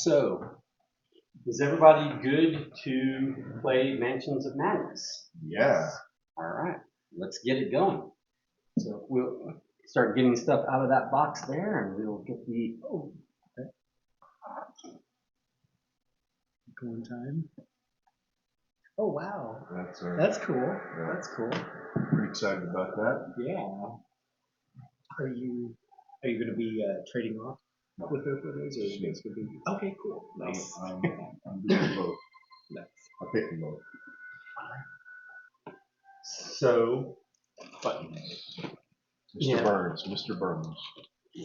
So, is everybody good to play Mansions of Madness? Yeah. All right, let's get it going. So we'll start getting stuff out of that box there, and we'll get the Going time. Oh wow, That's that's cool. Yeah. That's cool. Pretty excited about that. Yeah. Are you going to be trading off with her for those, or is it going to be? Okay, cool. Nice. I'm doing both. Nice. I'm picking both. so. Mr. Burns, Mr. Burns.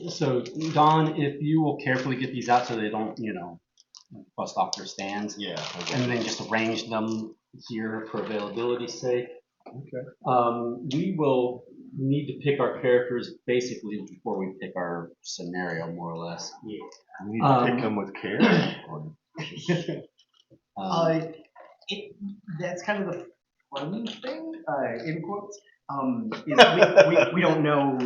So Don, if you will carefully get these out so they don't, bust off their stands. Yeah. Okay. And then just arrange them here for availability's sake. Okay. We will need to pick our characters basically before we pick our scenario, more or less. Yeah. We need to pick them with care. That's kind of the fun thing, in quotes. Is we don't know.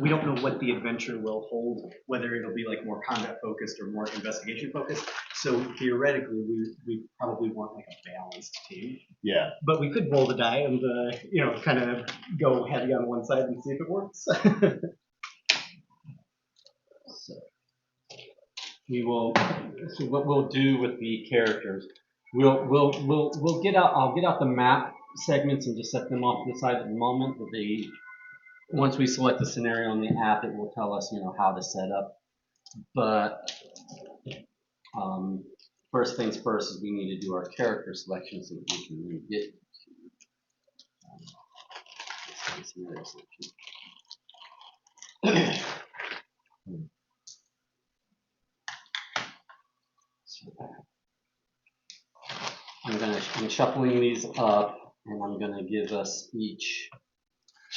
We don't know what the adventure will hold, whether it'll be like more combat focused or more investigation focused. So theoretically, we probably want like a balanced team. Yeah. But we could roll the die and kind of go heavy on one side and see if it works. So So what we'll do with the characters, we'll get out. I'll get out the map segments and just set them off to the side at the moment. But once we select the scenario on the app, it will tell us, how to set up. But first things first is we need to do our character selection so that we can really get to scenario selection. I'm shuffling these up, and I'm gonna give us each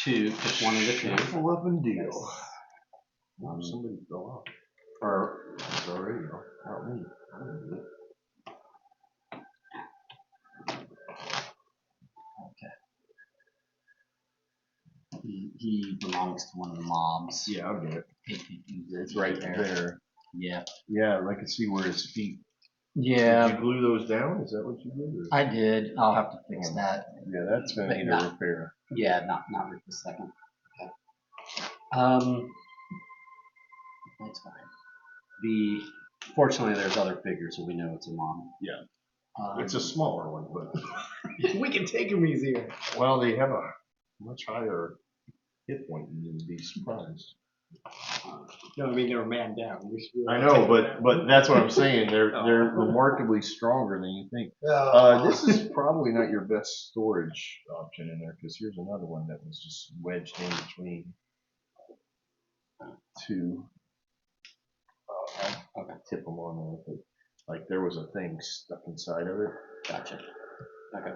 just one of the two. Shuffle up and deal. Somebody go up. Or sorry, not me. he belongs to one of the mobs. Yeah, I'll get it. It's right there. Yeah. Yeah, I can see where his feet. Yeah. Did you glue those down? Is that what you did? Or? I did. I'll have to fix that. Yeah, that's gonna need a repair. Yeah, not right this second. Okay. That's fine. Fortunately, there's other figures, so we know it's a mom. Yeah. It's a smaller one, but we can take them easier. Well, they have a much higher hit point, and you'd be surprised. No, I mean they were man down. I know, but that's what I'm saying. They're remarkably stronger than you think. This is probably not your best storage option in there, because here's another one that was just wedged in between two. I'll tip them on there, but like there was a thing stuck inside of it. Gotcha. Okay.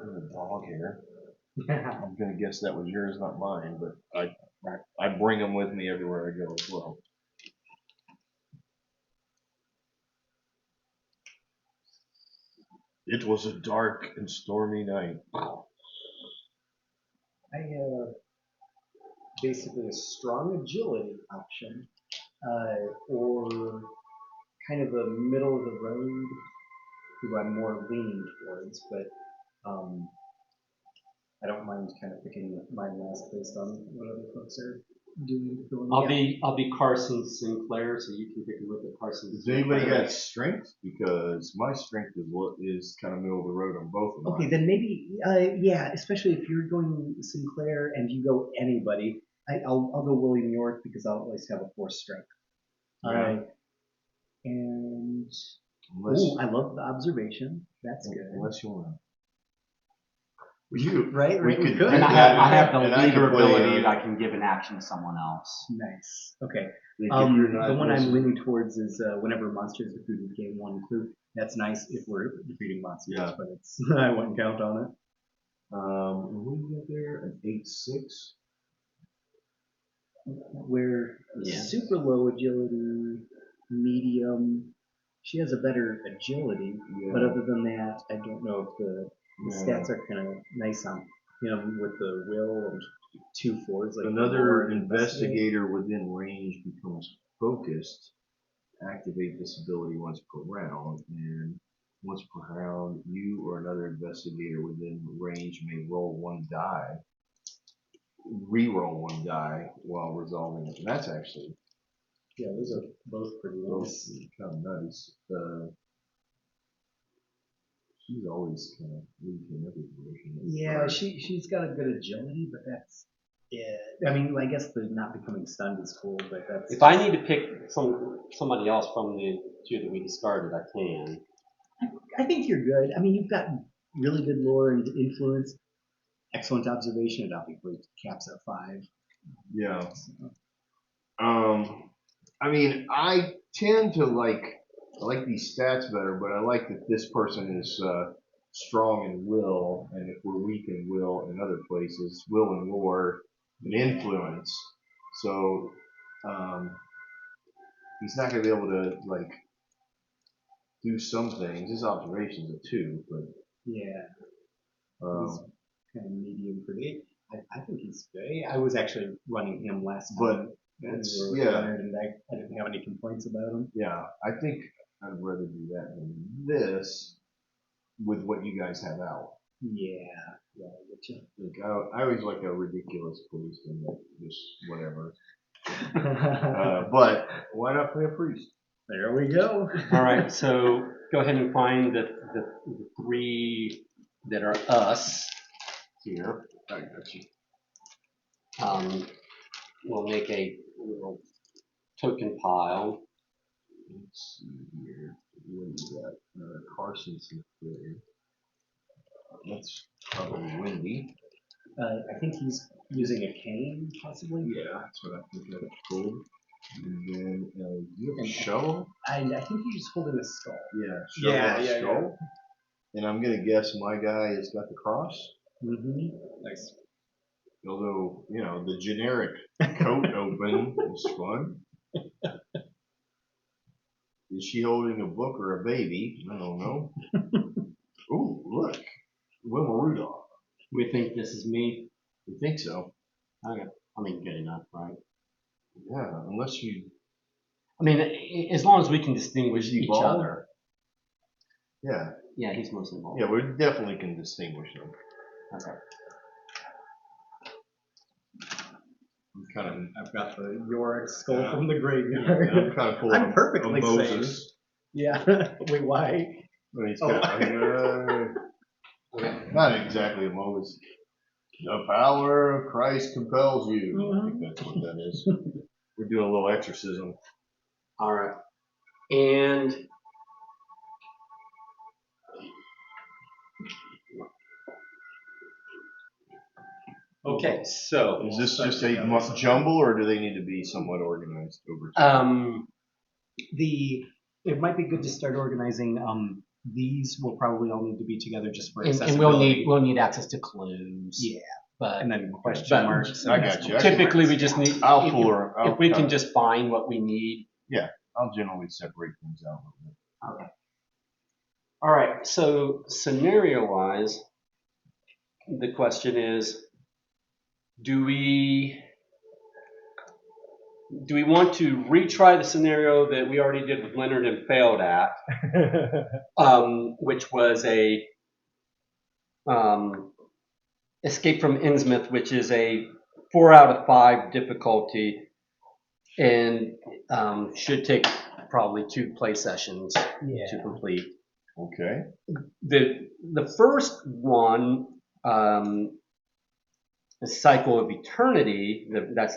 There's a dog here. I'm gonna guess that was yours, not mine, but I bring them with me everywhere I go as well. It was a dark and stormy night. I have basically a strong agility option, or kind of a middle of the road, who I'm more leaning towards, but I don't mind kind of picking mine last based on what other folks are doing. I'll be Carson Sinclair, so you can take a look at Carson. Does anybody got strength? Because my strength is kind of middle of the road on both of them. Okay, then maybe yeah, especially if you're going Sinclair and you go anybody, I'll go William York because I'll always have a 4 strength. Yeah. And I love the observation. That's good. Unless you want to. Right? We could. And I have the leader ability that I can give an action to someone else. Nice. Okay. The one I'm leaning towards is whenever monsters defeated gain 1 clue. That's nice if we're defeating monsters, but it's I wouldn't count on it. What do you got there? An 8/6. Where super low agility, medium. She has a better agility, but other than that, I don't know if the stats are kind of nice on him with the will and 2 4s. Like another investigator within range becomes focused activate this ability once per round, and once per round, you or another investigator within range may roll one die, re-roll one die while resolving it. And that's actually those are both pretty nice. kind of nice. She's always kind of weak in every version. Yeah, she's got a good agility, but that's I mean, I guess the not becoming stunned is cool, but that's. If I need to pick somebody else from the two that we discarded, I can. I think you're good. I mean, you've got really good lore and influence, excellent observation. It obviously caps at 5. Yeah. I mean, I tend to I like these stats better, but I like that this person is strong in will, and if we're weak in will in other places, will and lore and influence. So he's not going to be able to do some things. His observation's a 2, but Yeah, he's kind of medium pretty. I think he's great. I was actually running him last time. That's, and I didn't have any complaints about him. Yeah, I think I'd rather do that than this with what you guys have out. Yeah, I get you. I always like a ridiculous policeman that just whatever. But why not play a priest? There we go. All right, so go ahead and find the 3 that are us here. I got you. We'll make a little token pile. Let's see here. What do you got? Carson's there. That's probably Wendy. I think he's using a cane, possibly. Yeah, that's what I think that's cool. And then you have a shovel? I think he's just holding a skull. Yeah, skull. And I'm gonna guess my guy has got the cross. Mm-hmm. Nice. Although, the generic coat open is fun. Is she holding a book or a baby? I don't know. Ooh, look. Wilma Rudolph. We think this is me. You think so? Okay. I mean, good enough, right? Yeah, unless you. I mean, as long as we can distinguish each other. Yeah. Yeah, he's mostly bald. Yeah, we definitely can distinguish them. Okay. I've got the Yorick skull from the graveyard. Yeah, I'm kind of pulling I'm perfectly a Moses. safe. Yeah. Wait, why? Well, he's not exactly a Moses. The power of Christ compels you. I think that's what that is. We're doing a little exorcism. All right. And okay, so is this just a jumble, or do they need to be somewhat organized over time? It might be good to start organizing. These will probably all need to be together just for and accessibility. we'll need access to clues. Yeah. But and then question marks. I got you. Typically, we just need. I'll pull her. If we can just find what we need. Yeah, I'll generally separate things out a little bit. Okay. All right. So scenario-wise, the question is, do we want to retry the scenario that we already did with Leonard and failed at, which was a Escape from Innsmouth, which is a 4 out of 5 difficulty, and should take probably 2 play sessions to complete. Okay. The first one, the Cycle of Eternity, that's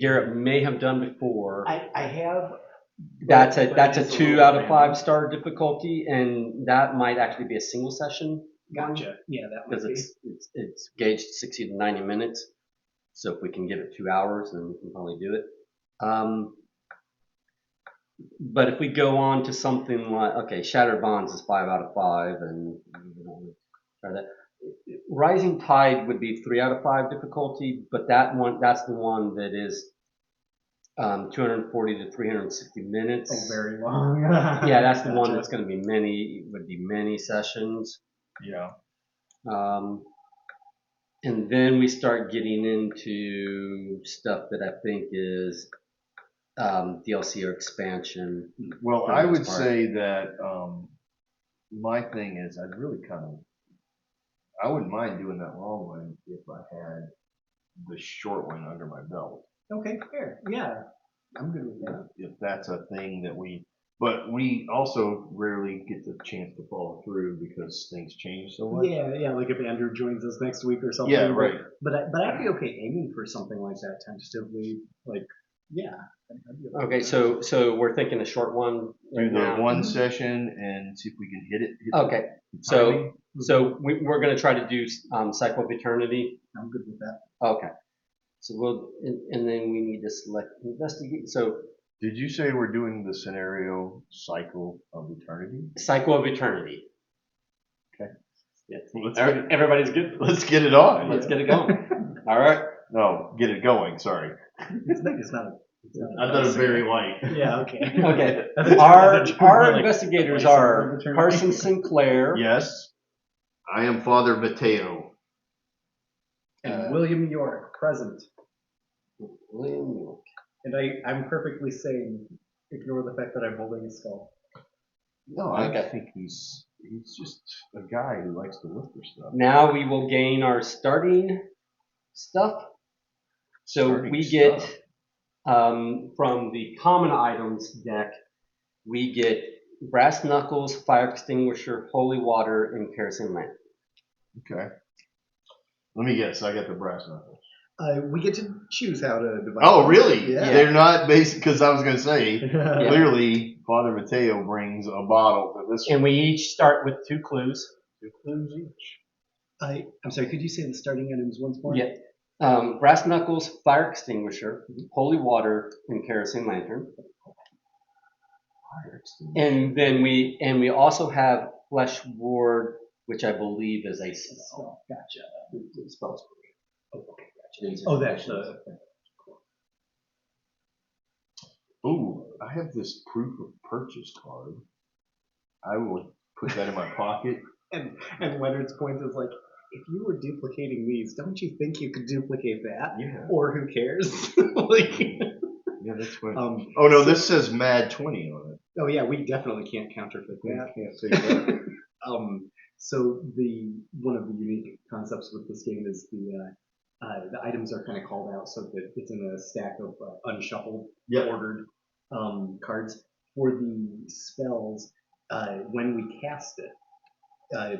Garrett may have done before. I have. That's a 2 out of 5 star difficulty, and that might actually be a single session. Gotcha. Yeah, that might because it's gauged 60 to 90 minutes. So if we can give it 2 hours, then we can probably do it. But if we go on to something like, Shattered Bonds is 5 out of 5, and try that. Rising Tide would be 3 out of 5 difficulty, but that's the one that is 240 to 360 minutes. Oh, very long. Yeah, that's the one that's going to be many sessions. Yeah. And then we start getting into stuff that I think is DLC or expansion. Well, for the I most would part. say that my thing is I'd really I wouldn't mind doing that long one if I had the short one under my belt. Okay, fair. Yeah, I'm good with that. If that's a thing that but we also rarely get the chance to follow through because things change so much. Yeah, like if Andrew joins us next week or something. Yeah, right. But I'd be okay aiming for something like that tentatively. Like, yeah. I'd be Okay, with that. so we're thinking a short one Do right the now. one session and see if we can hit it. Okay, so we're gonna try to do Cycle of Eternity. I'm good with that. Okay, so we'll and then we need to select investigate. So Did you say we're doing the scenario Cycle of Eternity? Cycle of Eternity. Okay. Yeah. Let's Everybody's good. Let's get it on. Let's get it going. All right. No, get it going. Sorry. It's not I thought it was very light. Yeah, okay. Okay. I thought Our you were like, investigators Cycle are of Eternity. Carson Sinclair. Yes. I am Father Mateo. And William York, present. William York. And I'm perfectly sane. Ignore the fact that I'm holding a skull. No, Okay. I think he's just a guy who likes to look for stuff. Now we will gain our starting stuff. So Starting we stuff. get from the common items deck, we get brass knuckles, fire extinguisher, holy water, and kerosene lamp. Okay. Let me guess. I got the brass knuckles. We get to choose how to divide. Oh, really? Yeah. They're not basic because I was going to say Yeah. clearly Father Mateo brings a bottle to this. And we each start with 2 clues. 2 clues each. I'm sorry, could you say the starting items once more? Yeah. Brass knuckles, fire extinguisher, holy water, and kerosene lantern. Fire extinguisher. And then we also have flesh ward, which I believe is a spell. Gotcha. Spells. Oh, okay, gotcha. Oh, that's the. Ooh, I have this proof of purchase card. I will put that in my pocket. And Leonard's point is like, if you were duplicating these, don't you think you could duplicate that? Yeah. Or who cares? Like, Yeah, that's funny. Oh no, this says Mad 20 on it. oh yeah, we definitely can't counterfeit that. Can't say that. So one of the unique concepts with this game is the items are kind of called out so that it's in a stack of unshuffled, ordered cards. For the spells, when we cast it,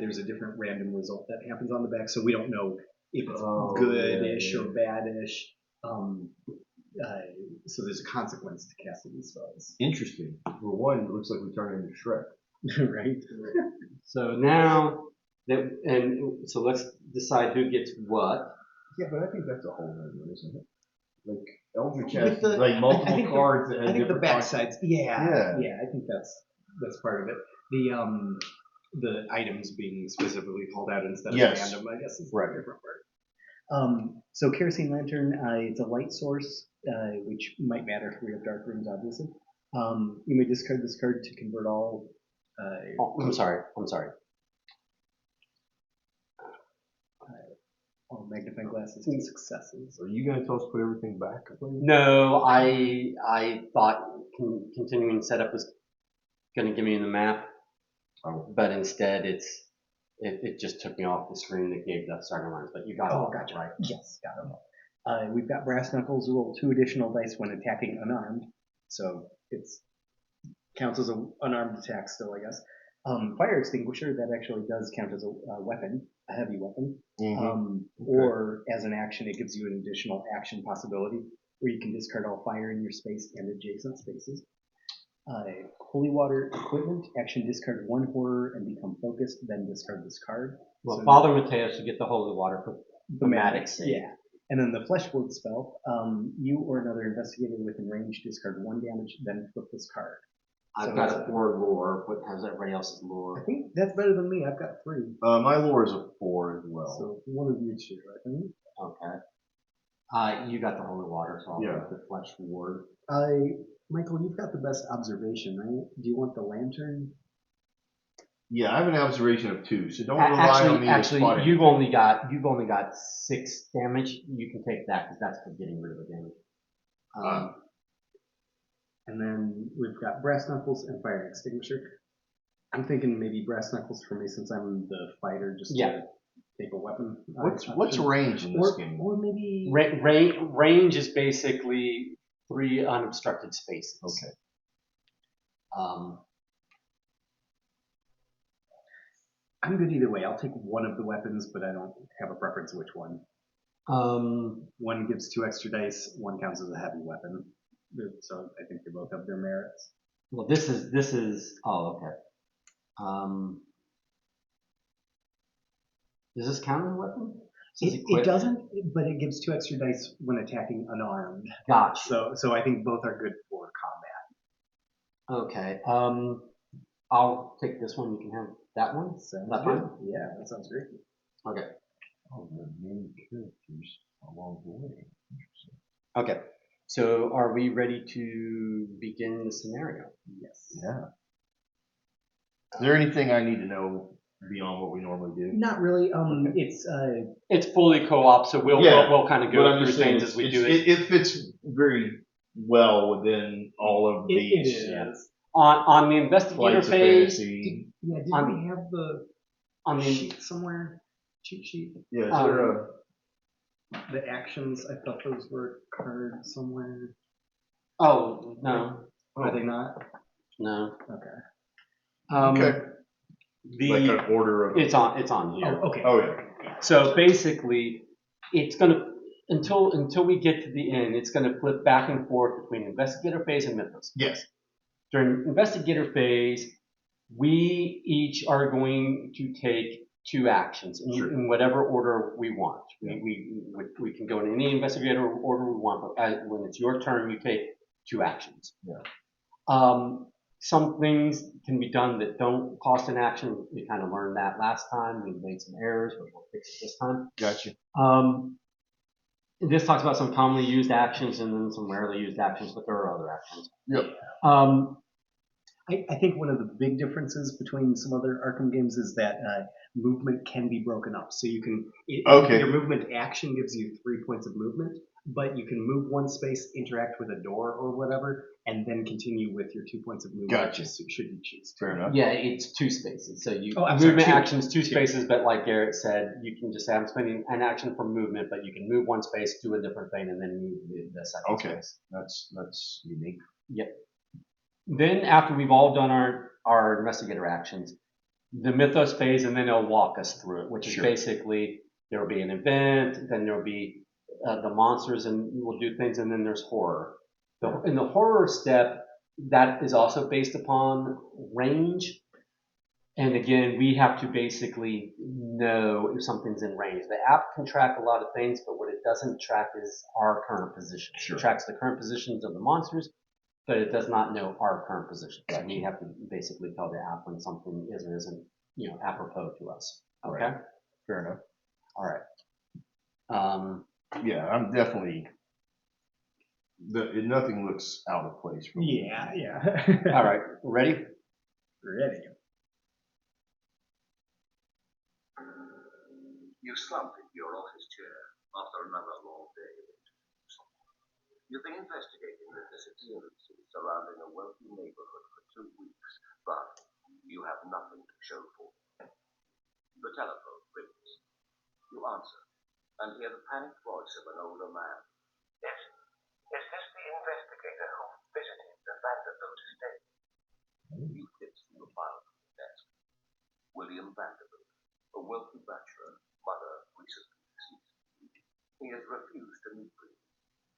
there's a different random result that happens on the back, so we don't know if it's goodish or badish. So there's a consequence to casting these spells. Interesting. For one, it looks like we turned into Shrek. Right? So now so let's decide who gets what. Yeah, but I think that's a whole other, isn't it? Like Eldritch With has like multiple cards that I have think the different back functions. sides. Yeah. I think that's part of it. The items being specifically called out instead of random, I guess, is the different part. So kerosene lantern, it's a light source, which might matter if we have dark rooms, obviously. You may discard this card to convert all. I'm sorry. All magnifying glasses to successes. Are you gonna tell us to put everything back? No, I thought continuing setup was going to give me the map, but instead it just took me off the screen that gave the starting lines. But you got it. Gotcha. Right. Yes, got them. We've got brass knuckles. Roll 2 additional dice when attacking unarmed, so it's counts as an unarmed attack still, I guess. Fire extinguisher, that actually does count as a weapon, a heavy weapon. Or as an action, it gives you an additional action possibility where you can discard all fire in your space and adjacent spaces. Holy water equipment, action discard 1 horror and become focused, then discard this card. Well, So Father Mateo should get the holy water for thematic sake. Yeah. And then the flesh ward spell, you or another investigator within range discard 1 damage, then flip this card. I've got a 4 lore. What has everybody else's I lore? think that's better than me. I've got 3. My lore is a 4 as well. So one of you two, I think. Okay. You got the holy water, so I'll get the flesh ward. Michael, you've got the best observation, right? Do you want the lantern? Yeah, I have an observation of 2, so don't rely on me. Actually, you've only got 6 damage. You can take that because that's for getting rid of the damage. And then we've got brass knuckles and fire extinguisher. I'm thinking maybe brass knuckles for me since I'm the fighter, just to take a weapon. What's range in this game? Or maybe Range is basically 3 unobstructed spaces. Okay. I'm good either way. I'll take one of the weapons, but I don't have a preference which one. One gives 2 extra dice. One counts as a heavy weapon. So I think they both have their merits. Well, this is. Oh, okay. Does this count as a weapon? It doesn't, but it gives 2 extra dice when attacking unarmed. Gotcha. So I think both are good for combat. Okay. I'll take this one. You can have that one. Sounds that good. fine? Yeah, that sounds great. Okay. Oh, the main characters along the way. Interesting. Okay. So are we ready to begin the scenario? Yes. Yeah. Is there anything I need to know beyond what we normally do? Not really. Okay. It's fully co-op, so we'll kind of go through things as we do it. It fits very well within all of these. It is. On the investigator phase. Did we have the sheet somewhere? Cheat sheet? Yeah, is there the actions, I thought those were cards somewhere. Oh, no. Are they not? No. Okay. Okay. Like an order of. It's on here. Oh, okay. Oh yeah. So basically, it's gonna until we get to the end, it's gonna flip back and forth between investigator phase and mythos. Yes. During investigator phase, we each are going to take 2 actions in whatever order we want. Yeah. We can go in any investigator order we want, but when it's your turn, you take 2 actions. Yeah. Some things can be done that don't cost an action. We kind of learned that last time. We made some errors, but we'll fix it this time. Gotcha. This talks about some commonly used actions and then some rarely used actions, but there are other actions. Yep. I think one of the big differences between some other Arkham games is that movement can be broken up. So you can, your movement action gives you 3 points of movement, but you can move 1 space, interact with a door or whatever, and then continue with your 2 points of movement. Gotcha. Should you choose. Fair enough. Yeah, it's 2 spaces. So you movement actions 2 spaces, but like Garrett said, you can just say I'm spending an action for movement, but you can move 1 space, do a different thing, and then move the second space. That's unique. Yep. Then after we've all done our investigator actions, the mythos phase, and then it'll walk us through it, which is basically there will be an event, then there will be the monsters, and we'll do things, and then there's horror. In the horror step, that is also based upon range. And again, we have to basically know if something's in range. The app can track a lot of things, but what it doesn't track is our current position. It tracks the current positions of the monsters, but it does not know our current position. So we have to basically tell the app when something is or isn't, apropos to us. Okay? Right. Fair enough. All right. Yeah, I'm definitely. Nothing looks out of place for me. Yeah. All right. Ready? Ready. You slumped into your office chair after another long day. You've been investigating the disappearances surrounding a wealthy neighborhood for 2 weeks, but you have nothing to show for it. The telephone rings. You answer, and hear the panicked voice of an older man. Yes, is this the investigator who visited the Vanderbilt estate? You flip through the file from the desk. William Vanderbilt, a wealthy bachelor, mother recently deceased. He has refused to meet with you,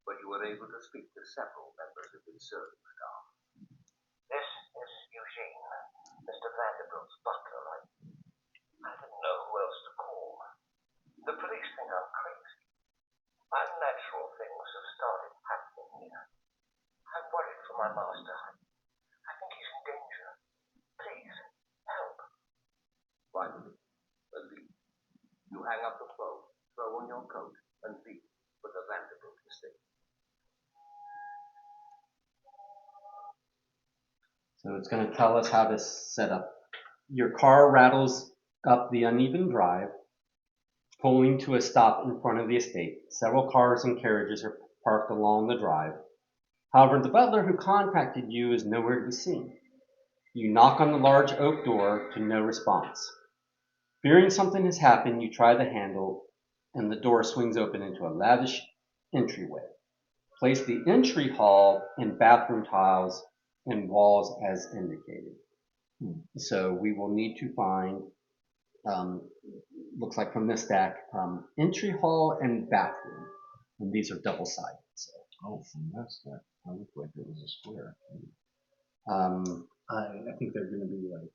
but you were able to speak to several members of his serving staff. This is Eugene, Mr. Vanderbilt's butler. I didn't know who else to call. The police think I'm crazy. Unnatural things have started happening here. I'm worried for my master. I think he's in danger. Please, help. Finally, a leave. You hang up the phone, throw on your coat, and leave for the Vanderbilt estate. So it's going to tell us how to set up. Your car rattles up the uneven drive, pulling to a stop in front of the estate. Several cars and carriages are parked along the drive. However, the butler who contacted you is nowhere to be seen. You knock on the large oak door to no response. Fearing something has happened, you try the handle, and the door swings open into a lavish entryway. Place the entry hall and bathroom tiles and walls as indicated. So we will need to find, looks like from this stack, entry hall and bathroom. And these are double-sided. So. Oh, from that stack, that looked like it was a square. I think they're going to be like.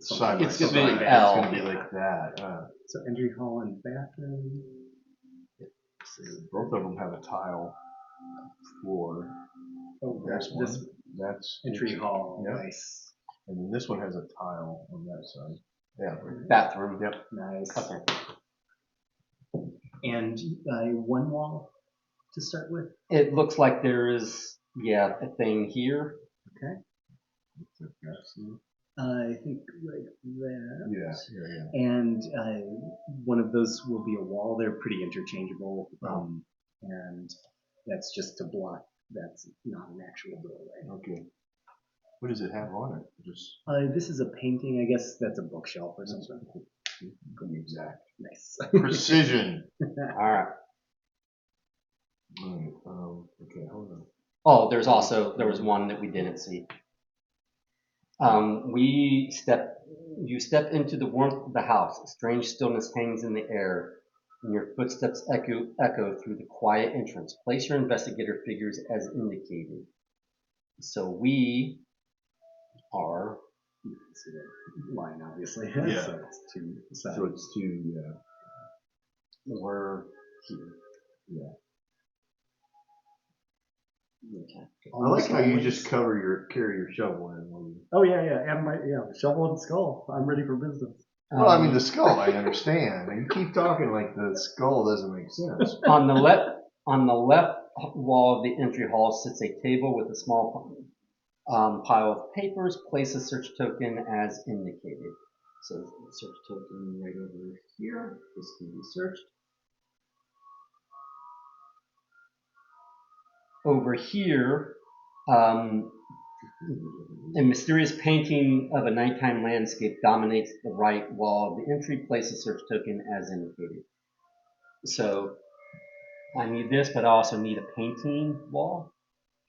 Side It's by gonna be side. L. It's gonna be like that. So entry hall and bathroom. Both of them have a tile floor. Oh, There's this one. That's entry hall. Yep. Nice. And then this one has a tile on that side. Yeah. Bathroom. Yep. Nice. Okay. And one wall to start with. It looks like there is, a thing here. Okay. I think like that. Yeah. And one of those will be a wall. They're pretty interchangeable. And that's just to block. That's not an actual doorway. Okay. What does it have on it? Just. This is a painting. I guess that's a bookshelf or something. Exact. Nice. Precision. All right. Okay, hold on. Oh, there was one that we didn't see. You step into the warmth of the house. A strange stillness hangs in the air, and your footsteps echo through the quiet entrance. Place your investigator figures as indicated. So we are. You can see the line, obviously. Yeah. So it's two sides. So it's two, yeah. We're here. Yeah. Okay. I like how you just carry your shovel in. Oh yeah. And my shovel and skull. I'm ready for business. Well, I mean the skull, I understand. You keep talking like the skull doesn't make sense. On the left wall of the entry hall sits a table with a small pile of papers. Place a search token as indicated. So the search token right over here. This can be searched. Over here, a mysterious painting of a nighttime landscape dominates the right wall of the entry. Place a search token as indicated. So I need this, but I also need a painting wall,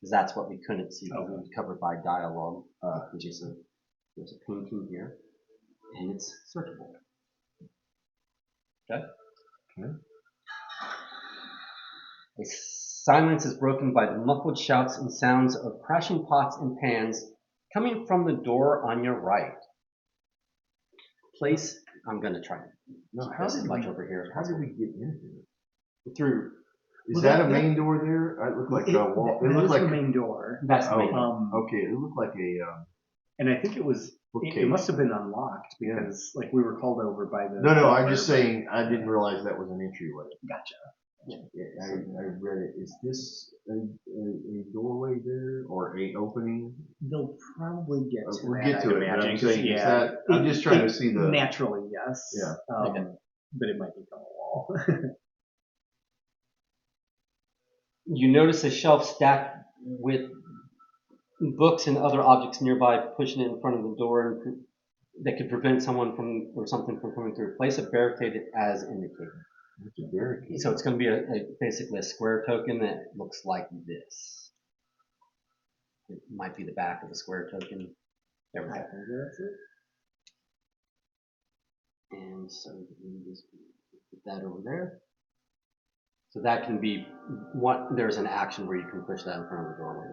because that's what we couldn't see, because it was covered by dialogue. There's a painting here, and it's searchable. Okay? A silence is broken by the muffled shouts and sounds of crashing pots and pans coming from the door on your right. I'm going to try to keep this as much over here as How did possible. we get in here? Through. Is that a main door there? It looked like a wall. It looked like the main door. That's the main. Okay, it looked like a. And I think it was. It must have been unlocked because like we were called over by the. No, I'm just saying I didn't realize that was an entryway. Gotcha. I read it. Is this a doorway there or a opening? They'll probably get to We'll that. get to it. Imagine, I'm saying, I'm just trying to see the. Naturally, yes. Yeah. But it might become a wall. You notice a shelf stacked with books and other objects nearby, pushing it in front of the door that could prevent someone or something from coming through. Place a barricade as indicated. So it's going to be basically a square token that looks like this. It might be the back of the square token. There we go. And so we just put that over there. So that can be there's an action where you can push that in front of the doorway.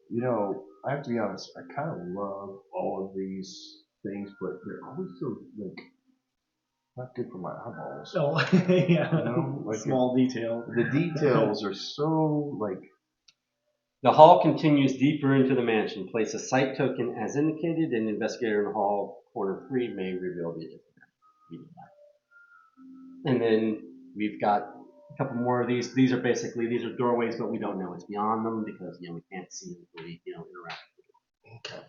You know, I have to be honest, I kind of love all of these things, but they're always so like not good for my eyeballs. So yeah, you know, like small detail. The details are so like. The hall continues deeper into the mansion. Place a site token as indicated, and investigator in the hall corner 3 may reveal the different. And then we've got a couple more of these. These are doorways, but we don't know what's beyond them because we can't see them until we interact with them.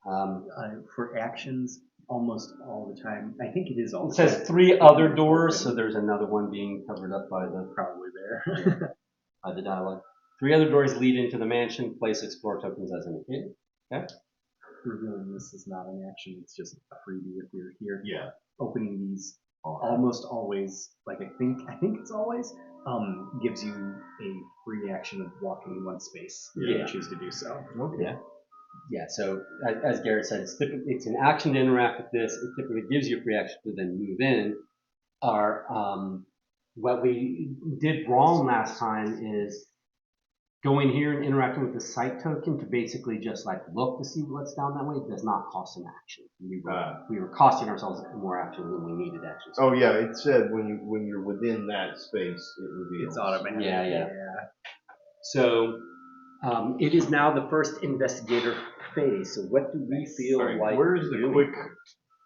Okay. For actions, almost all the time, I think it is all. It says 3 other doors, so there's another one being covered up by the probably there by the dialogue. 3 other doors lead into the mansion. Place explore tokens as indicated. Okay. Revealing this is not an action, it's just a freebie if you're here. Yeah. Opening these almost always, like I think it's always, gives you a free action of walking in one space if you choose to do so. Okay. Yeah, so as Garrett said, it's an action to interact with this. It typically gives you a free action to then move in. What we did wrong last time is going here and interacting with the site token to basically just like look to see what's down that way does not cost an action. We were costing ourselves more action than we needed action. Oh yeah, it said when you're within that space, it reveals. It's automatic. Yeah. So it is now the first investigator phase. So what do we feel like? Where's the doing? quick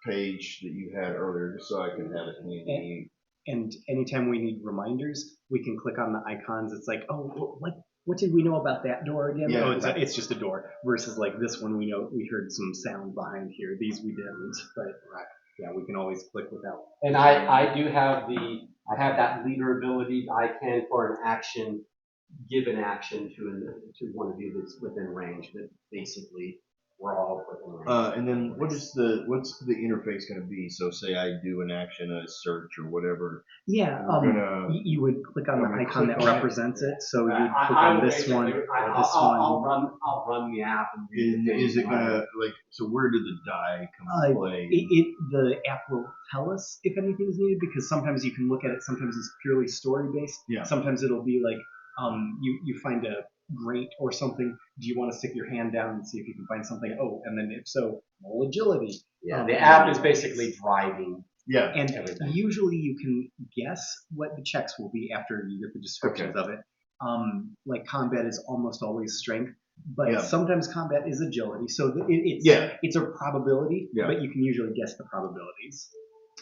page that you had earlier, just so I can have it handy? And anytime we need reminders, we can click on the icons. It's like, oh, what did we know about that door again? Yeah, oh, it's just a door. Versus like this one, we know we heard some sound behind here. These we didn't, but yeah, we can always click without. And I do have I have that leader ability. I can for an action give an action to one of you that's within range. But basically, we're all within range. And then what's the interface going to be? So say I do an action, a search or whatever. Yeah, you would click on the icon that represents it. So you'd click on this one or this one. I'll run the app and read Is it gonna like? So where did the die come into play? The app will tell us if anything is needed because sometimes you can look at it. Sometimes it's purely story based. Yeah. Sometimes it'll be like you find a grate or something. Do you want to stick your hand down and see if you can find something? Oh, and then if so, roll agility. Yeah, the app is basically driving. Yeah. And everything. usually you can guess what the checks will be after you get the descriptions of it. Like combat is almost always strength, but sometimes combat is agility. So it's a probability, but you can usually guess the probabilities.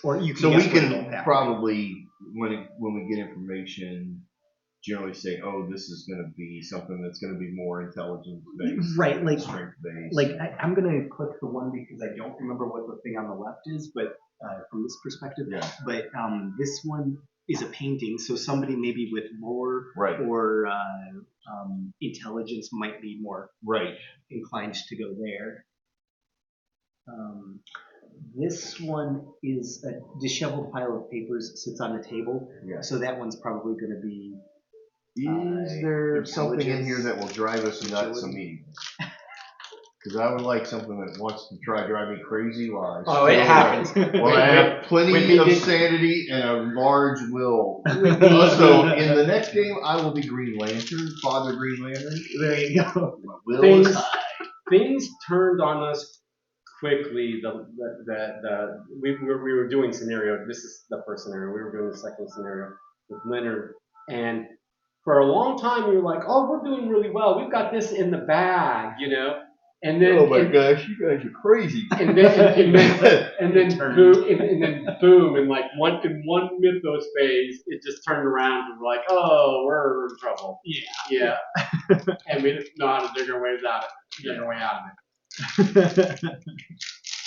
Or you can. So we can probably when we get information, generally say, oh, this is going to be something that's going to be more intelligence based, right? Like strength based. Like I'm going to click the one because I don't remember what the thing on the left is, but from this perspective. Yeah. But this one is a painting, so somebody maybe with lore or intelligence might be more inclined to go there. This one is a disheveled pile of papers sits on the table, so that one's probably going to be. Is there something in here that will drive us nuts immediately? Because I would like something that wants to drive me crazy while it happens. Well, I have plenty of sanity and a large will. Also, in the next game, I will be Green Lantern, Father Green Lantern. There you go. My will is high. Things turned on us quickly. We were doing scenario. This is the first scenario. We were doing the second scenario with Leonard, and for a long time we were like, "Oh, we're doing really well. We've got this in the bag," you know. And then, oh my gosh, you guys are crazy. And then boom, in one mythos phase, it just turned around and we're like, "Oh, we're in trouble." Yeah. And we didn't know how to dig our way out of it.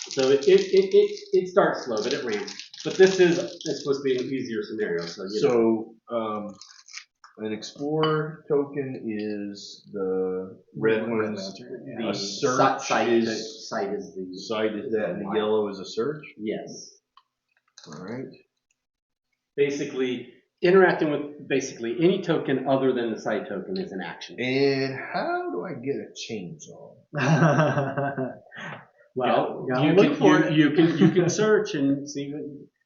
So it starts slow, but it ramps. But it's supposed to be an easier scenario. So an explorer token is the red ones. The a search sight is the sight is that, and the yellow is a search. Yes. All right. Basically, interacting with basically any token other than the sight token is an action. And how do I get a chainsaw? Well, you can search and see.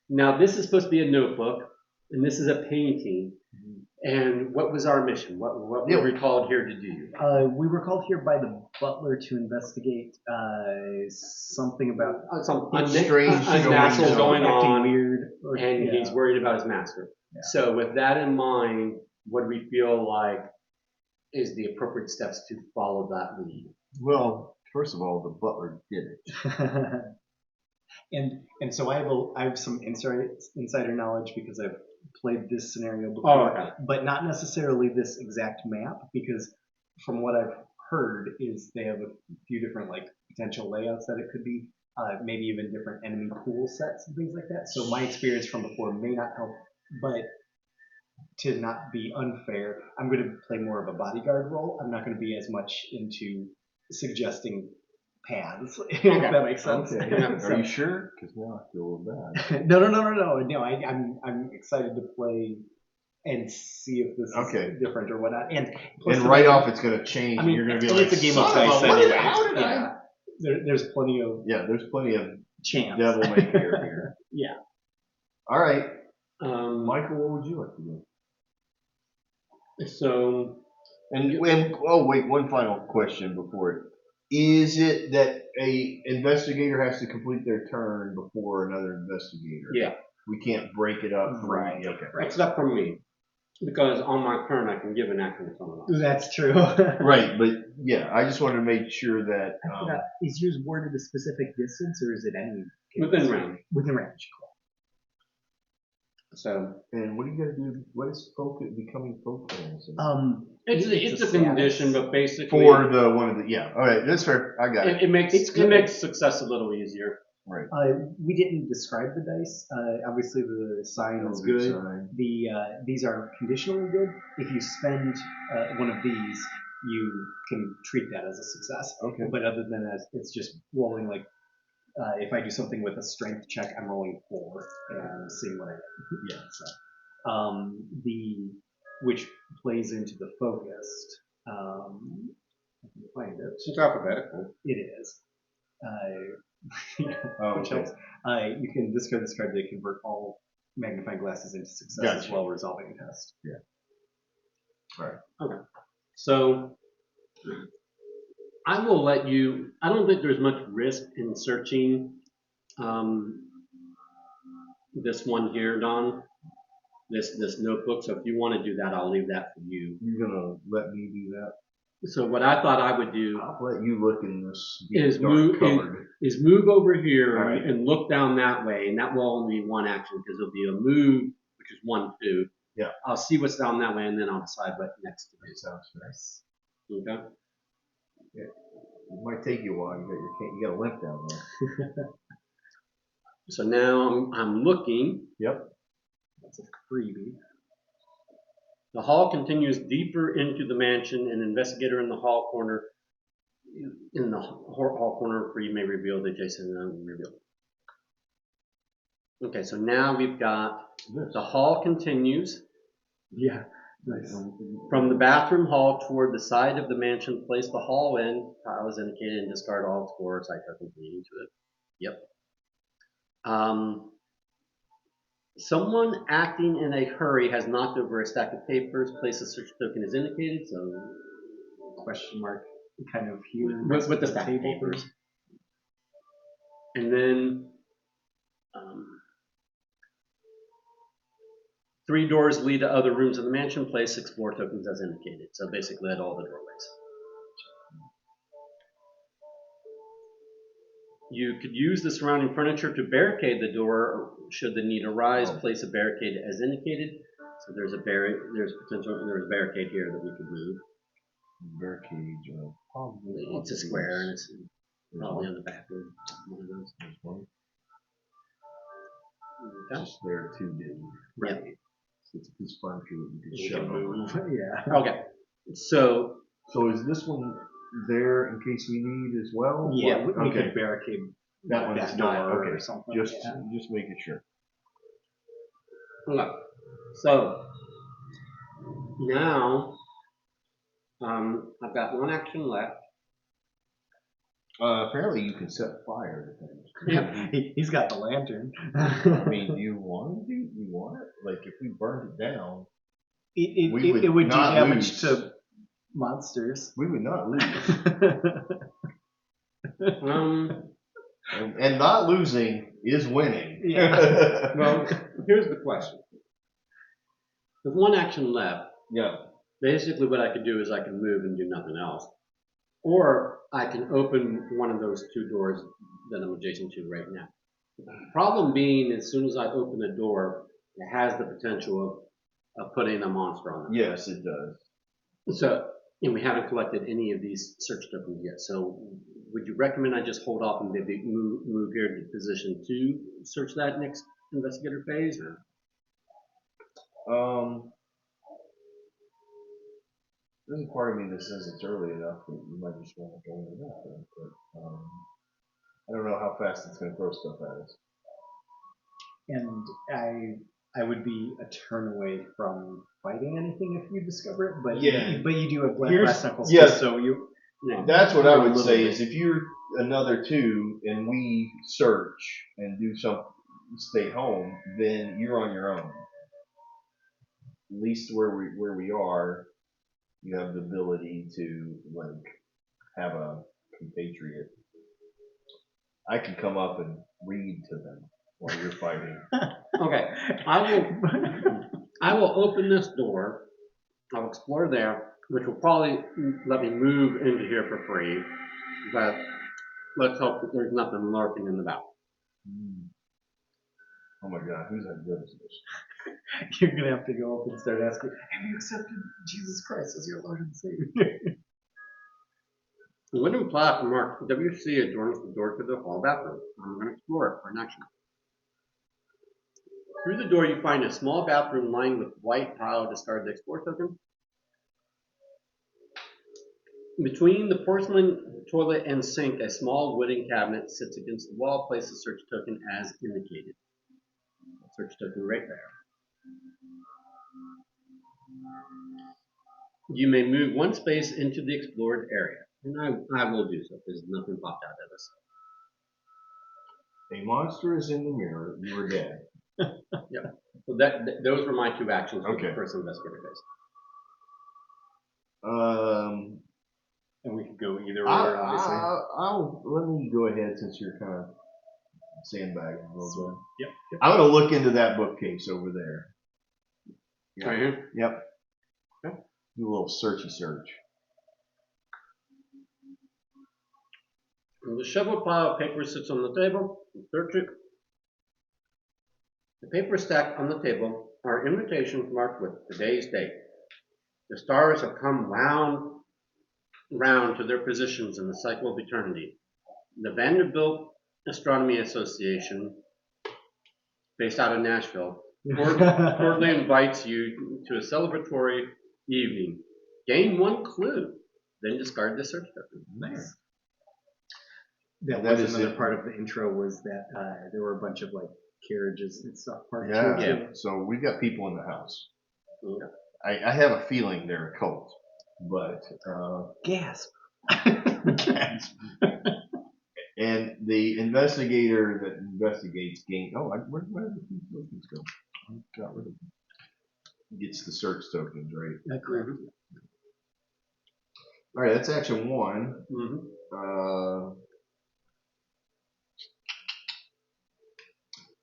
Now this is supposed to be a notebook, and this is a painting. And what was our mission? What were we called here to do? We were called here by the butler to investigate something about something strange, unnatural going on, weird, and he's worried about his master. Yeah. So with that in mind, what do we feel like is the appropriate steps to follow that lead? Well, first of all, the butler did it. and so I have some insider knowledge because I've played this scenario before, but not necessarily this exact map, because from what I've heard is they have a few different potential layouts that it could be, maybe even different enemy pool sets and things like that. So my experience from before may not help, but to not be unfair, I'm going to play more of a bodyguard role. I'm not going to be as much into suggesting paths, if that makes sense. Okay. Are you sure? Because now I feel a little bad. No. I'm excited to play and see if this is different or whatnot. And right off, it's going to change. I mean, and you're going to be and like, it's a game of dice what anyway. How did I? There's plenty of There's plenty of chance. Devil may care here. Yeah. All right. Michael, what would you like to do? So, oh wait, one final question before it. Is it that a investigator has to complete their turn before another investigator? Yeah. We can't break it up. Right. Okay. Except for me. Because on my turn, I can give an action to someone else. That's true. Right, but yeah, I just wanted to make sure that. Is yours worded a specific distance, or is it any? Within range. Within range. Cool. So. And what do you got to do? What is becoming focus? It's a condition, but basically. For the one of the all right, that's fair. I got it. It makes success a little easier. Right. We didn't describe the dice. Obviously, the sign is good. These are conditionally good. If you spend one of these, you can treat that as a success. Okay. But other than that, it's just rolling like. If I do something with a strength check, I'm rolling 4 and seeing what I get. Yeah. So, which plays into the focused. I can find it. It's alphabetical. It is. Which helps. You can discard this card to convert all magnifying glasses into successes while resolving a test. Yeah. All right. Okay. So I will let you. I don't think there's much risk in searching this one here, Don. This notebook. So if you want to do that, I'll leave that for you. You're gonna let me do that? So what I thought I would do. I'll let you look in this. Is move over here and look down that way, and that will only be one action because there'll be a move, which is 1, 2. Yeah. I'll see what's down that way, and then I'll decide what next to do. Sounds nice. Okay. Yeah. It might take you a while. You got a limp down there. So now I'm looking. Yep. That's a freebie. The hall continues deeper into the mansion. An investigator in the hall corner. In the hall corner, where you may reveal the adjacent reveal. Okay, so now we've got the hall continues. Yeah. Nice. From the bathroom hall toward the side of the mansion, place the hall in. Tile is indicated and discard all scores. I tokens leading to it. Yep. Someone acting in a hurry has knocked over a stack of papers. Place a search token is indicated. So question mark kind of here with the stack of papers. And then 3 doors lead to other rooms in the mansion. Place explore tokens as indicated. So basically at all the doorways. You could use the surrounding furniture to barricade the door should the need arise. Place a barricade as indicated. So there's a barricade here that we could move. Barricade. Probably. It's a square and it's probably on the back of one of those. There's one. Okay. Just there too, didn't Right. It's a piece of furniture that you can shove move. over. Yeah. Okay. So is this one there in case we need as well? Yeah, we could barricade that one's door not. Okay. or something. Just making sure. Okay. So now I've got 1 action left. Apparently you can set fire to things. Yeah, he's got the lantern. I mean, do you want it? You want it? Like if we burned it down, it would do damage to monsters. We would not lose. And not losing is winning. Yeah. Well, here's the question. With 1 action left, basically what I could do is I can move and do nothing else. Or I can open one of those 2 doors that I'm adjacent to right now. The problem being, as soon as I open the door, it has the potential of putting a monster on it. Yes, it does. So, and we haven't collected any of these search tokens yet. So, would you recommend I just hold off and maybe move here to position 2, search that next investigator phase? Or? There's a part of me that says it's early enough that you might just want to go into that, but I don't know how fast it's going to throw stuff at us. And I would be a turn away from fighting anything if you discover it, but you do have brass knuckles, yes. so you. That's what I would little say bit. is if you're another 2 and we search and do some stay home, then you're on your own. At least where we are, you have the ability to like have a compatriot. I can come up and read to them while you're fighting. Okay, I will open this door. I'll explore there, which will probably let me move into here for free. But let's hope that there's nothing lurking in the back. Oh my God, who's that good at this? You're gonna have to go up and start asking, have you accepted Jesus Christ as your Lord and Savior? The wooden plaque marked WC adorns the door to the hall bathroom. I'm going to explore it for an action. Through the door, you find a small bathroom lined with white tile discarded explore token. Between the porcelain toilet and sink, a small wooden cabinet sits against the wall. Place the search token as indicated. Search token right there. You may move one space into the explored area. And I will do so because nothing popped out at us. A monster is in the mirror. You are dead. Yep. So those were my 2 actions for the first investigator phase. And we could go either way, obviously. I'll let me go ahead since you're kind of sandbagging a little bit. Yep. I'm gonna look into that bookcase over there. Yep. Right here? Yep. Okay. Do a little searchy search. The shoveled pile of paper sits on the table. Search it. The paper stacked on the table are invitations marked with today's date. The stars have come round to their positions in the cycle of eternity. The Vanderbilt Astronomy Association, based out of Nashville, cordially invites you to a celebratory evening. Gain 1 clue, then discard the search token. Nice. That was another part of the intro was that there were a bunch of like carriages and stuff parked here. Yeah. So we've got people in the house. Yeah. I have a feeling they're a cult, but gasp. Gasp. And the investigator that investigates where did the tokens go? I got rid of them. Gets the search tokens, right? That's correct. All right, that's action 1. Mm-hmm.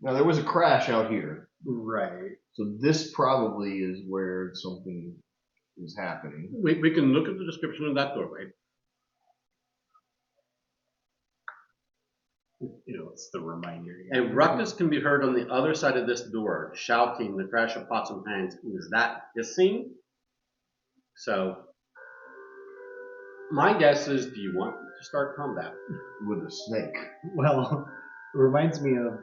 Now there was a crash out here. Right. So this probably is where something is happening. We can look at the description of that doorway. It's the reminder. A ruckus can be heard on the other side of this door, shouting, the crash of pots and pans. Is that hissing? So, my guess is, do you want to start combat? With a snake. Well, it reminds me of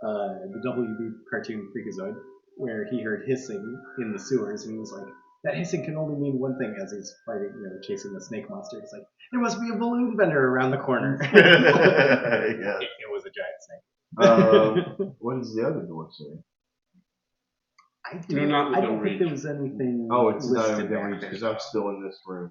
the WB cartoon Freakazoid, where he heard hissing in the sewers, and he was like, that hissing can only mean one thing as he's fighting, chasing the snake monster. He's like, there must be a balloon vendor around the corner. Yeah. It was a giant snake. What does the other door say? I don't think there was anything. Oh, it's not listed within reach because I'm still in this room.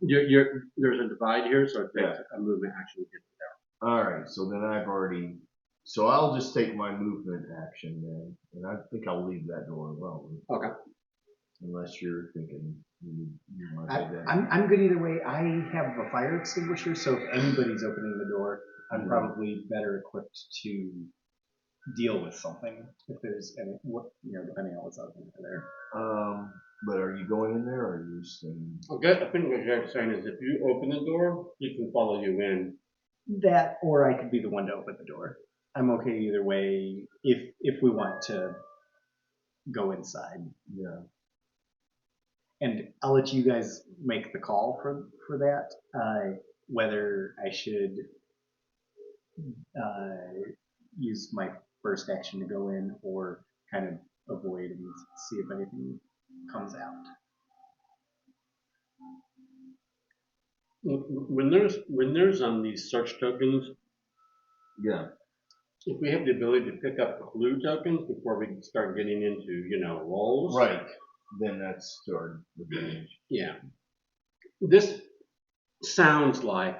There's a divide here, so it takes a movement action to get there. All right, so then so I'll just take my movement action then, and I think I'll leave that door alone. Okay. Unless you're thinking you want to do that. I'm good either way. I have a fire extinguisher, so if anybody's opening the door, I'm probably better equipped to deal with something if there's any, depending on what's out there. But are you going in there or are you staying? Okay, I think what Jack's saying is if you open the door, he can follow you in. That, or I could be the one to open the door. I'm okay either way if we want to go inside. Yeah. And I'll let you guys make the call for that, whether I should use my first action to go in or kind of avoid and see if anything comes out. When there's these search tokens, Yeah. if we have the ability to pick up clue tokens before we start getting into roles, Right. Then that's to our advantage. Yeah. This sounds like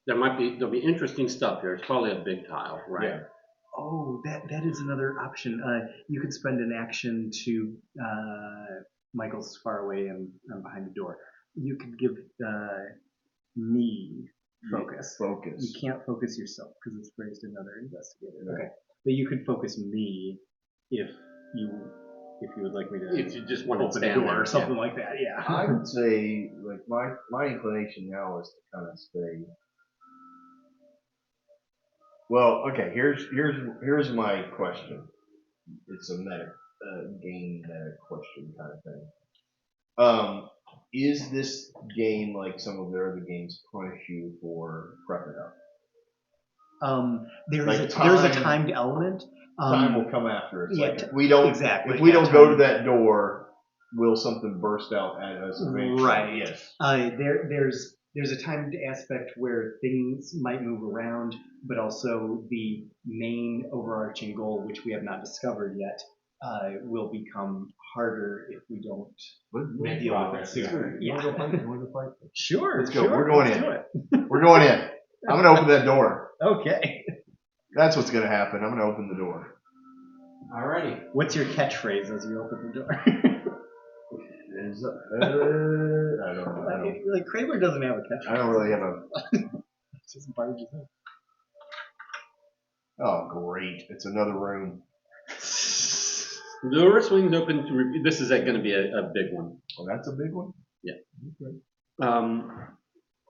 there'll be interesting stuff here. It's probably a big tile, right? Yeah. Oh, that is another option. You could spend an action to Michael's far away and I'm behind the door. You could give me focus. Focus. You can't focus yourself because it's raised another investigator. Okay, but you could focus me if you would like me to. If you just want to open the stand door there, or something like that. Yeah. I would say, like, my inclination now is to kind of stay. Well, okay. Here's my question. It's a game meta question kind of thing. Is this game like some of their other games punish you for prepping up? There's a timed element. Time will come after us. Yeah, Like if we don't go to that door, will something burst out at us eventually? Right. Yes. There's a timed aspect where things might move around, but also the main overarching goal, which we have not discovered yet, will become harder if we don't deal with it sooner. You want to go fight? Sure. Let's go. Sure, We're going let's in. do it. We're going in. I'm going to open that door. Okay. That's what's going to happen. I'm going to open the door. Alrighty. What's your catchphrase as you open the door? I don't know. Like Kramer doesn't have a catchphrase. I don't really have a. Just barges in. Oh, great! It's another room. The door swings open to. This is going to be a big one. Oh, that's a big one. Yeah. Okay.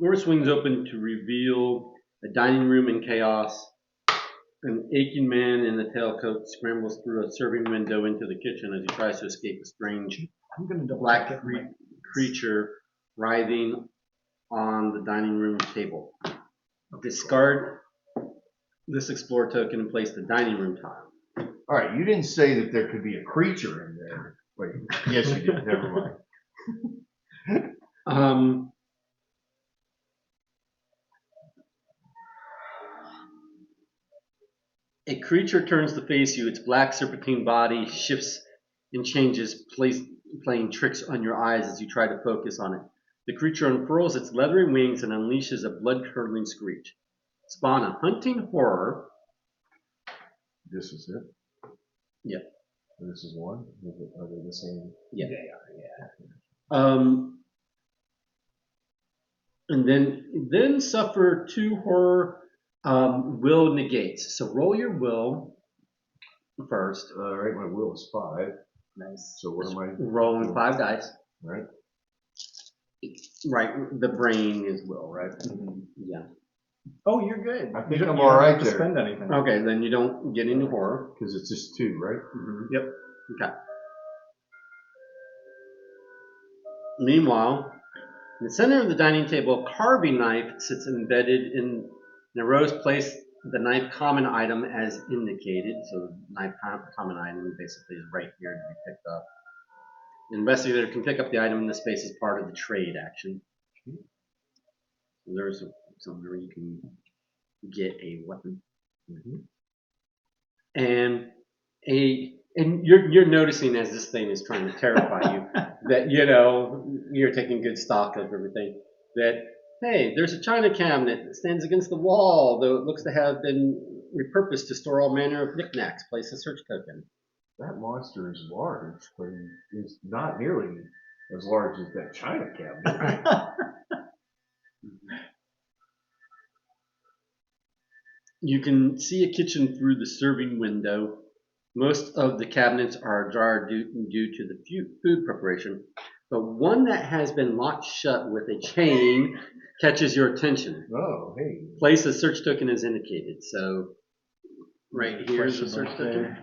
Door swings open to reveal a dining room in chaos. An aching man in a tailcoat scrambles through a serving window into the kitchen as he tries to escape a strange black creature writhing on the dining room table. Discard this explore token and place the dining room tile. All right, you didn't say that there could be a creature in there. Wait, yes, you did. Never mind. A creature turns to face you. Its black serpentine body shifts and changes, playing tricks on your eyes as you try to focus on it. The creature unfurls its leathery wings and unleashes a blood-curdling screech. Spawn a hunting horror. This is it? Yeah. This is one? Are they the same? Yeah. They are, yeah. And then suffer 2 horror will negates. So roll your will first. All right, my will is 5. Nice. So what am I? Rolling 5 dice. Right. Right. The brain is will, right? Mm-hmm. Yeah. Oh, you're good. I think you I'm don't all right have to there. spend anything. Okay, then you don't get into horror. Because it's just 2, right? Mm-hmm. Yep. Okay. Meanwhile, in the center of the dining table, a carving knife sits embedded in Nero's place. The knife common item as indicated. So the knife common item basically is right here to be picked up. The investigator can pick up the item in the space as part of the trade action. So there's somewhere you can get a weapon. Mm-hmm. And you're noticing as this thing is trying to terrify you that you're taking good stock of everything. That hey, there's a china cabinet that stands against the wall, though it looks to have been repurposed to store all manner of knickknacks. Place a search token. That monster is large, but it is not nearly as large as that china cabinet. You can see a kitchen through the serving window. Most of the cabinets are ajar due to the food preparation, but one that has been locked shut with a chain catches your attention. Oh, hey. Place a search token as indicated. So right here is a search token.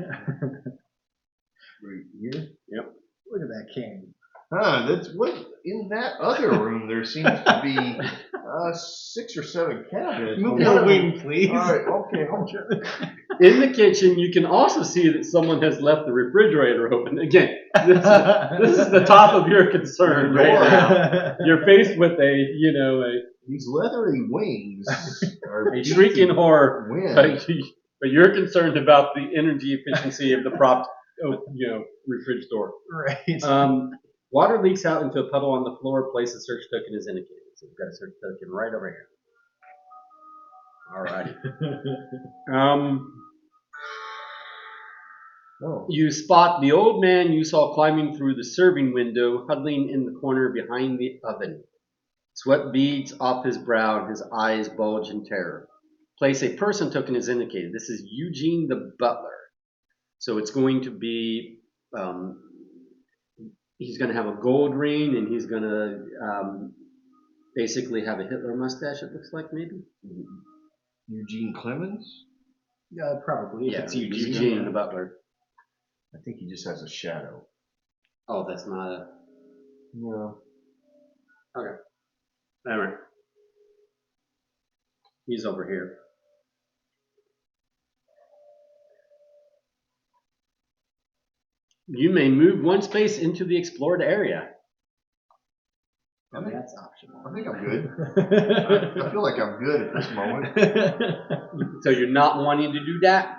Right here? Yep. Look at that king. That's what in that other room. There seems to be 6 or 7 cabinets. Move your wing, please. All right, okay. In the kitchen, you can also see that someone has left the refrigerator open. Again, this is the top of your concern right now. You're faced with These leathery wings are a shrieking horror, wind. but you're concerned about the energy efficiency of the propped, refrigerator door. Right. Water leaks out into a puddle on the floor. Place a search token is indicated. So we've got a search token right over here. Alrighty. You spot the old man you saw climbing through the serving window, huddling in the corner behind the oven. Sweat beads off his brow and his eyes bulge in terror. Place a person token is indicated. This is Eugene the butler. So it's going to be, he's going to have a gold ring, and he's going to basically have a Hitler mustache, it looks like, maybe? Eugene Clemens? Probably. Yeah, It's Eugene the butler. I think he just has a shadow. Oh, that's not a... No. Okay. All right. He's over here. You may move one space into the explored area. That's optional. I think I'm good. I feel like I'm good at this moment. So you're not wanting to do that?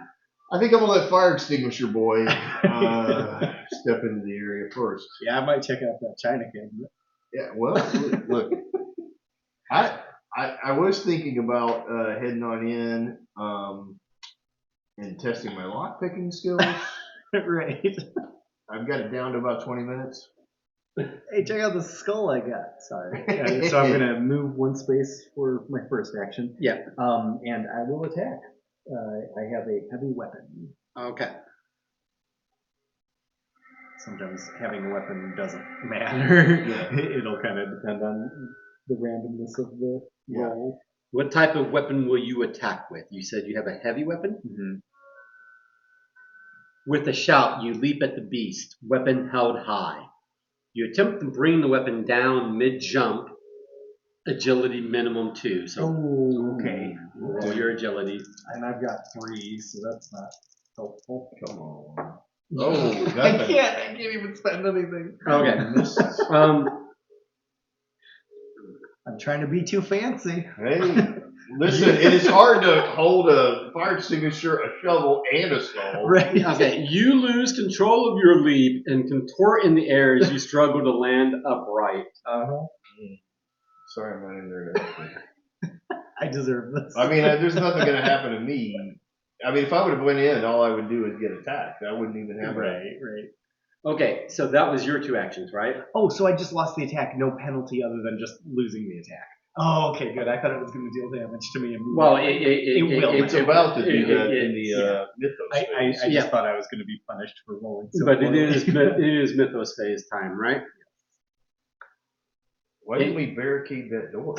I think I'm gonna let fire extinguisher boy step into the area first. Yeah, I might check out that China cabinet. Yeah, well, look, I was thinking about heading on in and testing my lock picking skills. Right. I've got it down to about 20 minutes. Hey, check out the skull I got. Sorry. So I'm gonna move one space for my first action. Yeah. And I will attack. I have a heavy weapon. Okay. Sometimes having a weapon doesn't matter. Yeah. It'll kind of depend on the randomness of the roll. What type of weapon will you attack with? You said you have a heavy weapon? Mm-hmm. With a shout, you leap at the beast, weapon held high. You attempt to bring the weapon down mid-jump, agility minimum 2. So Oh, okay. roll your agility. And I've got 3, so that's not helpful. Come on. Oh, I can't even spend anything. Okay. I'm trying to be too fancy. Hey, listen, it is hard to hold a fire extinguisher, a shovel, and a skull. Right. Okay, you lose control of your leap and contort in the air as you struggle to land upright. Uh-huh. Sorry, I'm not in there to help you. I deserve this. I mean, there's nothing going to happen to me. I mean, if I would have went in, all I would do is get attacked. I wouldn't even have Right. Okay, so that was your 2 actions, right? Oh, so I just lost the attack. No penalty other than just losing the attack. Oh, okay, good. I thought it was going to deal damage to me immediately. Well, it will. It's about to do that in the mythos. I just thought I was going to be punished for rolling so But poorly. it is Mythos phase time, right? Why didn't we barricade that door?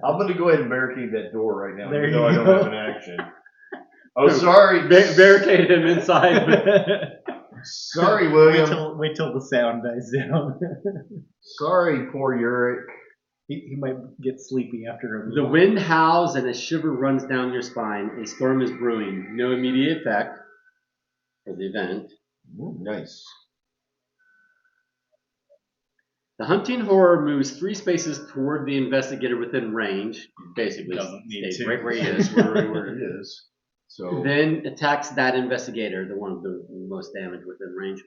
I'm going to go ahead and barricade that door right now, There even though I you don't go. have an action. Oh, sorry. Barricade him inside. Sorry, William. Wait till the sound dies down. Sorry, poor Uric. He might get sleepy after a The wind howls and a shiver runs down your spine. A storm is brewing. No immediate effect for the event. Ooh, nice. The hunting horror moves 3 spaces toward the investigator within range. Basically, Doesn't need stays to. right where he is. Where it is. So Then attacks that investigator, the one with the most damage within range.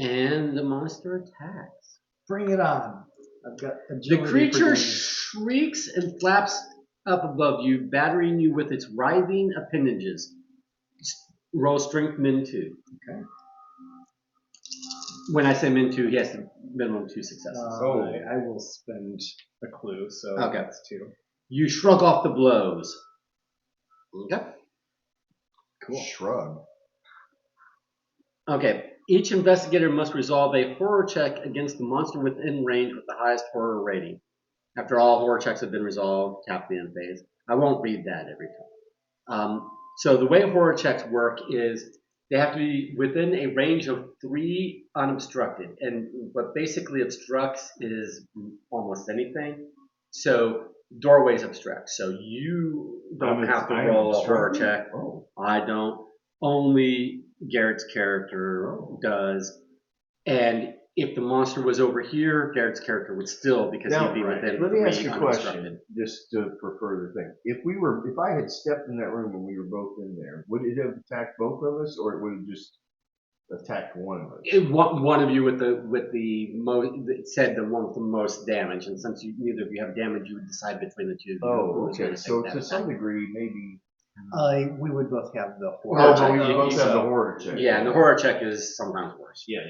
And the monster attacks. Bring it on. I've got The agility creature for shrieks and flaps up above you, battering you with its writhing appendages. Roll strength min 2. Okay. When I say min 2, he has to minimum 2 successes. I will spend a clue, so Okay. that's 2. You shrug off the blows. Okay. cool. Shrug. Okay. Each investigator must resolve a horror check against the monster within range with the highest horror rating. After all horror checks have been resolved, tap the end phase. I won't read that every time. So the way horror checks work is they have to be within a range of 3 unobstructed. And what basically obstructs is almost anything. So doorways obstruct. So you don't have to roll a horror check. Oh. I don't. Only Garrett's character does. And if the monster was over here, Garrett's character would still, because Now, he'd be within let me 3 ask you a unobstructed. question, just for further thing. If I had stepped in that room and we were both in there, would it have attacked both of us, or it would have just attacked one of us? One of you with the most said the one with the most damage, and since neither of you have damage, you would decide between the two of you. Oh, okay. So to some degree, maybe. We would both have the Oh, horror. but we check. both have the horror check. Yeah, and the horror check is sometimes worse. Yeah.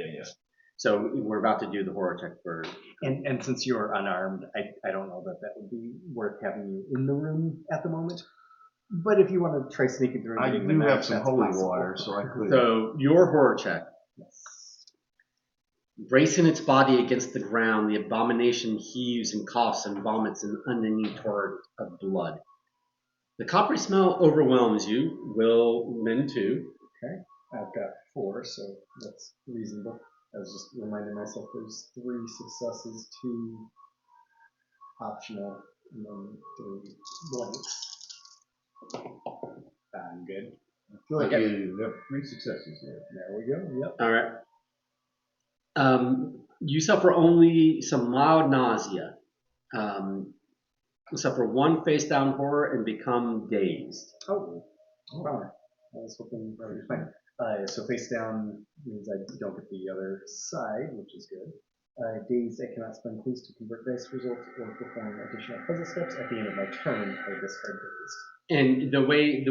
So we're about to do the horror check for. And since you're unarmed, I don't know that would be worth having you in the room at the moment. But if you want to try sneaking through, I do have some holy water, so I could. So your horror check. Bracing its body against the ground, the abomination heaves and coughs and vomits an unending torrent of blood. The coppery smell overwhelms you. Will men too? Okay, I've got 4, so that's reasonable. I was just reminding myself there's 3 successes, 2 optional, and then 3 blanks. I'm good. I feel like you have 3 successes there. There we go. Yep. All right. You suffer only some mild nausea. You suffer 1 face down horror and become dazed. Oh, wow. I was hoping that would be fine. So face down means I don't get the other side, which is good. Dazed, I cannot spend clues to convert dice results or perform additional puzzle steps. At the end of my turn, I discard dazed. And the way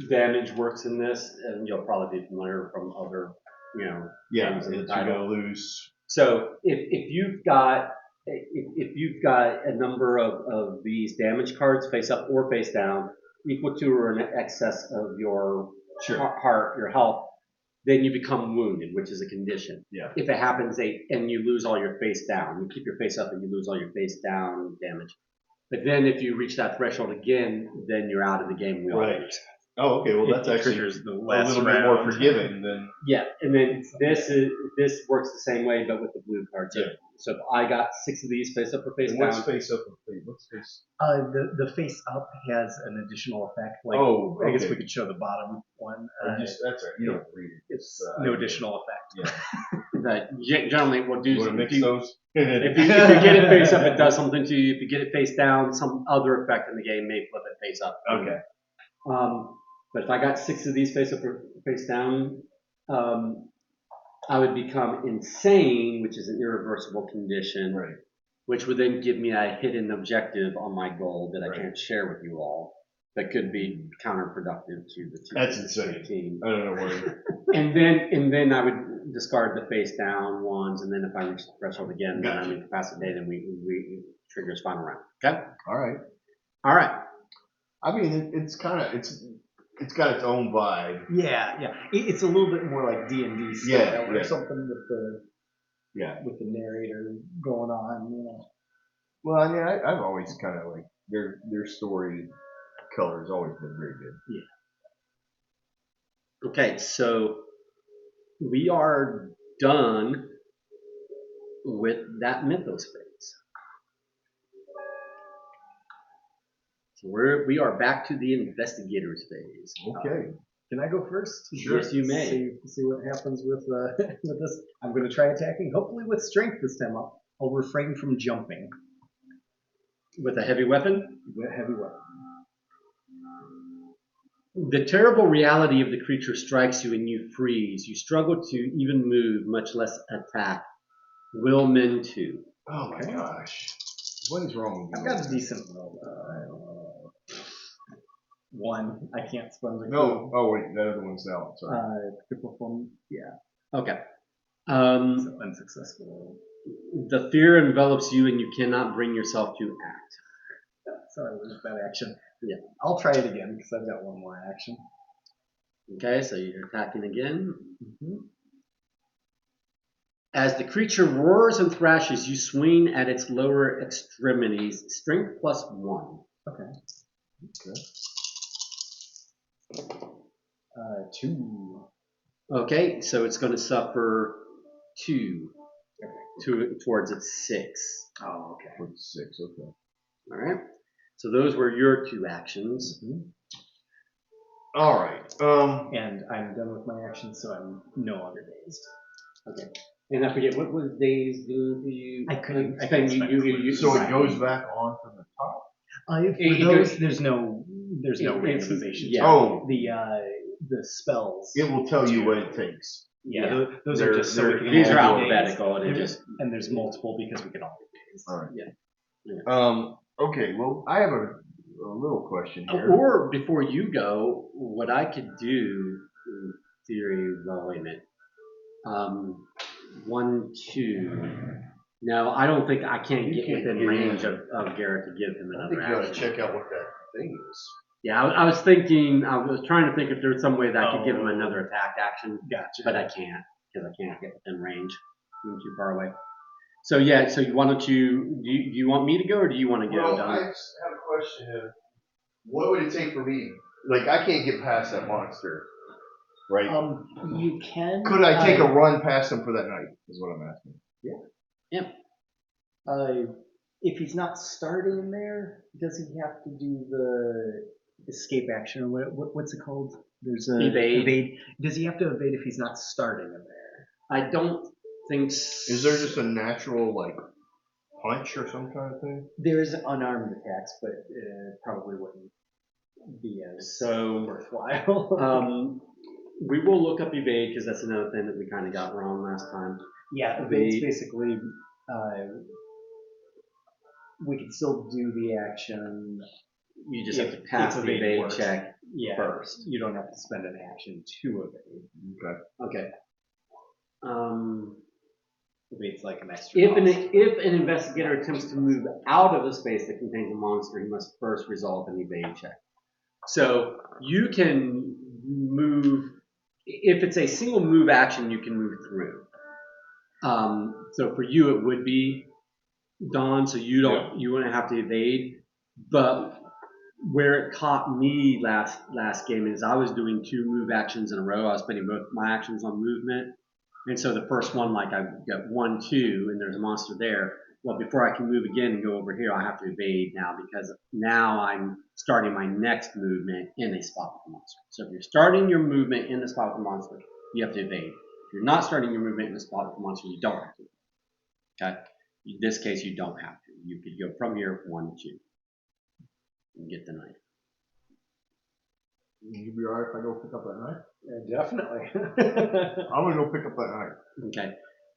damage works in this, and you'll probably be familiar from other, Yeah, games in the you're title. gonna lose. So if you've got a number of these damage cards face up or face down equal to or in excess of your heart, your health, then you become wounded, which is a condition. Yeah. If it happens and you lose all your face down, you keep your face up and you lose all your face down damage. But then if you reach that threshold again, then you're out of the game. Right. Oh, okay. Well, that's actually triggers the a last little bit more round. forgiving than. Yeah, and then this works the same way, but with the blue cards. Yeah. So if I got 6 of these face up or face And down. what's face up and face? What's face? The face up has an additional effect. Like, Oh, I guess okay. we could show the bottom one. That's right. You don't read it. It's no additional effect. Yeah. That generally will do. You want to mix those? If you get it face up, it does something to you. If you get it face down, some other effect in the game may flip it face up. Okay. But if I got 6 of these face up or face down, I would become insane, which is an irreversible condition, Right. which would then give me a hidden objective on my goal that I Right. can't share with you all. That could be counterproductive to the That's insane. team. I don't know why. And then I would discard the face down ones, and then if I reach the threshold again, then I'm incapacitated, and we triggers final round. Okay. All right. All right. I mean, it's kind of it's got its own vibe. Yeah. It's a little bit more like D&D style Yeah. or something with the narrator going on. Well, I mean, I've always kind of like their story color has always been very good. Yeah. Okay, so we are done with that mythos phase. So we are back to the investigators phase. Okay. Can I go first? Sure. Yes, you may. See what happens with with this. I'm going to try attacking, hopefully with strength this time. I'll refrain from jumping. With a heavy weapon? With a heavy weapon. The terrible reality of the creature strikes you and you freeze. You struggle to even move, much less attack. Will men too? Oh my gosh. What is wrong with you? I've got a decent roll. 1. I can't spend the No. Oh wait, that other one's out. Sorry. to perform. Yeah. Okay. So unsuccessful. The fear envelops you and you cannot bring yourself to act. So I lose that action. Yeah. I'll try it again because I've got 1 more action. Okay, so you're attacking again. Mm-hmm. As the creature roars and thrashes, you swing at its lower extremities. Strength +1. Okay. 2. Okay, so it's going to suffer 2 towards its 6. Oh, okay. For 6, okay. All right. So those were your 2 actions. All right. And I'm done with my actions, so I'm no longer dazed. Okay. And I forget what was days doing for you. I couldn't you So it goes back on from the top. It those, goes- there's no it's- randomization. yeah. Oh, The spells. it will tell you what it takes. Yeah, Yeah. those are just so we They're- can These are all be dazed. alphabetical, and it just And there's multiple because we can all be dazed. All right. Yeah. Okay. Well, I have a little question here. Or before you go, what I could do in theory, well, wait a minute. 1, 2. No, I don't think I can't You get can't within get range in. of Garrett to give him I another think you got to action. check out what that thing is. Yeah, I was thinking, I was trying to think if there's some way that I could give him another attack action, Gotcha. but I can't because I can't get within range. I'm too far away. So yeah, so why don't you, do you want me to go or do you want to go, Well, Don? I just have a question here. What would it take for me? Like, I can't get past that monster, right? You can. Could I take a run past him for that night? Is what I'm asking. If he's not starting there, does he have to do the escape action or what's it called? There's a Evade. Does he have to evade if he's not starting in there? I don't think. Is there just a natural like punch or some kind of thing? There's unarmed attacks, but probably wouldn't be as worthwhile. We will look up evade because that's another thing that we kind of got wrong last time. Yeah, evade's basically we can still do the action. You just have to If pass the evade evade works. check Yeah, first. you don't have to spend an action to evade. Okay. Okay. Evade's like an extra. If cost. an investigator attempts to move out of a space that contains a monster, he must first resolve an evade check. So you can move, if it's a single move action, you can move through. So for you, it would be Dawn, so you wouldn't have to evade. But where it caught me last game is I was doing 2 move actions in a row. I was spending both my actions on movement. And so the first one, like I got 1, 2, and there's a monster there. Well, before I can move again and go over here, I have to evade now because now I'm starting my next movement in a spot with the monster. So if you're starting your movement in the spot with the monster, you have to evade. If you're not starting your movement in the spot with the monster, you don't have to. Okay? In this case, you don't have to. You could go from here 1, 2 and get the knife. You'd be alright if I go pick up that knife? Definitely. I'm gonna go pick up that knife. Okay.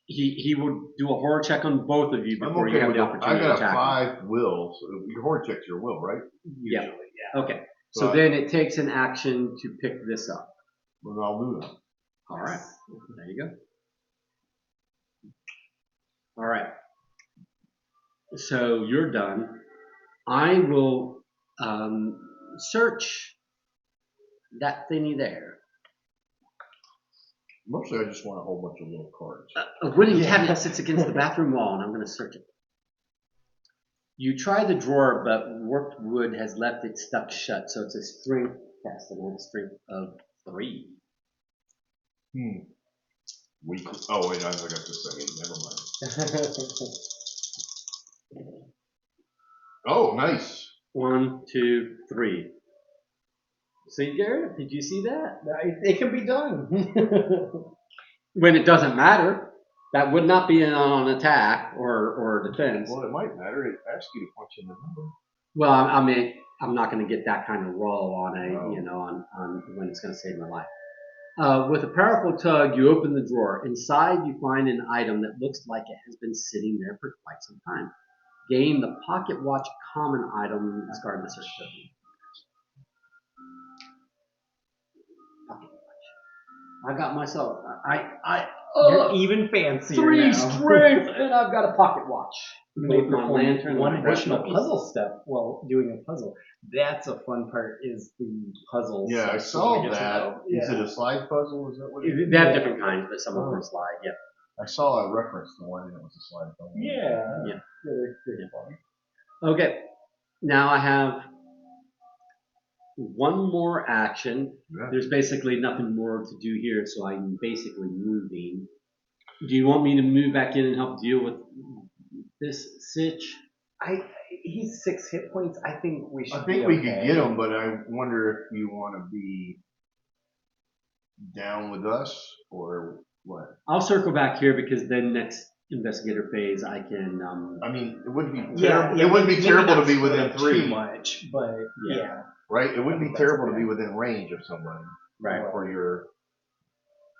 He will do a horror check on both of you I'm before okay you have with the it. opportunity I to got a attack. 5 will, so your horror check's your will, right? Yeah. Usually, yeah. Okay. So Right. then it takes an action to pick this up. Well, I'll do that. All right. There you go. All right. So you're done. I will search that thingy there. Mostly I just want a whole bunch of little cards. A wooden cabinet sits against the bathroom wall, and I'm going to search it. You try the drawer, but warped wood has left it stuck shut, so it's a strength test, and I have a strength of 3. Weak. Oh wait, I forgot this thing. Never mind. Oh, nice. 1, 2, 3. See, Garrett, did you see that? It can be done. When it doesn't matter, that would not be on an attack or defense. Well, it might matter. It asks you to punch in the number. Well, I mean, I'm not going to get that kind of roll on No. on when it's going to save my life. With a powerful tug, you open the drawer. Inside, you find an item that looks like it has been sitting there for quite some time. Gain the pocket watch common item discard the search token. Pocket watch. I got myself. You're even fancier 3 now. strength, and I've got a pocket watch. You may With my perform lantern, one and my additional brush puzzle step while doing a puzzle. That's a fun part. Is the puzzle? Yeah, I stuff saw when we get to that. know. Is it a slide puzzle? Is that what it is? They have different kinds, but some of them are slide. Yeah. I saw a reference to one and it was a slide puzzle. Yeah. Yeah. They're funny. Okay. Now I have one more action. Yeah. There's basically nothing more to do here, so I'm basically moving. Do you want me to move back in and help deal with this sitch? He's 6 hit points. I think we should. I think we could get him, but I wonder if you want to be down with us or what. I'll circle back here because then next investigator phase I can. I mean, it wouldn't be Yeah, terrible. It wouldn't be maybe terrible not to be split within up 3, too much, but yeah. right? It wouldn't I be think that's terrible to be fair. within range of somebody, Right. for your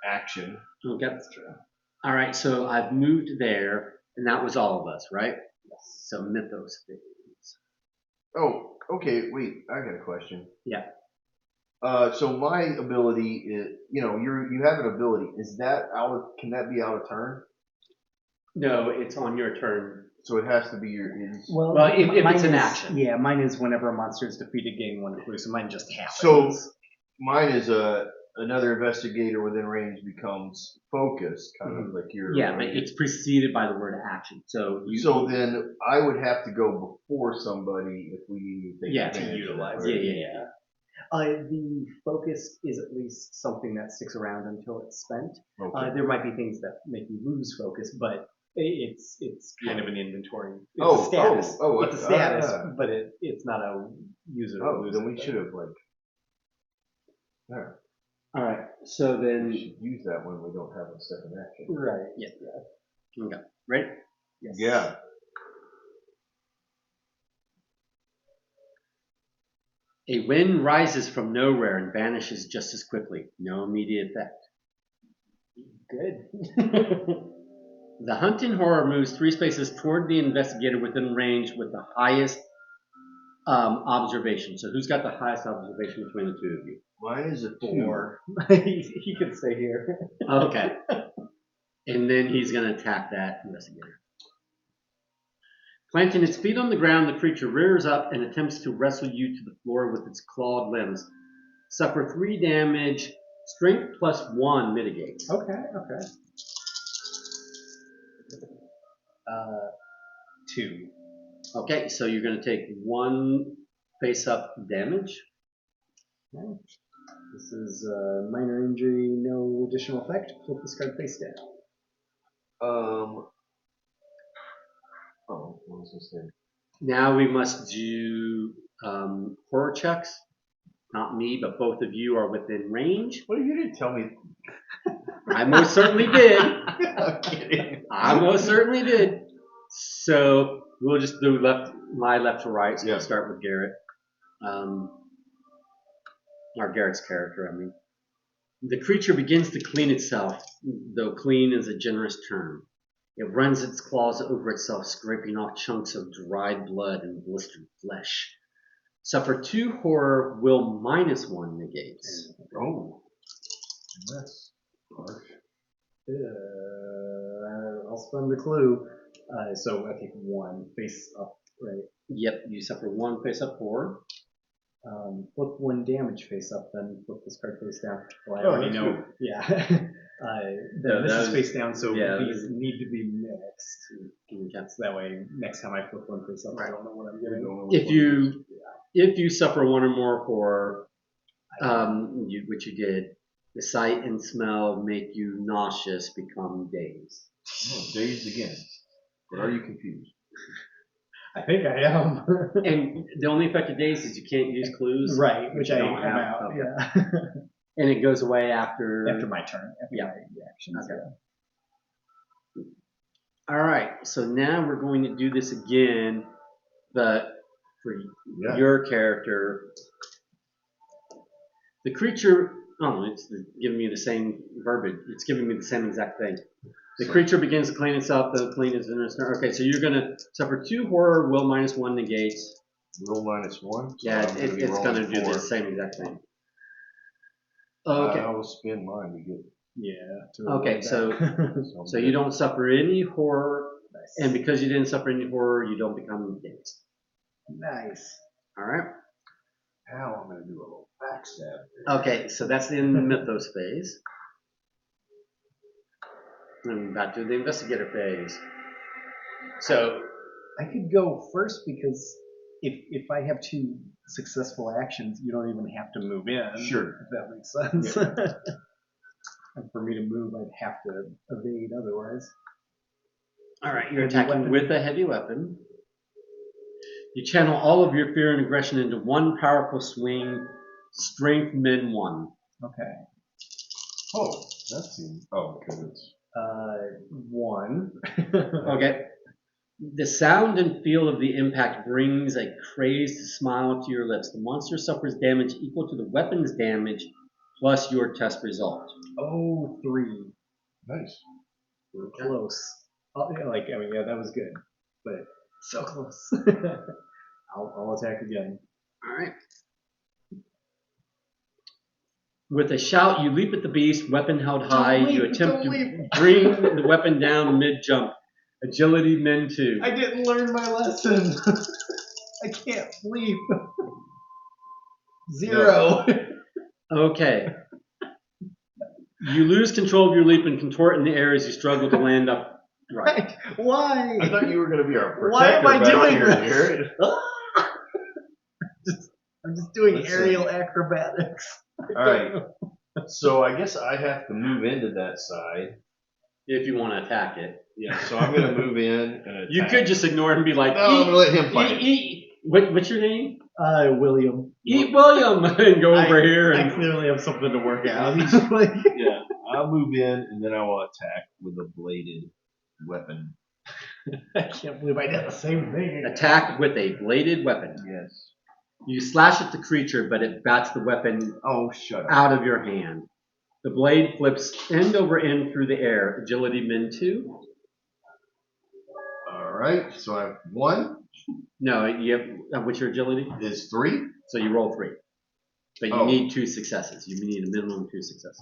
action. Okay. That's true. All right, so I've moved there, and that was all of us, right? Yes. So mythos phase. Oh, okay. Wait, I got a question. Yeah. So my ability is, you have an ability. Is that out of? Can that be out of turn? No, it's on your turn. So it has to be your. Well, if mine it's an is- action. Yeah, mine is whenever a monster is defeated, gain 1 clue. So mine just happens. So mine is another investigator within range becomes focused, kind of like your. Yeah, but it's preceded by the word action. So you. So then I would have to go before somebody if we need to take Yeah, advantage to of utilize that. it. The focus is at least something that sticks around until it's spent. Okay. There might be things that make you lose focus, but it's kind of an inventory. It's Oh, a status. oh, it's a status, ah. but it's not a use it or Oh, lose then it we thing. should have Yeah, All right. So we then. should use that when we don't have a second action. Right. Yeah. Okay. Ready? Yes. Yeah. A wind rises from nowhere and vanishes just as quickly. No immediate effect. Good. The hunting horror moves 3 spaces toward the investigator within range with the highest observation. So who's got the highest observation between the two of you? Mine is a 2. 4. He could stay here. Okay. And then he's going to attack that investigator. Planting its feet on the ground, the creature rears up and attempts to wrestle you to the floor with its clawed limbs. Suffer 3 damage. Strength plus 1 mitigates. Okay. 2. Okay, so you're going to take 1 face-up damage. Okay. This is minor injury, no additional effect. Flip this card face down. Oh, what was this thing? Now we must do horror checks. Not me, but both of you are within range. Well, you didn't tell me. I most certainly did. I'm kidding. I most certainly did. So we'll just do my left to right. So Yeah. we'll start with Garrett. Or Garrett's character, I mean. The creature begins to clean itself, though clean is a generous term. It runs its claws over itself, scraping off chunks of dried blood and blistered flesh. Suffer 2 horror, will minus 1 negates. Oh, that's harsh. I'll spend the clue. So I take 1 face up, right? Yep, you suffer 1 face up horror. Flip 1 damage face up, then flip this card face down. Well, I Oh, already that's know. good. Yeah. No, This that is was- face down, so yeah, these need to be mixed. So that way, next time I flip 1 face up, I don't know what I'm getting. If you suffer 1 or more horror, which you did, the sight and smell make you nauseous, become dazed. Oh, dazed again. But are you confused? I think I am. And the only effect of dazed is you can't use clues. Right, which I don't am have. out. Okay. Yeah. And it goes away after. After my turn. After Yeah. my reactions. Okay. Yeah. All right, so now we're going to do this again, but for Yeah. your character. The creature, it's giving me the same verbiage. It's giving me the same exact thing. The creature begins to clean itself, though clean is in its turn. Okay, so you're going to suffer 2 horror, will minus 1 negates. Will minus 1? So Yeah, I'm gonna be it's going to rolling do 4. the same exact thing. Okay. I will spin mine to get. Yeah. Okay, so you don't suffer any horror, and because you didn't suffer any horror, you don't become dazed. Nice. All right. Now I'm going to do a little backstab. Okay, so that's the end of the mythos phase. And back to the investigator phase. So I could go first because if I have 2 successful actions, you don't even have to move in. Sure. If that makes sense. And for me to move, I'd have to evade otherwise. All right, you're Heavy attacking weapon. with a heavy weapon. You channel all of your fear and aggression into one powerful swing. Strength min 1. Okay. Oh, that seems. Oh, because it's. 1. Okay. The sound and feel of the impact brings a crazed smile to your lips. The monster suffers damage equal to the weapon's damage plus your test result. Oh, 3. Nice. Close. Yeah, that was good, but so close. I'll attack again. All right. With a shout, you leap at the beast, weapon held high. You attempt to bring the weapon down mid-jump. Agility min 2. I didn't learn my lesson. I can't leap. 0. Okay. You lose control of your leap and contort in the air as you struggle to land upright. Why? I thought you were going to be our protector. Why am I back doing here, this? Jared. I'm just doing Listen. aerial acrobatics. All right. So I guess I have to move into that side. If you want to attack it. Yeah. So I'm going to move in and attack. You could just ignore it and be like, No, I'm going to let him fight it. eat. What's your name? William. Eat William and go over here. I And clearly have something to work out. He's just like, Yeah. I'll move in and then I will attack with a bladed weapon. I can't believe I did the same thing. attack with a bladed weapon. Yes. You slash at the creature, but it bats the weapon Oh, shut up. out of your hand. The blade flips end over end through the air. Agility min 2. All right. So I have 1 No, you have, what's your agility? is 3. So you roll 3. But you Oh. need 2 successes. You need a minimum of 2 successes.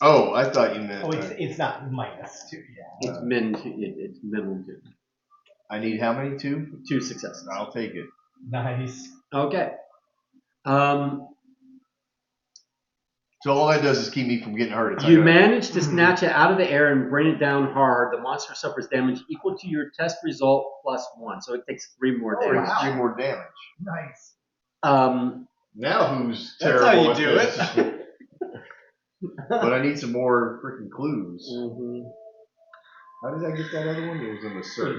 Oh, I thought you meant. Oh, it's not minus 2, yeah. It's it's minimum 2. I need how many? 2? 2 successes. I'll take it. Nice. Okay. So all that does is keep me from getting hurt. It's You like a- manage to snatch it out of the air and bring it down hard. The monster suffers damage equal to your test result plus 1. So it takes 3 more Oh, damage. wow. 3 more damage. Nice. Now who's That's terrible how you at do this? But I need some more freaking clues. Mhm. How did I get that other one? It was in the search.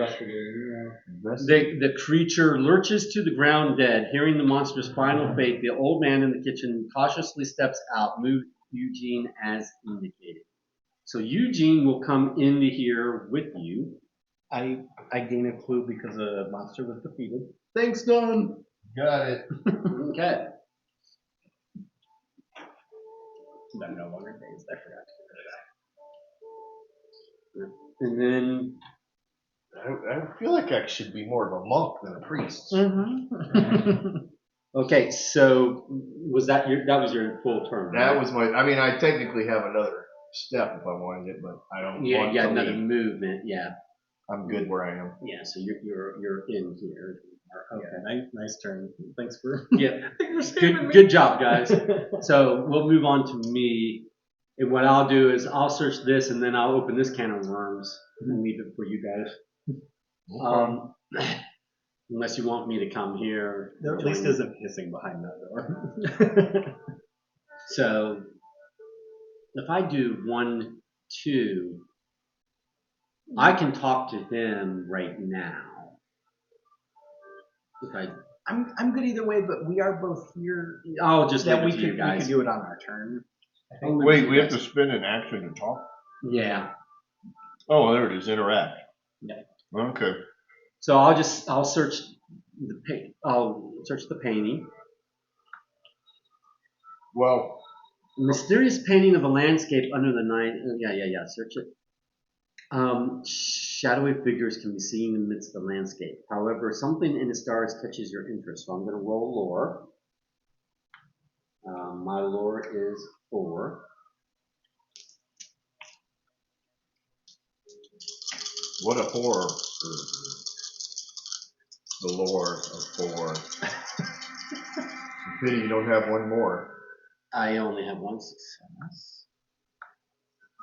The creature lurches to the ground dead. Hearing the monster's final fate, the old man in the kitchen cautiously steps out, move Eugene as indicated. So Eugene will come into here with you. I gain a clue because a monster was defeated. Thanks, Don. Got it. Okay. I'm no longer dazed. I forgot to And then I feel like I should be more of a monk than a priest. okay, so was that was your full turn? That right? was my. I mean, I technically have another step if I wanted it, but I don't want to another leave. movement, yeah. I'm good where I am. Yeah, so you're in here. Okay. Yeah, nice turn. Thanks for. Yeah. Good job, guys. So we'll move on to me. And what I'll do is I'll search this and then I'll open this can of worms and leave it for you guys. Unless you want me to come here. There at least isn't hissing behind that door. So if I do 1, 2, I can talk to him right now. If I'm good either way, but we are both here. I'll just leave That it we to you could guys. do it on our turn. Wait, we have to spend an action to talk? Yeah. Oh, there it is. Interact. Yeah. Okay. So I'll search the painting. Well, Mysterious painting of a landscape under the night. Yeah. Search it. Shadowy figures can be seen amidst the landscape. However, something in the stars catches your interest. So I'm going to roll lore. My lore is 4. what a horror. The lore of 4. Pity you don't have one more. I only have 1 success.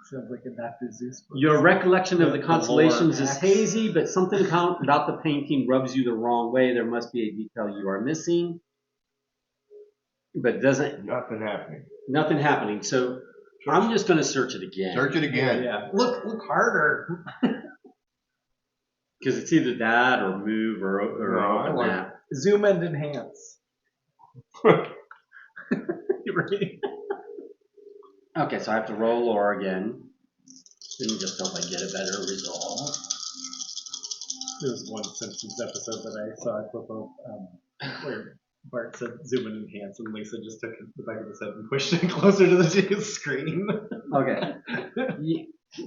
Sounds like a Dr. Zeus book. Your recollection of the The constellations lore is X. hazy, but something about the painting rubs you the wrong way. There must be a detail you are missing, but Nothing happening. nothing happening. So I'm just going to search it again. Search it again. Yeah. Look harder. Because it's either that or move or No, I open like- that. Zoom and enhance. Right. Okay, so I have to roll lore again. Let me just hope I get a better result. There was one Simpsons episode that I saw a clip of where Bart said zoom and enhance, and Lisa just took the back of his head and pushed it closer to the screen. Okay.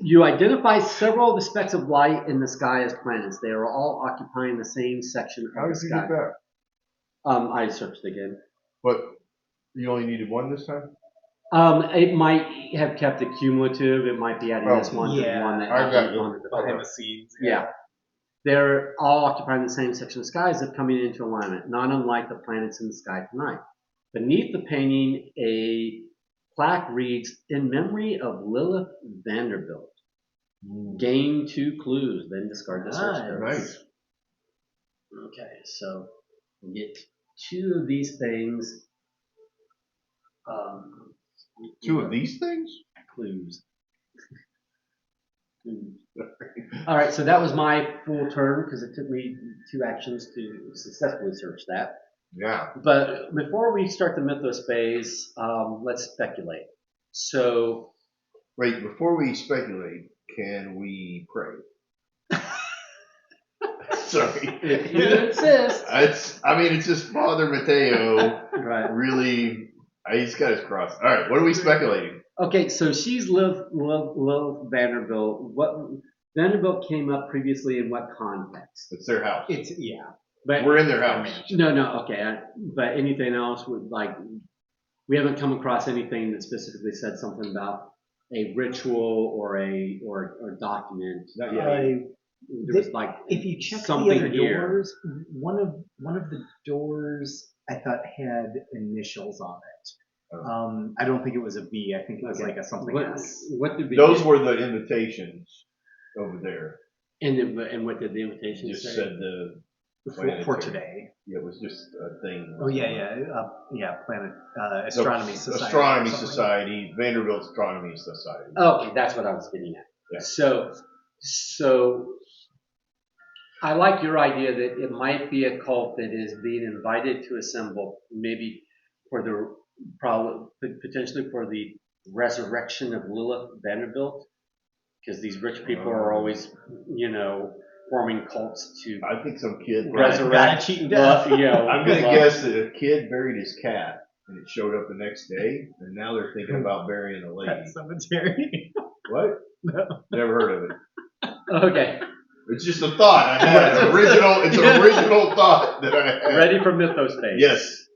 You identify several of the specks of light in the sky as planets. They are all occupying the same section How of the did you sky. get that? I searched again. But you only needed one this time? It might have kept it cumulative. It might be adding this one to the yeah. one that I got happened you. on the Behind the scenes. Yeah. They're all occupying the same section of the sky as if coming into alignment, not unlike the planets in the sky tonight. Beneath the painting, a plaque reads, "In memory of Lilith Vanderbilt. Gain 2 clues, then discard the search code." Nice. Okay, so we'll get 2 of these things. 2 of these things? Clues. All right, so that was my full turn because it took me 2 actions to successfully search that. Yeah. But before we start the mythos phase, let's speculate. So, Wait, before we speculate, can we pray? Sorry. if you insist. It's just Father Mateo Right. really, he's got his cross. All right, what are we speculating? Okay, so she's Lilith Vanderbilt. What Vanderbilt came up previously in what context? It's their house. But We're in their house. no, okay. But anything else would we haven't come across anything that specifically said something about a ritual or a document. Not yet. There was like If you check something the other here. doors, one of the doors I thought had initials on it. I don't think it was a B. I think it was Okay. like a something What, S. what did we Those get? were the invitations over there. And what did the It invitation just say? said the For planetary. today. Yeah, it was just a thing. Oh yeah, Planet Astronomy Society. Astronomy or something. Society, Vanderbilt Astronomy Society. Okay, that's what I was getting at. Yeah. So I like your idea that it might be a cult that is being invited to assemble, maybe for potentially for the resurrection of Lilith Vanderbilt, because these rich people are always, forming cults to I think some kid. resurrect. cheat death. I'm gonna guess that a kid buried his cat and it showed up the next day, and now they're thinking about burying a lady. Pet cemetery. What? No. Never heard of it. Okay, It's just a thought I had. It's an original thought that I had. ready for mythos phase. Yes.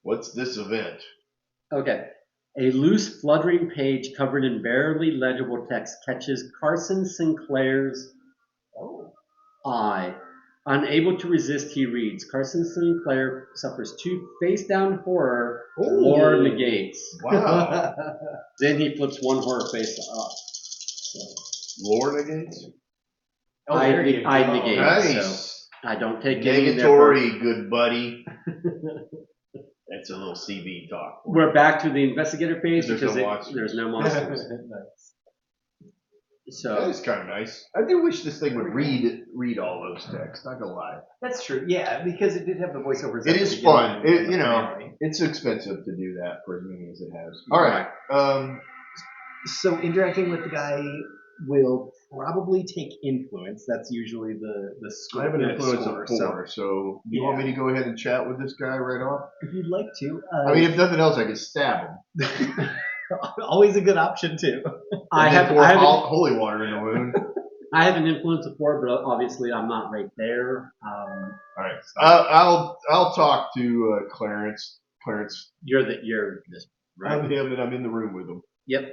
What's this event? Okay. A loose, fluttering page covered in barely legible text catches Carson Sinclair's eye. Unable to resist, he reads. Carson Sinclair suffers 2 face-down horror. Lore negates. Wow. Then he flips 1 horror face up. Lore negates? I there you negate. go. Nice. So I don't take any Negatory, good buddy. That's a little CB talk. We're back to the investigator phase There's because no monsters. there's no monsters. Nice. That So is kind of nice. I do wish this thing would read all those texts. Not gonna lie. That's true. Yeah, because it did have the voiceovers. It at the is beginning fun. and It, the finale. it's expensive to do that for as many as it has. All right. So interacting with the guy will probably take influence. That's usually the score. I have an the influence score, of 4, so you want me to go ahead and chat with this guy right off? If you'd like to. I mean, if nothing else, I could stab him. Always a good option too. I And then have pour I have, holy water in the wound. I have an influence of 4, but obviously I'm not right there. All right. I'll talk to Clarence. Clarence, You're this. Right? I'm him, and I'm in the room with him. Yep.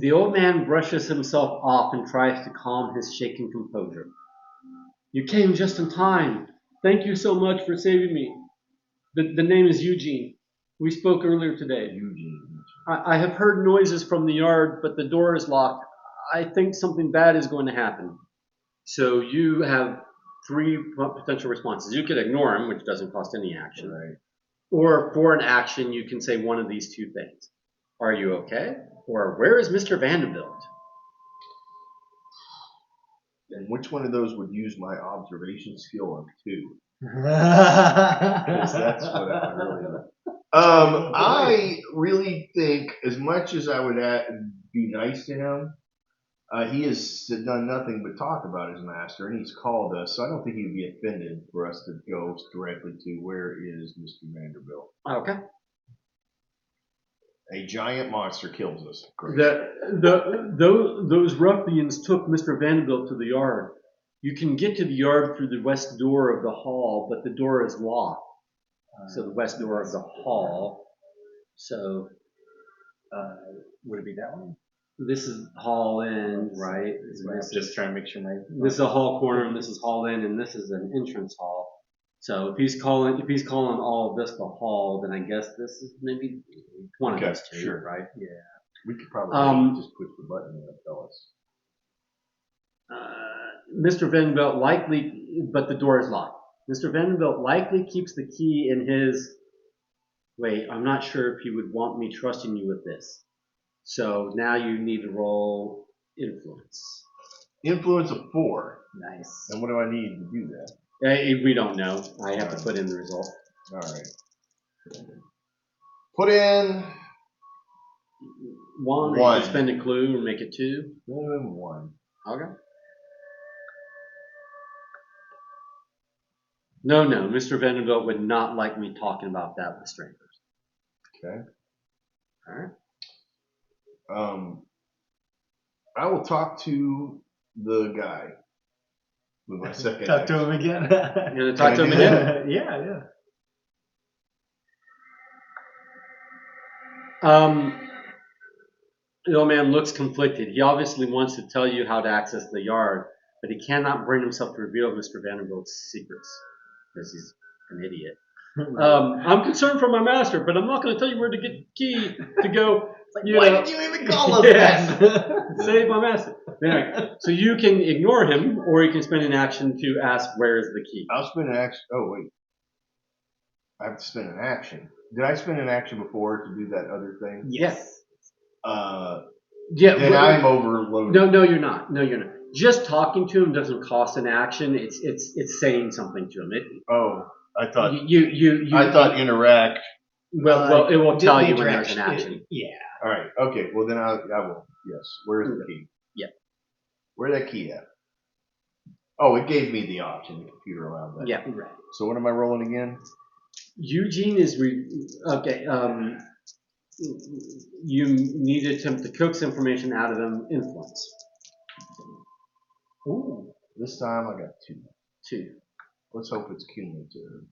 The old man brushes himself off and tries to calm his shaken composure. You came just in time. Thank you so much for saving me. The name is Eugene. We spoke earlier today. Eugene. I have heard noises from the yard, but the door is locked. I think something bad is going to happen. So you have 3 potential responses. You could ignore him, which doesn't cost any action. Right. Or for an action, you can say one of these 2 things. Are you okay? Or where is Mr. Vanderbilt? And which one of those would use my observation skill of 2? Because that's what I really. I really think, as much as I would be nice to him, he has done nothing but talk about his master, and he's called us. So I don't think he'd be offended for us to go directly to where is Mr. Vanderbilt. Okay. A giant monster kills us. Great. Those ruffians took Mr. Vanderbilt to the yard. You can get to the yard through the west door of the hall, but the door is locked. So the west door of the hall. So Would it be that one? this is hall end, right? Just trying to make sure This is a hall corner, and this is hall end, and this is an entrance hall. So if he's calling all of this the hall, then I guess this is maybe one of those 2, sure. right? Yeah. We could probably just push the button and tell us. Mr. Vanderbilt likely, but the door is locked. Mr. Vanderbilt likely keeps the key in his. Wait, I'm not sure if he would want me trusting you with this. So now you need to roll influence. Influence of 4. Nice. And what do I need to do that? We don't know. I have to put in the result. All right. Put in 1. You One. can spend a clue and make it 2. 1. Okay. No, Mr. Vanderbilt would not like me talking about that with strangers. Okay. All right. I will talk to the guy with my second. Talk to him again. You're gonna talk to him again? Yeah. The old man looks conflicted. He obviously wants to tell you how to access the yard, but he cannot bring himself to reveal Mr. Vanderbilt's secrets because he's an idiot. I'm concerned for my master, but I'm not going to tell you where to get the key to go. Why did you even call us Yes. then? Save my master. Anyway, so you can ignore him, or you can spend an action to ask where is the key. I'll spend an action. Oh wait, I have to spend an action. Did I spend an action before to do that other thing? Yes. Then but, I'm overloaded. No, you're not. No, you're not. Just talking to him doesn't cost an action. It's saying something to him. I thought You I thought interact. Well, it will tell you when there's an action. Yeah. All right. Okay. Well, then I will. Yes. Where's the key? Yeah. Where's that key at? Oh, it gave me the option. The computer allowed that. Yeah. Right. So what am I rolling again? Eugene is okay. You need to attempt to coax information out of him. Influence. Ooh. This time I got 2. 2. Let's hope it's cumulative.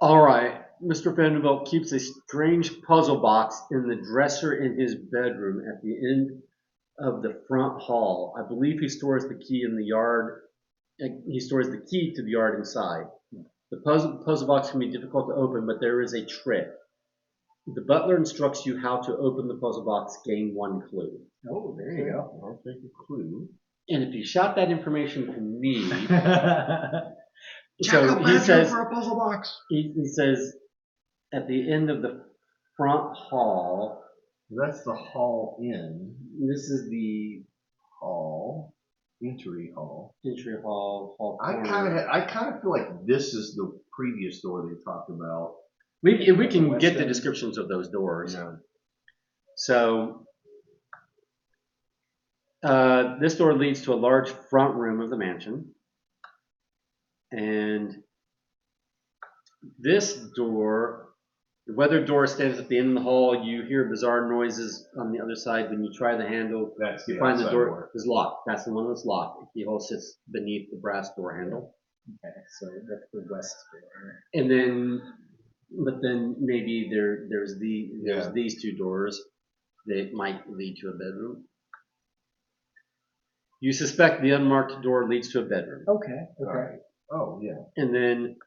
All right. Mr. Vanderbilt keeps a strange puzzle box in the dresser in his bedroom at the end of the front hall. I believe he stores the key in the yard. He stores the key to the yard inside. The puzzle box can be difficult to open, but there is a trick. The butler instructs you how to open the puzzle box. Gain 1 clue. Oh, there you go. I'll take a clue. And if you shout that information to me, Check so out he Badger says, for a puzzle box. he says, at the end of the front hall. That's the hall in. This is the Hall. Entry hall. entry hall. I Corner. kind of feel like this is the previous door they talked about. We can West get the end. descriptions of those doors. Yeah. So this door leads to a large front room of the mansion, and this door, the weathered door, stands at the end of the hall. You hear bizarre noises on the other side. When you try the handle, That's you the find the outside door is locked. That's the one that's locked. The keyhole sits beneath the brass door handle. Okay, so that's the west door. And then, but then maybe there's Yeah. these 2 doors that might lead to a bedroom. You suspect the unmarked door leads to a bedroom. Okay. All right. Oh, yeah. And then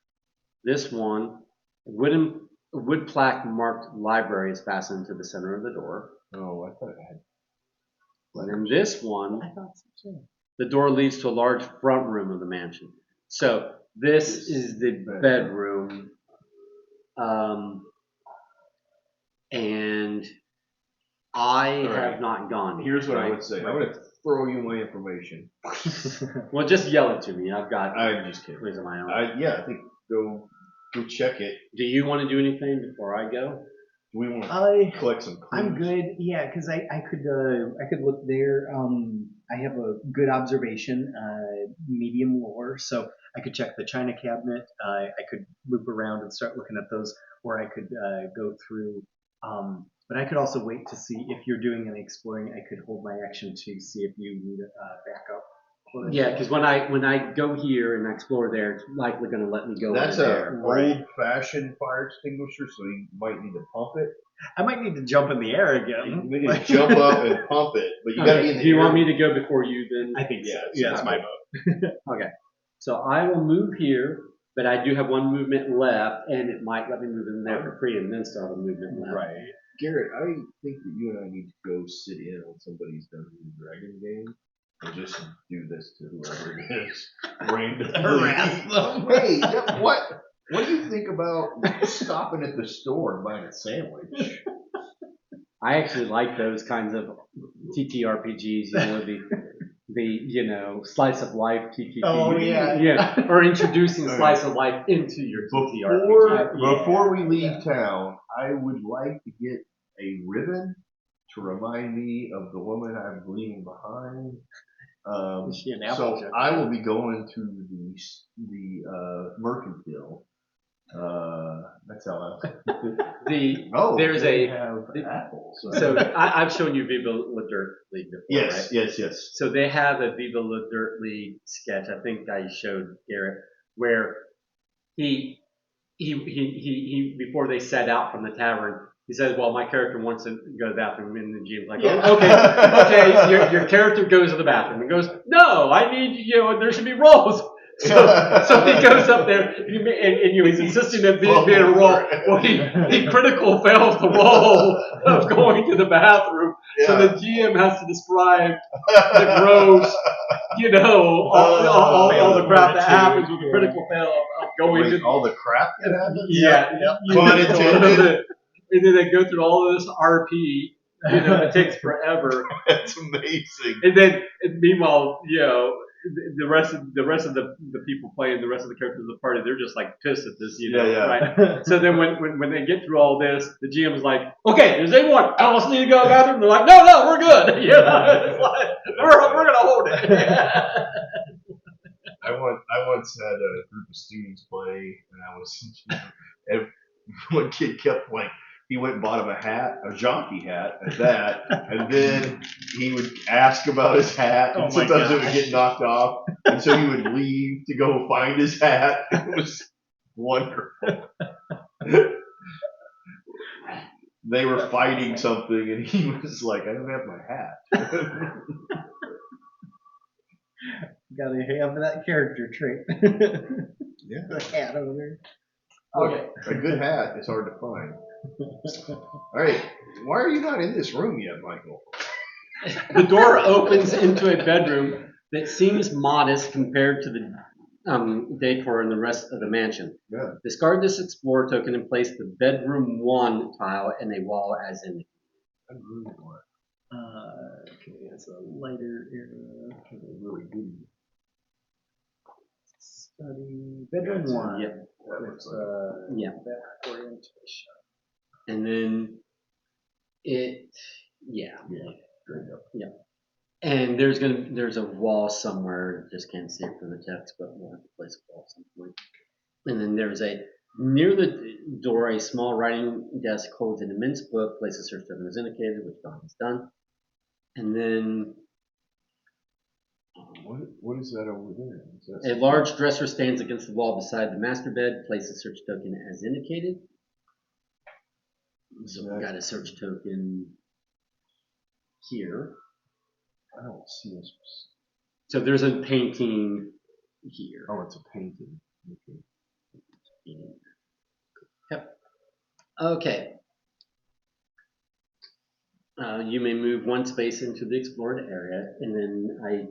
this one, wood plaque marked library is fastened to the center of the door. Oh, I thought it had. And then this one, I thought so too. the door leads to a large front room of the mansion. So this is the bedroom. And I have not gone. Here's what I right? would say. I'm going to throw you my information. Well, just yell it to me. I've got I'm just kidding. ways of my own. I think go check it. Do you want to do anything before I go? Do we want to collect some clues? I'm good. Yeah, because I could look there. I have a good observation, medium lore, so I could check the china cabinet. I could loop around and start looking at those, or I could go through. But I could also wait to see if you're doing any exploring. I could hold my action to see if you need backup. Yeah, because when I go here and explore there, it's likely going to let me go. That's there. old-fashioned fire extinguisher, so you might need to pump it. I might need to jump in the air You again. may need to jump up and pump it, but you got to be in the Do you air. want me to go before you then? I think so. Yeah, That's my vote. Okay. So I will move here, but I do have one movement left, and it might let me move in there for free and then start a movement left. Right. Garrett, I think that you and I need to go sit in on somebody's Dungeons and Dragons game and just do this to whoever it is. Randomly. Harass them. Hey, what do you think about stopping at the store and buying a sandwich? I actually like those kinds of TTRPGs, the slice of life TTRPG. Oh, yeah. Yeah, or introducing Okay. slice of life into your TTRPG. Before we leave town, I would like to get a ribbon to remind me of the woman I'm leaving behind. Is she an So Applejack? I will be going to the mercantile. That's how There's they a have apples. so I've shown you Viva La Dirt League before, yes, right? yes. So they have a Viva La Dirt League sketch. I think I showed Garrett where he before they set out from the tavern, he says, "Well, my character wants to go to the bathroom," and the GM's like, Yeah. "Oh, okay, your character goes to the bathroom and goes, no, I need there should be rolls." So he goes up there and he's insisting that being a roll. Well, he critical fails the roll of going to the bathroom. So the GM has to describe the gross, all the crap that happens with the critical fail of going to. all the crap that happens. Yeah. Pun intended. And then they go through all of this RP. It takes forever. That's amazing. And meanwhile, the rest of the people playing, the rest of the characters of the party, they're just like pissed at this, right? So then when they get through all this, the GM is like, "Okay, does anyone else need to go to the bathroom?" They're like, "No, we're good." It's like, we're gonna hold it. I once had a group of students play, and I was, and one kid kept he went and bought him a jockey hat at that, and then he would ask about his hat, and sometimes it would get knocked off, and so he would leave to go find his hat. It was wonderful. They were fighting something, and he was like, "I don't have my hat." Gotta have that character trait. Yeah. The hat over there. Okay. A good hat is hard to find. All right. Why are you not in this room yet, Michael? The door opens into a bedroom that seems modest compared to the decor in the rest of the mansion. Yeah. Discard this Explorer token and place the bedroom 1 tile in a wall as in. Okay, it's a lighter area. Really good. Study bedroom 1. Yep. With that orientation. And then and there's a wall somewhere, just can't see it from the text, but we'll have to place a wall at some point. And then there's near the door, a small writing desk holds an immense book, place a search token as indicated, which Don has done. And then what is that over there? a large dresser stands against the wall beside the master bed, place a search token as indicated. So we've got a search token here. I don't see this. So there's a painting here. Oh, it's a painting. Okay. Yep. Okay. You may move one space into the explored area, and then I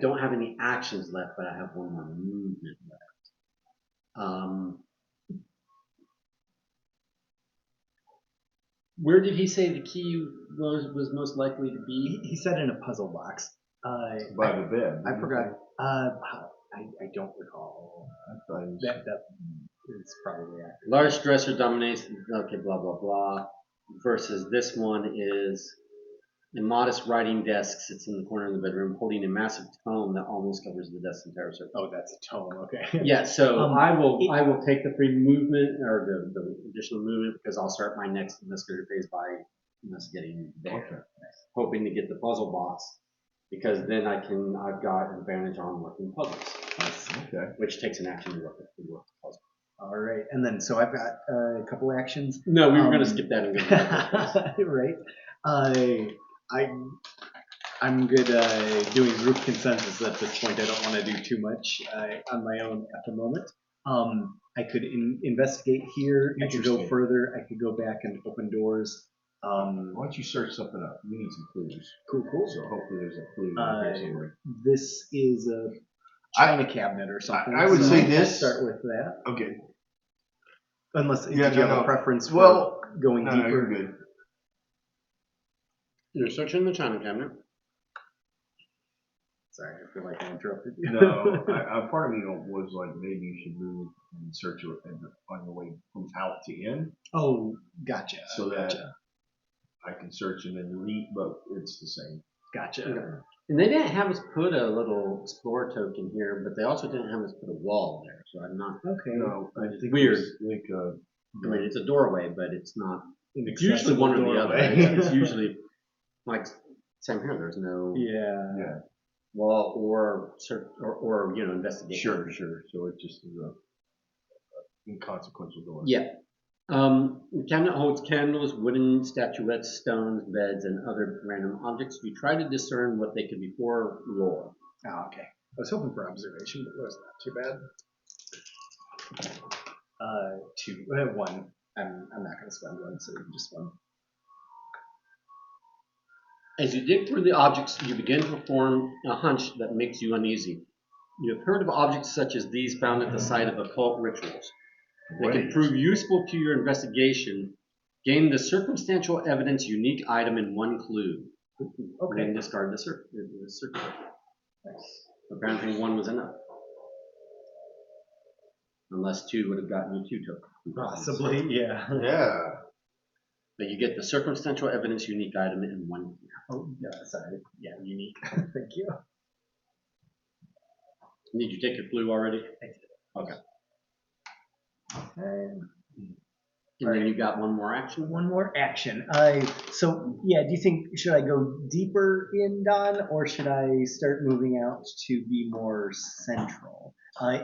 don't have any actions left, but I have one more movement left. Where did he say the key was most likely to be? He said in a puzzle box. By the bed. I forgot. I don't recall. That is probably accurate. Large dresser dominates. Okay, blah blah blah. Versus this one is a modest writing desk sits in the corner of the bedroom, holding a massive tome that almost covers the desk's entire surface. Oh, that's a tome. Okay. Yeah, so I will take the free movement or the additional movement because I'll start my next investigator phase by investigating there, Okay. hoping to get the puzzle box because then I've got an advantage on working puzzles, Okay. which takes an action to work the puzzle. All right, and then so I've got a couple actions. No, we were going to skip that and go back. Right. I'm good doing group consensus at this point. I don't want to do too much on my own at the moment. I could investigate here. I could go Interesting. further. I could go back and open doors. Why don't you search something up? We need some clues. Cool. So hopefully there's a clue in here somewhere. This is a china cabinet or something. I would say I'll this. start with that. Okay. Unless Yeah, did you have no. a preference for Well, going no, deeper? you're good. You're searching the china cabinet. Sorry, I feel like I interrupted you. No, part of me was like maybe you should move and search it and find a way from out to in. Oh, gotcha. So that gotcha. I can search and then leave, but it's the same. Gotcha. Okay. And they didn't have us put a little explorer token here, but they also didn't have us put a wall there. So I'm not. Okay. No, I think Weird. I I mean, it's a doorway, but it's not. An It's usually one or the other. doorway. It's usually like same here. There's no Yeah. wall or investigation. Sure. So it just is a inconsequential door. Yeah. The cabinet holds candles, wooden statuettes, stones, beds, and other random objects. You try to discern what they could be for. Roll. Oh, okay. I was hoping for observation, but it was not too bad. 2. 1. I'm not going to spend 1, so just 1. As you dig through the objects, you begin to form a hunch that makes you uneasy. You have heard of objects such as these found at the site of occult rituals. They can prove useful to your investigation. Gain the circumstantial evidence unique item in 1 clue. Okay. Then discard the circle. Nice. Apparently 1 was enough. Unless 2 would have gotten you 2 tokens. Possibly, yeah. Yeah. But you get the circumstantial evidence unique item in 1 clue. Oh, yeah, sorry. Yeah, unique. Thank you. Did you take your clue already? I did. Okay. Okay. And then you got 1 more action? One more action. So yeah, do you think should I go deeper in, Don, or should I start moving out to be more central?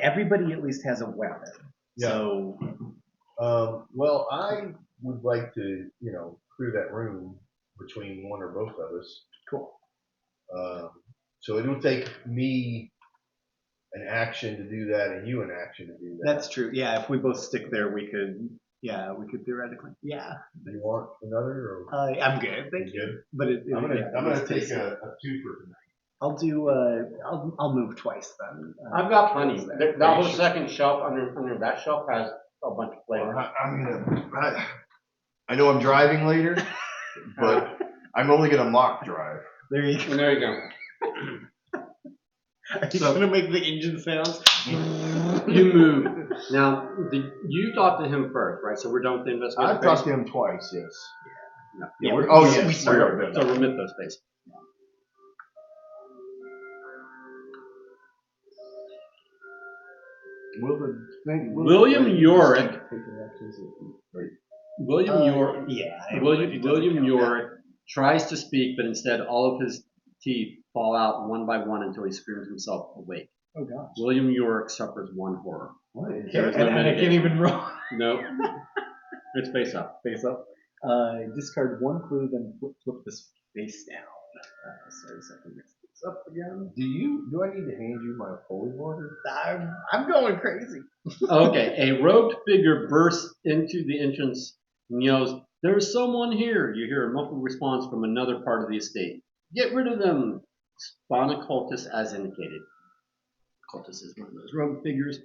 Everybody at least has a weapon. Yeah. So Well, I would like to, clear that room between one or both of us. cool. So it would take me an action to do that and you an action to do that. That's true. Yeah, if we both stick there, we could theoretically. Yeah. Do you want another? Or I'm good. Thank you. good? But I'm gonna take a 2 for tonight. I'll do. I'll move twice then. I've got plenty. there. That whole second shelf under that shelf has a bunch of flavor. I know I'm driving later, but I'm only gonna mock drive. There you go. And there you go. Are you gonna make the engine sounds? You move. Now, you talked to him first, right? So we're done with the investigator. I've talked to him twice, yes. Yeah, We so remit those space. William Yorick. William Yorick tries to speak, but instead all of his teeth fall out one by one until he screams himself awake. Oh gosh. William Yorick suffers 1 horror. What is There is no And I can't mitigation. even roll. No. It's face up. Face up. Discard 1 clue, then flip this face down. Sorry, second next. up again. Do I need to hand you my holy water? I'm going crazy. Okay, a robed figure bursts into the entrance and yells, "There's someone here!" You hear a muffled response from another part of the estate. "Get rid of them!" Spawn a cultist as indicated. Cultist is one of those robed figures.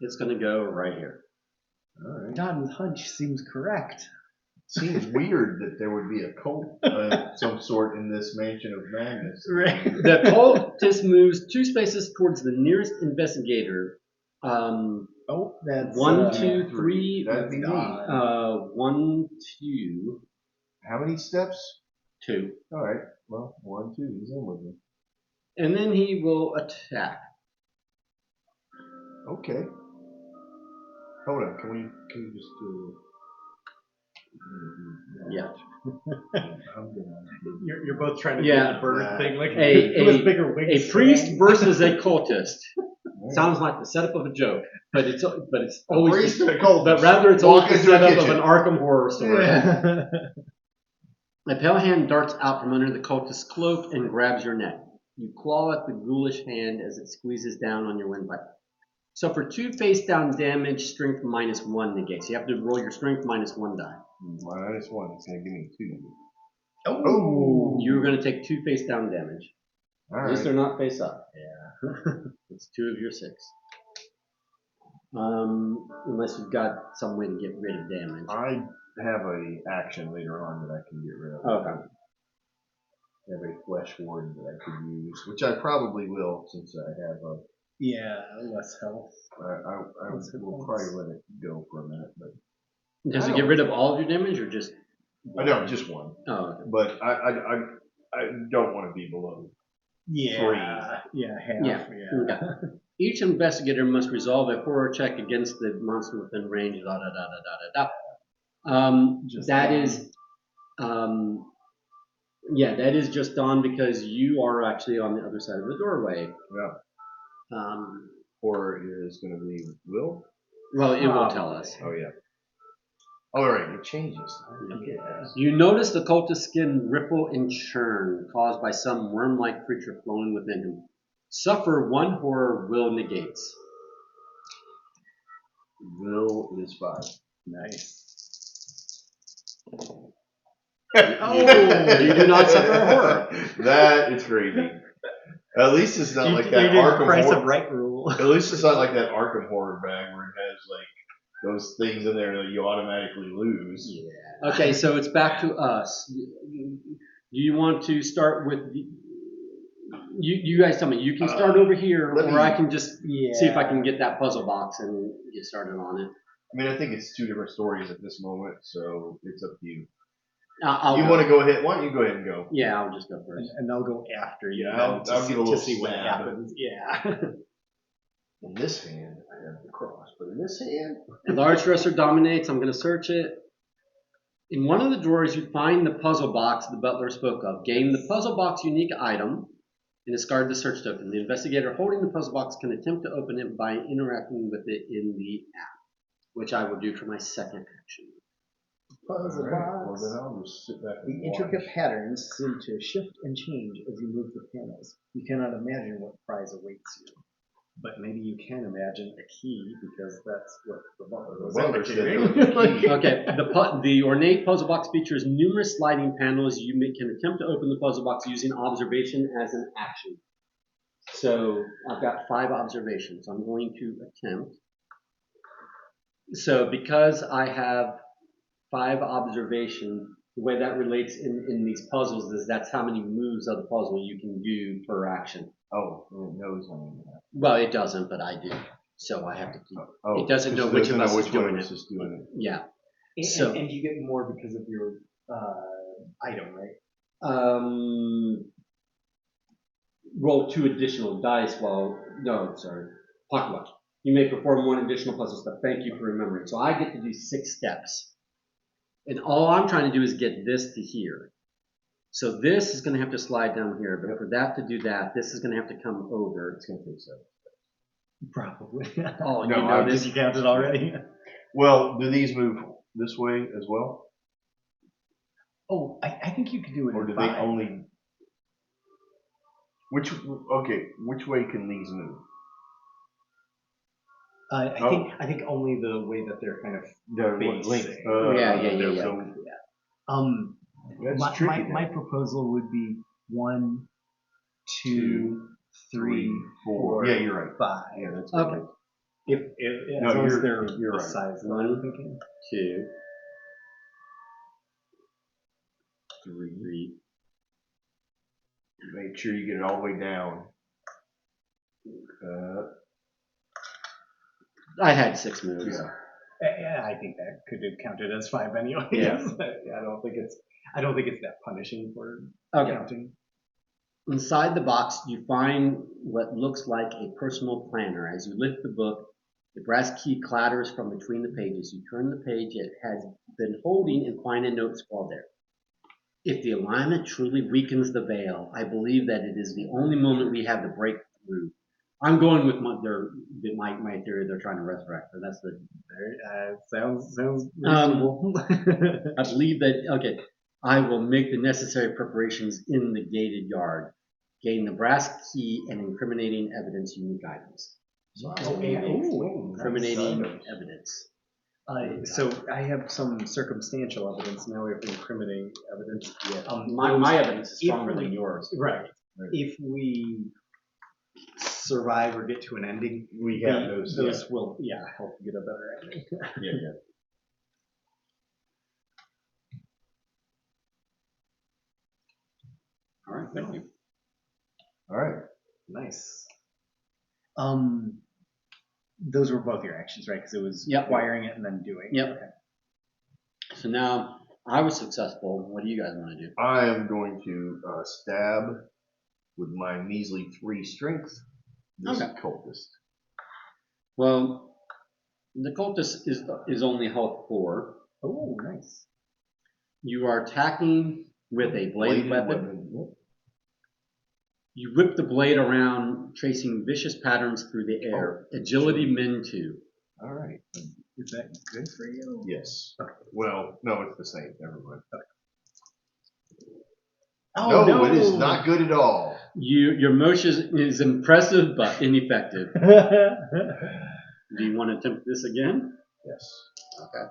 It's going to go right here. All right. Don's hunch seems correct. Seems weird that there would be a cult of some sort in this mansion of madness. Right. The cultist moves 2 spaces towards the nearest investigator. That's 1, 2, 3. That'd be me. 1, 2, How many steps? 2. All right. Well, 1, 2. He's in with me. And then he will attack. Okay. Hold on. Can we just do? Yeah. I'm gonna. You're both trying to do Yeah. the bird thing. Like A- who has bigger wings? A priest versus a cultist. Sounds like the setup of a joke, but it's always. Priest and a cultist. But rather, it's always Walk the into a setup of kitchen. an Arkham Horror story. Yeah. A pale hand darts out from under the cultist's cloak and grabs your neck. You claw at the ghoulish hand as it squeezes down on your windpipe. Suffer 2 face-down damage, strength -1 negates. You have to roll your strength -1 die. -1. It's gonna give me 2. Oh. You're going to take 2 face-down damage. All At least right. they're not face-up. Yeah. It's 2 of your 6. Unless you've got some way to get rid of damage. I have a action later on that I can get rid of. Okay. I have a flesh ward that I could use, which I probably will since I have a. Yeah, less health. I will probably let it go for a minute, but Does it get rid of all of your damage or just? I don't just 1. Oh, okay. But I don't want to be below. Yeah. 3. Yeah, half. Yeah. Okay. Each investigator must resolve a horror check against the monster within range. Da da da da da da. That is, yeah, that is just Dawn because you are actually on the other side of the doorway. Yeah. Or is going to be Will? Well, it will tell us. Oh yeah. All right, it changes. Yeah. You notice the cultist's skin ripple and churn, caused by some worm-like creature flowing within him. Suffer 1 horror Will negates. Will is 5. Nice. Oh, you do not suffer a horror. That is crazy. At least it's not like that You did Arkham price Horror. of right rule. At least it's not like that Arkham Horror bag where it has like those things in there that you automatically lose. Yeah. Okay, so it's back to us. Do you want to start with you guys tell me. You can start over here, or I can just see if I can get that puzzle box and get started on it. I mean, I think it's 2 different stories at this moment, so it's up to you. I'll You go. want to go ahead? Why don't you go ahead and go? Yeah, I'll just go first. And they'll go after you. Yeah, then I'll to give a little see what stab. happens. Yeah. In this hand, I have the cross, but in this hand, A large dresser dominates. I'm going to search it. In one of the drawers, you find the puzzle box the butler spoke of. Gain the puzzle box unique item and discard the search token. The investigator holding the puzzle box can attempt to open it by interacting with it in the app, which I will do for my second action. Puzzle all right. box. Well, then I'll just sit back The and watch. intricate patterns seem to shift and change as you move the panels. You cannot imagine what prize awaits you. But maybe you can imagine a key because that's what the butler was butler said indicating. there was a key. Okay, the ornate puzzle box features numerous sliding panels. You can attempt to open the puzzle box using observation as an action. So I've got 5 observations. I'm going to attempt. So because I have 5 observation, the way that relates in these puzzles is that's how many moves of the puzzle you can do per action. Oh, it knows how many. Well, it doesn't, but I do. So I have to keep. Oh, It doesn't know which of us is doing it. Is doing it. Yeah. And, So- and you get more because of your item, right? Roll 2 additional dice while. No, sorry. Pocket watch. You may perform 1 additional puzzle step. Thank you for remembering. So I get to do 6 steps. And all I'm trying to do is get this to here. So this is going to have to slide down here. But for that to do that, this is going to have to come over. It's going to take 7. Probably. Oh, you No, know I this. You counted already? Well, do these move this way as well, Oh, I think you could do it or in do 5. they only? Which way can these move? I think only the way that they're kind of facing. Yeah. So, That's tricky. my proposal would be 1, 2, 3, 4. Yeah, you're right. 5. Yeah, that's Okay. If No, as long as you're they're the right. size that I'm thinking. 2, 3. Make sure you get it all the way down. I had 6 moves. Yeah, I think that could have counted as 5 anyway. Yeah. I don't think it's that punishing for counting. Inside the box, you find what looks like a personal planner. As you lift the book, the brass key clatters from between the pages. You turn the page it has been holding and find a note scrawled there. If the alignment truly weakens the veil, I believe that it is the only moment we have to break through. I'm going with my theory. They're trying to resurrect her. That's the Sounds reasonable. I believe that. Okay, I will make the necessary preparations in the gated yard. Gain the brass key and incriminating evidence, unique items. So incriminating evidence. So I have some circumstantial evidence. Now we have incriminating evidence. My evidence is stronger than yours. Right. If we survive or get to an ending, We have those. Those will help get a better ending. Yeah. All right, thank you. All right. Nice. Those were both your actions, right? Because it was wiring it and then doing. Yep. Okay. So now I was successful. What do you guys want to do? I am going to stab with my measly 3 strength this cultist. Well, the cultist is only health 4. Oh, nice. You are attacking with a bladed weapon. Yep. You whip the blade around, tracing vicious patterns through the air. Agility min 2. All right. Is that good for you? Yes. Okay. Well, no, it's the same. Never mind. Okay. Oh, no, it is not good at all. Your motion is impressive but ineffective. Do you want to attempt this again? Yes. Okay.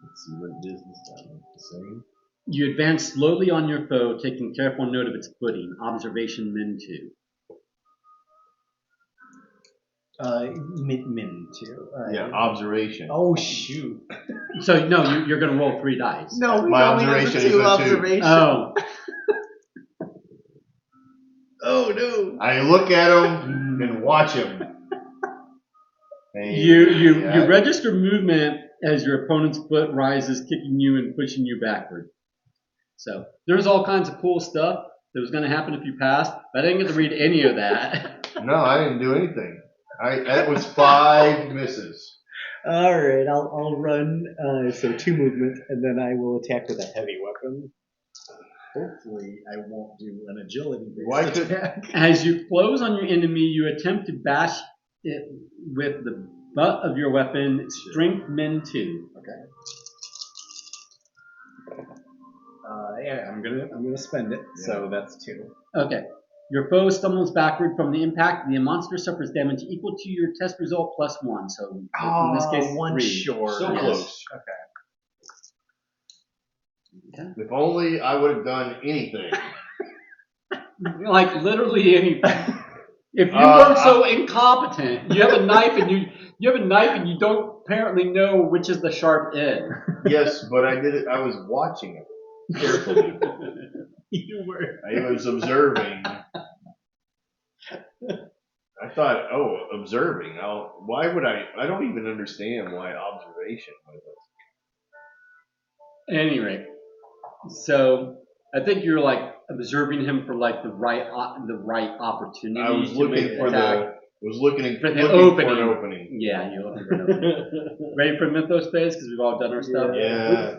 Let's see what it is this time. The same. You advance slowly on your foe, taking careful note of its footing. Observation min 2. Min 2. Observation. Oh shoot. So no, you're going to roll 3 dice. No, my observation is a 2. Observation. Oh. Oh no. I look at him and watch him. You register movement as your opponent's foot rises, kicking you and pushing you backward. So there's all kinds of cool stuff that was going to happen if you passed, but I didn't get to read any of that. No, I didn't do anything. That was 5 misses. All right, I'll run. So 2 movement, and then I will attack with a heavy weapon. Hopefully, I won't do an agility-based attack. As you close on your enemy, you attempt to bash it with the butt of your weapon. Strength min 2. Okay. I'm gonna spend it. Yeah. So that's 2. Okay. Your foe stumbles backward from the impact. The monster suffers damage equal to your test result plus 1. So in this case, 1 3. short. So close. Okay. If only I would have done anything. Like literally anything. If you weren't so incompetent, you have a knife and you don't apparently know which is the sharp end. Yes, but I did it. I was watching it carefully. You were. I was observing. I thought, observing. Why would I? I don't even understand why observation was. At any rate, so I think you're like observing him for like the right opportunity. I was looking for an opening. Yeah, you're looking for an opening. Ready for Mythos phase because we've all done our stuff. Yeah.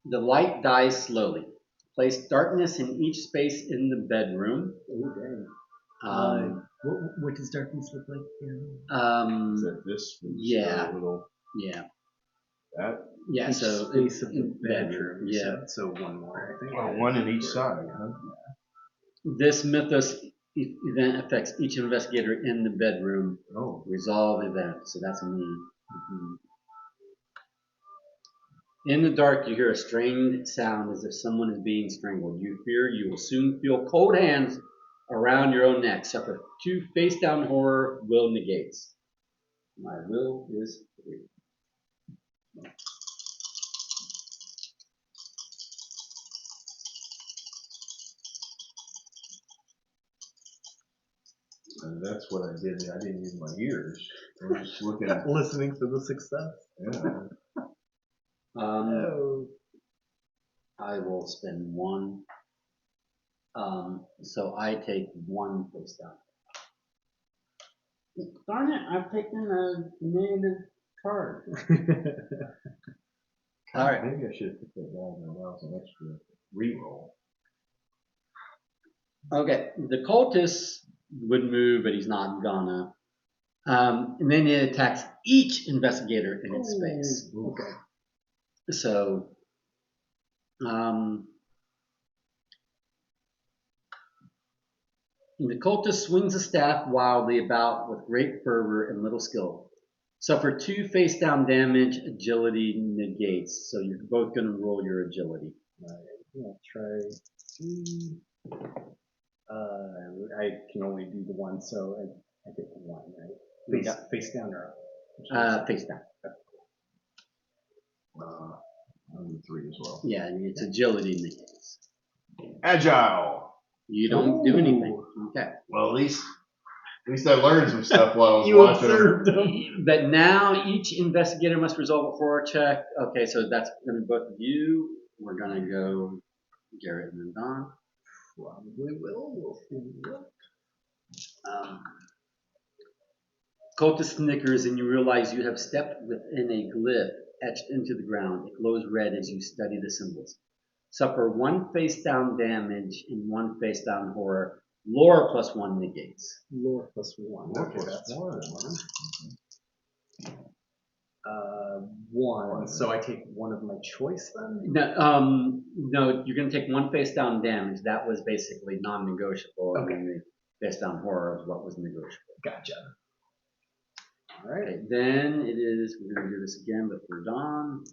The light dies slowly. Place darkness in each space in the bedroom. Oh, dang. What does darkness look like? Is that this? Yeah. Little, yeah. That Yeah, Each so space of the bedroom. bedroom. Yeah. So one more, I think. Oh, one in each side, huh? This mythos event affects each investigator in the bedroom. Oh. Resolve event. So that's me. In the dark, you hear a strange sound as if someone is being strangled. You fear you will soon feel cold hands around your own neck. Suffer 2 face down horror will negates. My will is 3. And that's what I did. I didn't use my ears. I was just looking at. Listening for the success. Yeah. Oh. I will spend 1. So I take 1 face down. Darn it! I've taken a negative card. All right. Maybe I should have put that down and allow an extra reroll. Okay, the cultist would move, but he's not gonna. And then it attacks each investigator in its space. Okay. So, the cultist swings a staff wildly about with great fervor and little skill. Suffer 2 face down damage, agility negates. So you're both gonna roll your agility. I'll try. I can only do the one, so I get the 1, right? Face down or up? Face down. I'll do 3 as well. Yeah, it's agility negates. Agile. You don't do anything. Okay. Well, at least I learned some stuff while I was You watching. observed them. But now each investigator must resolve a horror check. Okay, so that's going to both of you. We're going to go Garrett and then Don. Probably will. We'll see. Cultist snickers and you realize you have stepped within a glyph etched into the ground. It glows red as you study the symbols. Suffer 1 face down damage and 1 face down horror. Lore plus 1 negates. Lore plus 1. Lore Okay, plus that's 1. 1. So I take 1 of my choice then? No, you're going to take 1 face down damage. That was basically non-negotiable. Okay. And the face down horror is what was negotiable. Gotcha. All right. Okay, then it is, we're going to do this again, but for Don.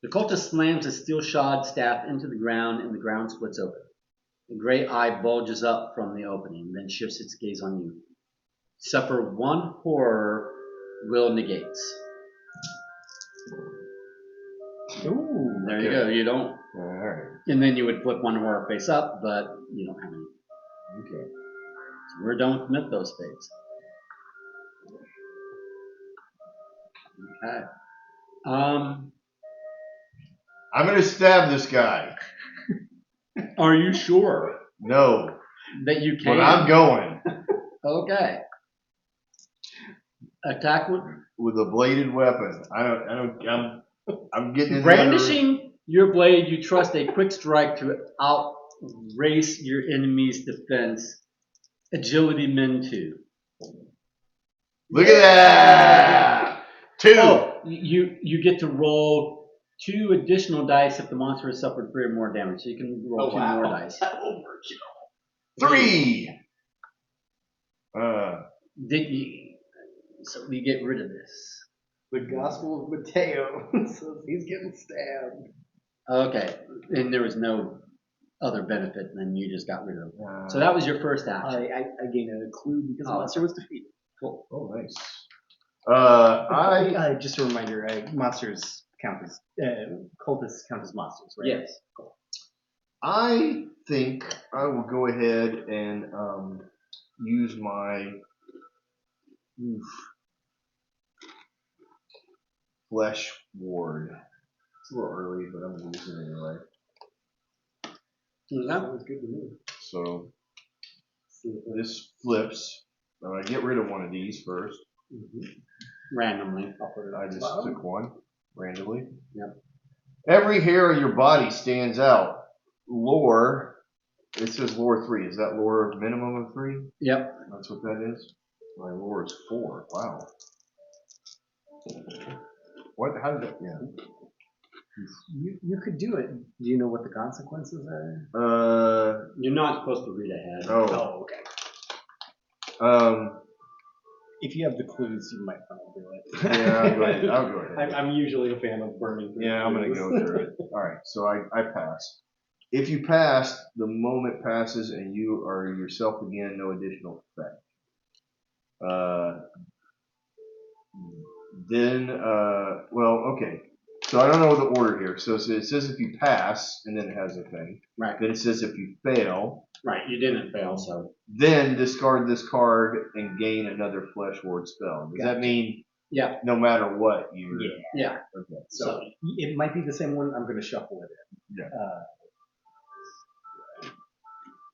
The cultist slams a steel-shod staff into the ground and the ground splits open. The gray eye bulges up from the opening, then shifts its gaze on you. Suffer 1 horror, will negates. Ooh. There you go, you don't. All right. And then you would flip 1 horror face up, but you don't have any. Okay. So we're done with mythos phase. Okay. I'm gonna stab this guy. Are you sure No, that you can? but I'm going Okay. Attack with a bladed weapon. I'm getting in brandishing your blade. You trust a quick strike to outrace your enemy's defense. Agility min 2. Look at that. 2. Oh, you get to roll 2 additional dice if the monster has suffered 3 or more damage. So you can roll 2 more dice. 3. Did you? So we get rid of this. The Gospel of Mateo says he's getting stabbed. Okay, and there was no other benefit, and then you just got rid of it. So that was your first action. I gained a clue because the monster was defeated. Cool. Oh, nice. Just a reminder, monsters count as cultists count as monsters, right? Yes. I think I will go ahead and use my flesh ward. It's a little early, but I'm going to use it anyway. Sounds good to me. So this flips. I get rid of one of these first. Randomly. I just took one randomly. Yep. Every hair on your body stands out. Lore. It says lore 3. Is that lore minimum of 3? Yep. That's what that is. My lore is 4. Wow. What? How did that? Yeah. You could do it. Do you know what the consequences are? You're not supposed to read ahead. Oh. Okay. If you have the clues, you might want to do it. Yeah, I'll go ahead. I'm usually a fan of burning through Yeah, I'm gonna clues. go through it. All right, so I pass. If you pass, the moment passes and you are yourself again. No additional effect. Okay. So I don't know the order here. So it says if you pass, and then it has a thing. Right. Then it says if you fail. Right, you didn't fail, so. Then discard this card and gain another flesh ward spell. Does that mean? Yeah. No matter what you. Yeah. Okay. So it might be the same one. I'm going to shuffle it in. Yeah.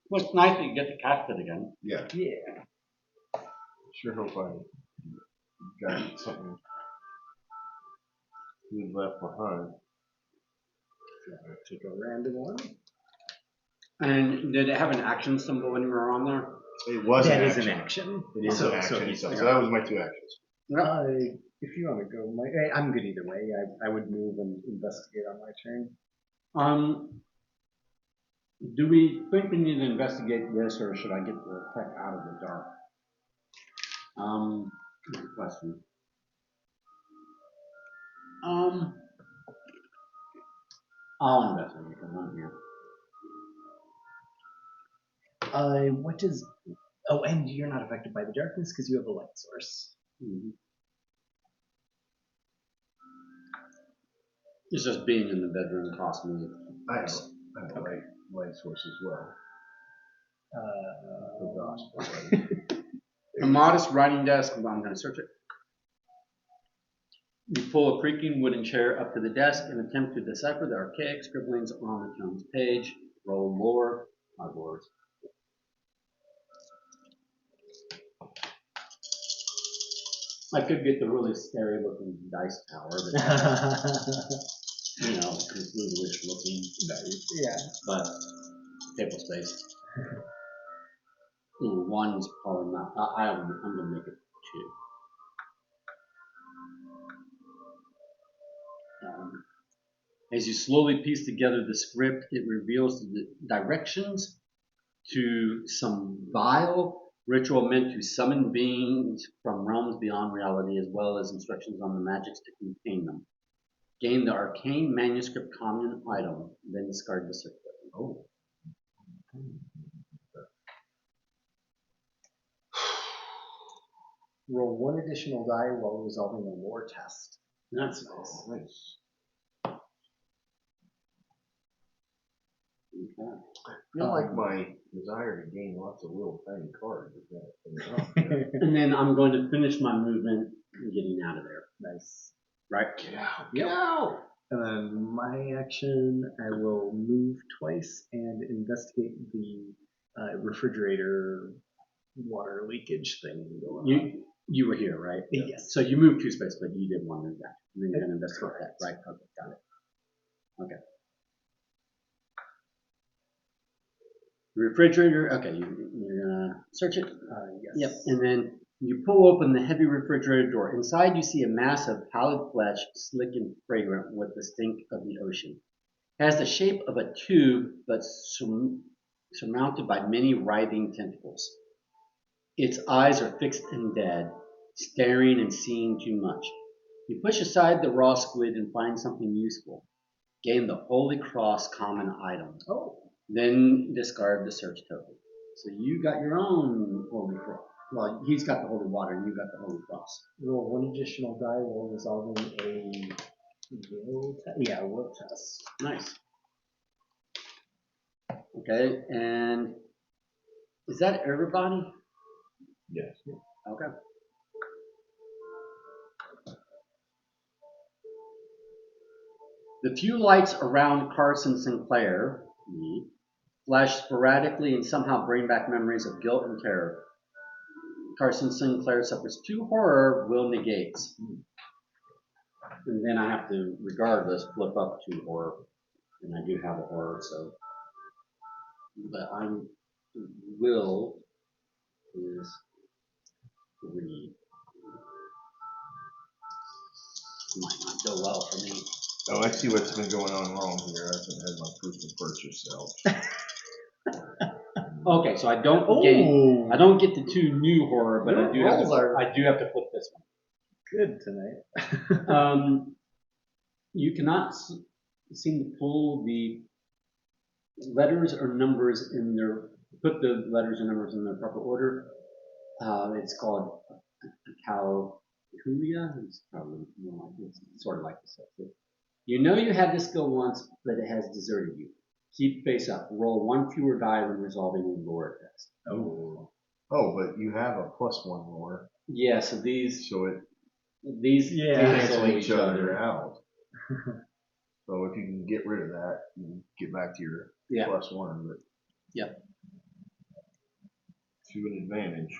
Well, it's nice that you get to cast it again. Yeah. Yeah. Sure hope I got something good left behind. Take a random one. And did it have an action symbol when you were on there? It was That an is action. an action. It is an action. So so that was my 2 actions. if you want to go, I'm good either way. I would move and investigate on my turn. Do we think we need to investigate this, or should I get the heck out of the dark? Good question. I'll investigate because I'm here. What does? Oh, and you're not affected by the darkness because you have a light source. Mm-hmm. It's just being in the bedroom cost me. I have a light source as well. Oh gosh. A modest writing desk. I'm going to search it. You pull a creaking wooden chair up to the desk and attempt to decipher the archaic scribblings on the tone's page. Roll lore. My lords. I could get the really scary looking dice tower that Cthulhu-ish looking. Yeah. But table space. One's probably not. I'm gonna make it 2. As you slowly piece together the script, it reveals the directions to some vile ritual meant to summon beings from realms beyond reality, as well as instructions on the magics to contain them. Gain the arcane manuscript common item, then discard the circlet. Oh. Roll 1 additional die while resolving a lore test. That's nice. Nice. Okay. I feel like my desire to gain lots of little tiny cards is that. And then I'm going to finish my movement and getting out of there. Nice. Right? Get out! Get out! My action, I will move twice and investigate the refrigerator water leakage thing going on. You were here, right? Yes. So you moved 2 spaces, but you did want to move back. And then you're going to investigate that, right? Okay, got it. Okay. The refrigerator, okay, you're going to search it? Yes. Yep, and then you pull open the heavy refrigerator door. Inside you see a mass of pallid flesh, slick and fragrant with the stink of the ocean. It has the shape of a tube, but surmounted by many writhing tentacles. Its eyes are fixed and dead, staring and seeing too much. You push aside the raw squid and find something useful. Gain the Holy Cross common item. Oh. Then discard the search token. So you got your own Holy Cross. Well, he's got the Holy Water and you got the Holy Cross. Roll 1 additional die while resolving a will test. Nice. Okay, and is that everybody? Yes. Okay. The few lights around Carson Sinclair flash sporadically and somehow bring back memories of guilt and terror. Carson Sinclair suffers 2 horror will negates. And then I have to, regardless, flip up 2 horror. And I do have a horror, so. But I'm will is 3. Might not go well for me. Oh, I see what's been going on wrong here. I haven't had my proof of purchase out. Okay, so I don't get the 2 new horror, but Your rolls I do have to flip this one. Good tonight. You cannot seem to pull the letters or numbers put the letters and numbers in their proper order. It's called Cthulhu-themed. It's probably more like it's sort of like this. You know you had this skill once, but it has deserted you. Keep face up. Roll 1 fewer die when resolving a lore test. Oh, but you have a +1 lore. Yeah, so these cancel cancel each other out. So if you can get rid of that, you can get back to your +1. But to an advantage.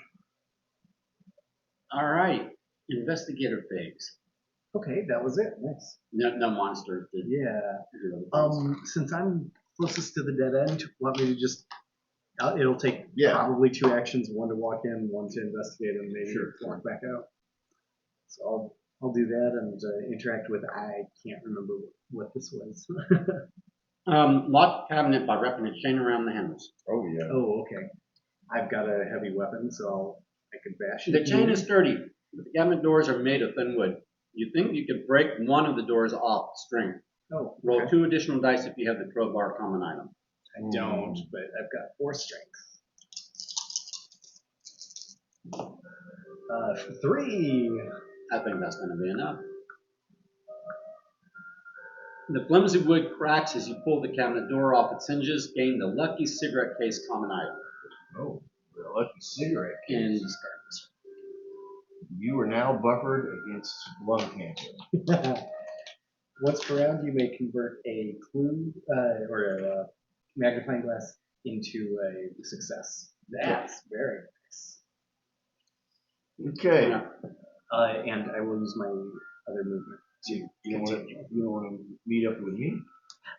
All right, investigator phase. Okay, that was it. Nice. No monsters. Yeah. Since I'm closest to the dead end, want me to just? It'll take probably 2 actions: 1 to walk in, 1 to investigate, and maybe walk back out. So I'll do that and interact with. I can't remember what this was. Locked cabinet by wrapping a chain around the handles. Oh yeah. Oh, okay. I've got a heavy weapon, so I can bash it. The chain is sturdy, but the cabinet doors are made of thin wood. You think you could break one of the doors off the string. Oh, Roll 2 additional dice if you have the crowbar common item. I don't, but I've got 4 strength. 3. I think that's going to be enough. The flimsy wood cracks as you pull the cabinet door off its hinges, gain the lucky cigarette case common item. Oh, the lucky cigarette And case. You are now buffered against lung cancer. Once per round, you may convert a clue or a magnifying glass into a success. That's very nice. Okay. And I will use my other movement to continue. You want to meet up with me?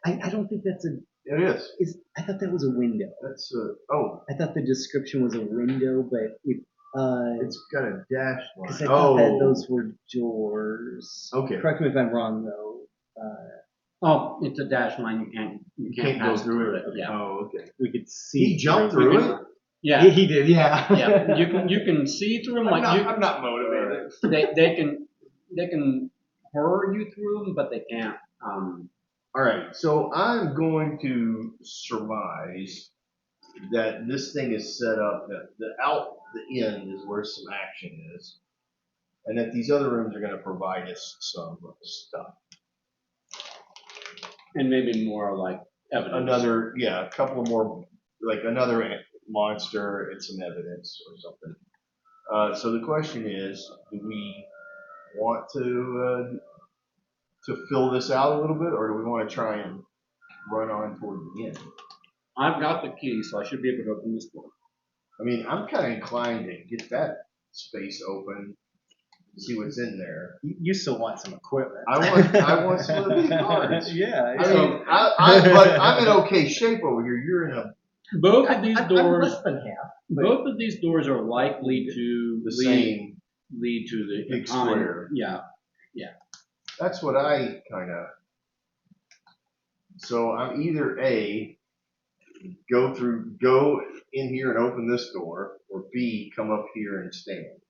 I don't think that's a. It is. I thought that was a window. That's I thought the description was a window, but it's got a dash line. Because I thought that those were doors. Okay. Correct me if I'm wrong, though. it's a dash line. You can't go pass through it. Yeah. Oh, okay. We could see. He jumped through it. Yeah, he did. Yeah. yeah. You can see through them I'm not motivated. They can hurl you through them, but they can't. All right, so I'm going to surmise that this thing is set up that the end is where some action is, and that these other rooms are going to provide us some stuff. And maybe more like evidence. A couple more, like another monster and some evidence or something. So the question is, do we want to fill this out a little bit, or do we want to try and run on toward the end? I've got the key, so I should be able to open this door. I mean, I'm kind of inclined to get that space open, see what's in there. You still want some equipment. I want some of these cards. Yeah. I mean, but I'm in okay shape over here. You're in a. Both of these doors. I'm less than half. Both of these doors are likely to lead to the big common, square. Yeah. That's what I kind of. So I'm either A, go in here and open this door, or B, come up here and stand.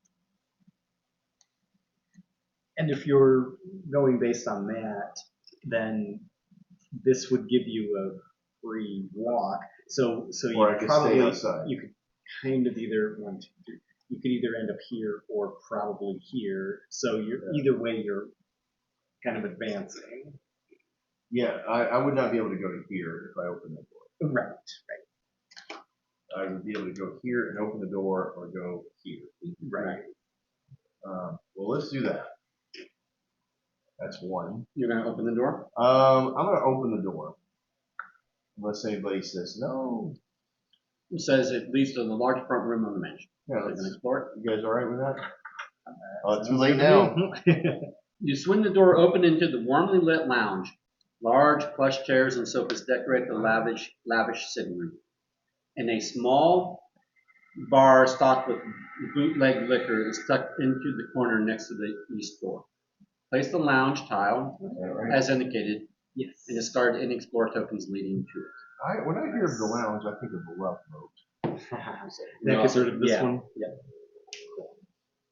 And if you're going based on that, then this would give you a free walk. So Or I you could probably stay outside. you could kind of either you could either end up here or probably here. So either way you're kind of advancing. Yeah, I would not be able to go to here if I opened the door. Right. I would be able to go here and open the door, or go here. Right. Well, let's do that. That's one. You're going to open the door? I'm going to open the door. Unless anybody says no. It says it leads to the large front room on the mansion. Yeah, So you can explore it. You guys all right with that? Too late now. You swing the door open into the warmly lit lounge. Large plush chairs and sofas decorate the lavish sitting room. And a small bar stocked with bootleg liquor is tucked into the corner next to the east door. Place the lounge tile Is that right? as indicated Yes. and discard any explore tokens leading to it. When I hear of the lounge, I think of the love boat. That Sort of this yeah.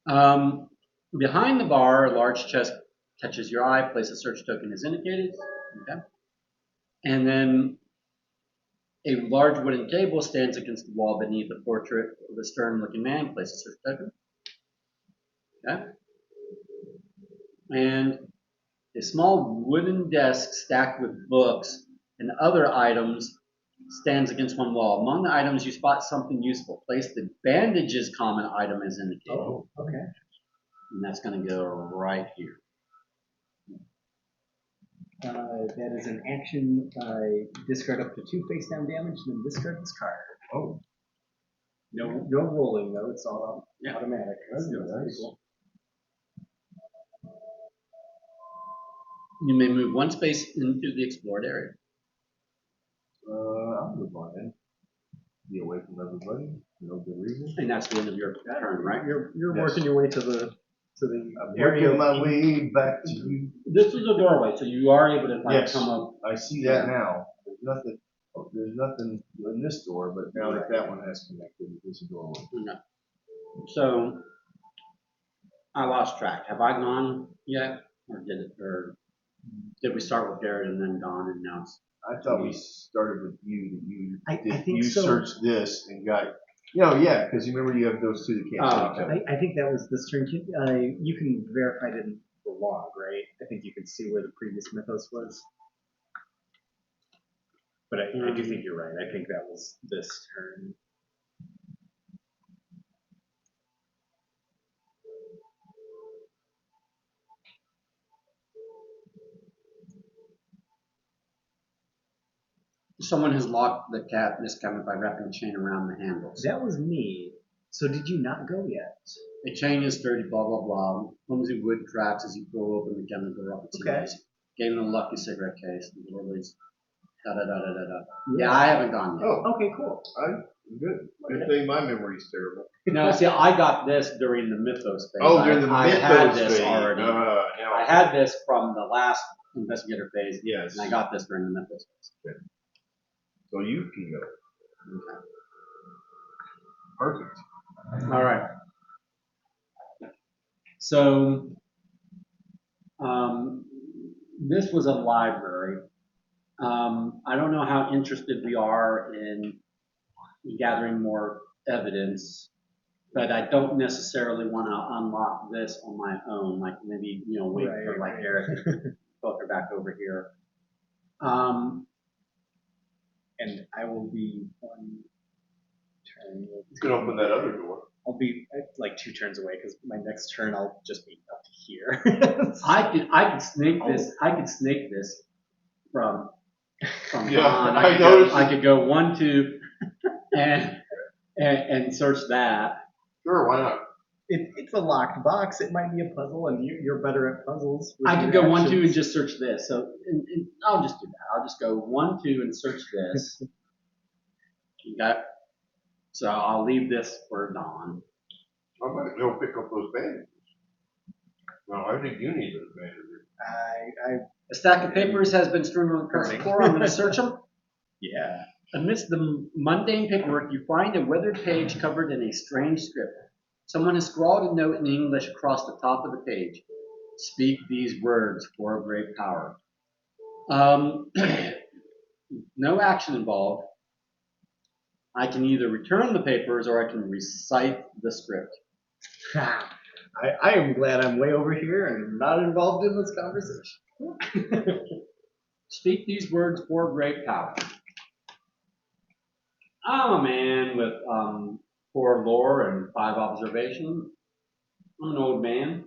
one. Behind the bar, a large chest catches your eye. Place a search token as indicated. Okay. And then a large wooden table stands against the wall beneath the portrait of a stern-looking man. Place a search token. Okay. And a small wooden desk stacked with books and other items stands against one wall. Among the items, you spot something useful. Place the bandages common item as indicated. Oh, okay. And that's going to go right here. That is an action. Discard up to 2 face down damage, then discard this card. Oh, No rolling though. It's all automatic. That's So it's pretty nice. cool. You may move one space into the explored area. I'll move on in. Be away from everybody. No good reason. And that's the end of your turn, right? You're Yes. working your way to the I'm area. working my way back to you. This is a doorway, so you are able to Yes. come up. I see that now. There's nothing in this door, but now that one has connected, there's a doorway. No. So I lost track. Have I gone yet, or did we start with Garrett and then gone, and now it's I thought we started with you. That you I did, think you so. searched this and got. Yeah, because you remember you have those two that can't see each other. I think that was this turn. You can verify it in the log, right? I think you can see where the previous mythos was. But I do think you're right. I think that was this turn. someone has locked this cabinet by wrapping a chain around the handles. That was me. So did you not go yet? The chain is sturdy, blah, blah, blah. Clumsy wood cracks as you pull open the cabinet door opportunities. Okay. Gave him a lucky cigarette case. The door leads. Da da da da da da. Yeah, I haven't gone yet. Oh, Okay, cool. I'm good. Good thing my memory's terrible. No, see, I got this during the Mythos phase. Oh, during the I Mythos had this phase. already. Now I had this from the last investigator phase, Yes. and I got this during the Mythos phase. So you can go. Okay. Perfect. All right. So, this was a library. I don't know how interested we are in gathering more evidence, but I don't necessarily want to unlock this on my own. Like maybe wait for like Eric to filter back over here. And I will be one turn. You can open that other door. I'll be like 2 turns away because my next turn I'll just be up to here. I could snake this. I could snake this from Yeah, Don. I noticed. I could go 1, 2, and search that. Sure, why not? It's a locked box. It might be a puzzle, and you're better at puzzles. with I your could go 1, 2, actions. and just search this. So and I'll just do that. I'll just go 1, 2, and search this. Okay. So I'll leave this for Don. I might go pick up those bandages. No, I think you need those bandages. A stack of papers has been strewn on the press floor. I'm going to search them. Yeah. Amidst the mundane paperwork, you find a weathered page covered in a strange script. Someone has scrawled a note in English across the top of the page. Speak these words for a great power. No action involved. I can either return the papers or I can recite the script. I am glad I'm way over here and not involved in this conversation. Speak these words for great power. I'm a man with 4 lore and 5 observation. I'm an old man.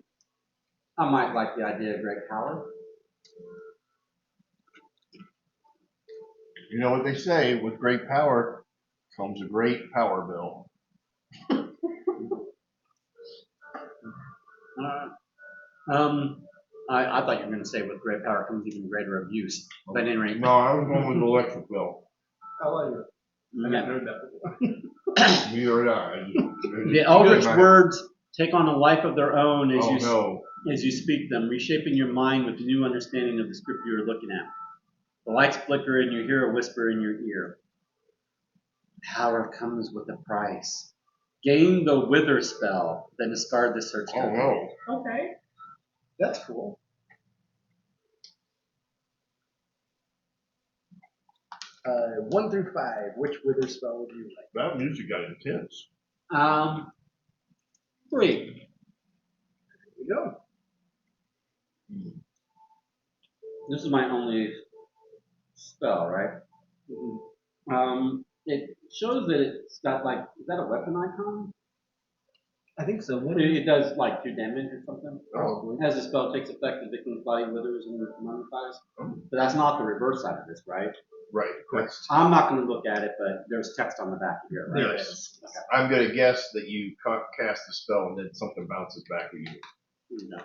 I might like the idea of great power. You know what they say, with great power comes a great power bill. I thought you were going to say with great power comes even greater abuse. But anyway, No, I was going with the electric bill. I like it. I yeah. haven't heard that before. Neither did I. The Eldritch words take on a life of their own as no. as you speak them, reshaping your mind with a new understanding of the script you are looking at. The lights flicker and you hear a whisper in your ear. Power comes with a price. Gain the wither spell, then discard the search. Oh no. Okay. That's cool. Uh, 1 through 5, which wither spell would you like? That music got intense. 3. Here we go. This is my only spell, right? It shows that it's got like, is that a weapon icon? I think so. It does like 2 damage or something. Oh. As the spell takes effect, the victim's body withers and mummifies. But that's not the reverse side of this, right? Right. Correct. I'm not going to look at it, but there's text on the back here, right? There is. Okay. I'm going to guess that you cast the spell and then something bounces back at you. No.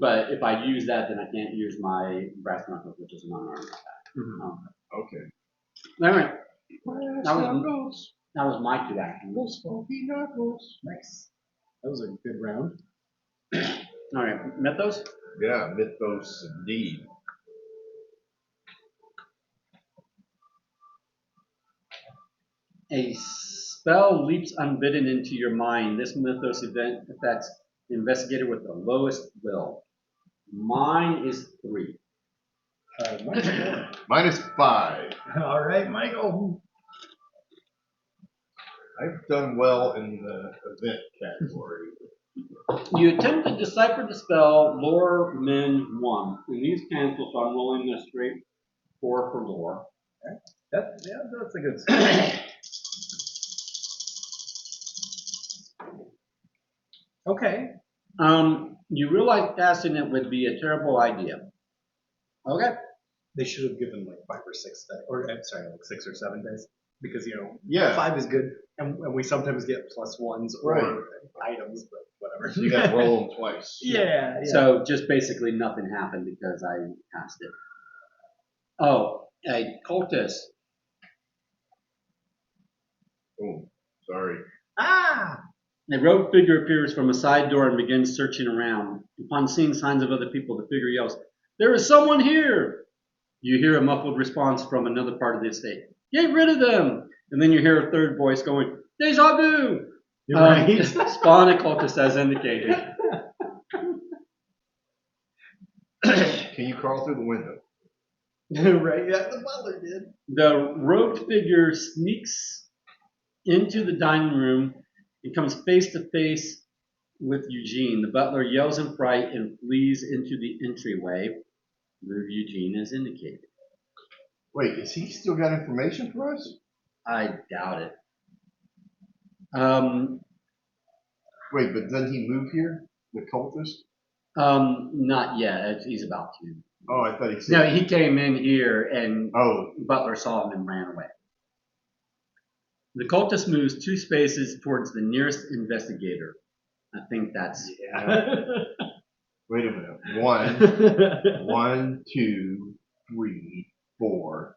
But if I use that, then I can't use my brass knuckles, which is an unarmed attack. Okay. All right. That was my 2 actions. Nice. That was a good round. All right, Mythos? Yeah, Mythos indeed. A spell leaps unbidden into your mind. This Mythos event affects the investigator with the lowest will. Mine is 3. Mine is 5. All right, Michael. I've done well in the event category. You attempt to decipher the spell Lore Men 1. And these cancel, so I'm rolling a straight 4 for lore. Okay. That's a good spell. Okay. You realize casting it would be a terrible idea. Okay. They should have given like 5 or 6 days, or I'm sorry, like 6 or 7 days, because Yeah. 5 is good, and we sometimes get +1s or Right. items, but whatever. So you got to roll them twice. Yeah. So just basically nothing happened because I cast it. Oh, a cultist. Oh, sorry. Ah. A robed figure appears from a side door and begins searching around. Upon seeing signs of other people, the figure yells, "There is someone here!" You hear a muffled response from another part of the estate. "Get rid of them!" And then you hear a third voice going, "Deja vu!" You're right. Spawn a cultist as indicated. Can you crawl through the window? Right, yeah, the butler did. The robed figure sneaks into the dining room and comes face to face with Eugene. The butler yells in fright and flees into the entryway. Move Eugene as indicated. Wait, has he still got information for us? I doubt it. Wait, but doesn't he move here? The cultist? Not yet. He's about to. Oh, I thought he said. No, he came in here and Oh. Butler saw him and ran away. The cultist moves 2 spaces towards the nearest investigator. I think that's. Yeah. Wait a minute. 1, 2, 3, 4,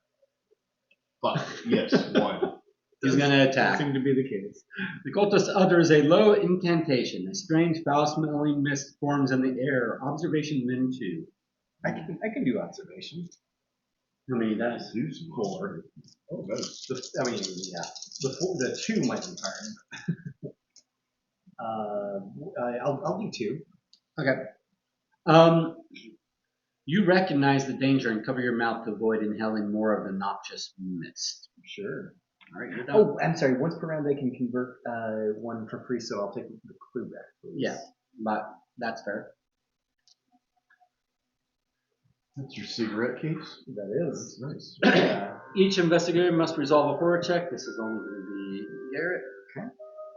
5. Yes, 1. He's going to attack. Seemed to be the case. The cultist utters a low incantation. A strange, foul-smelling mist forms in the air. Observation min 2. I can do observation. How many dice? 4. Oh, nice. I mean, yeah. The 2 might be hard. I'll do 2. Okay. You recognize the danger and cover your mouth to avoid inhaling more of the noxious mist. Sure. All right, you're done. Oh, I'm sorry. Once per round, they can convert 1 for free, so I'll take the clue back, please. Yeah, but that's fair. That's your cigarette case? That is. That's nice. Each investigator must resolve a horror check. This is only going to be Garrett. Okay.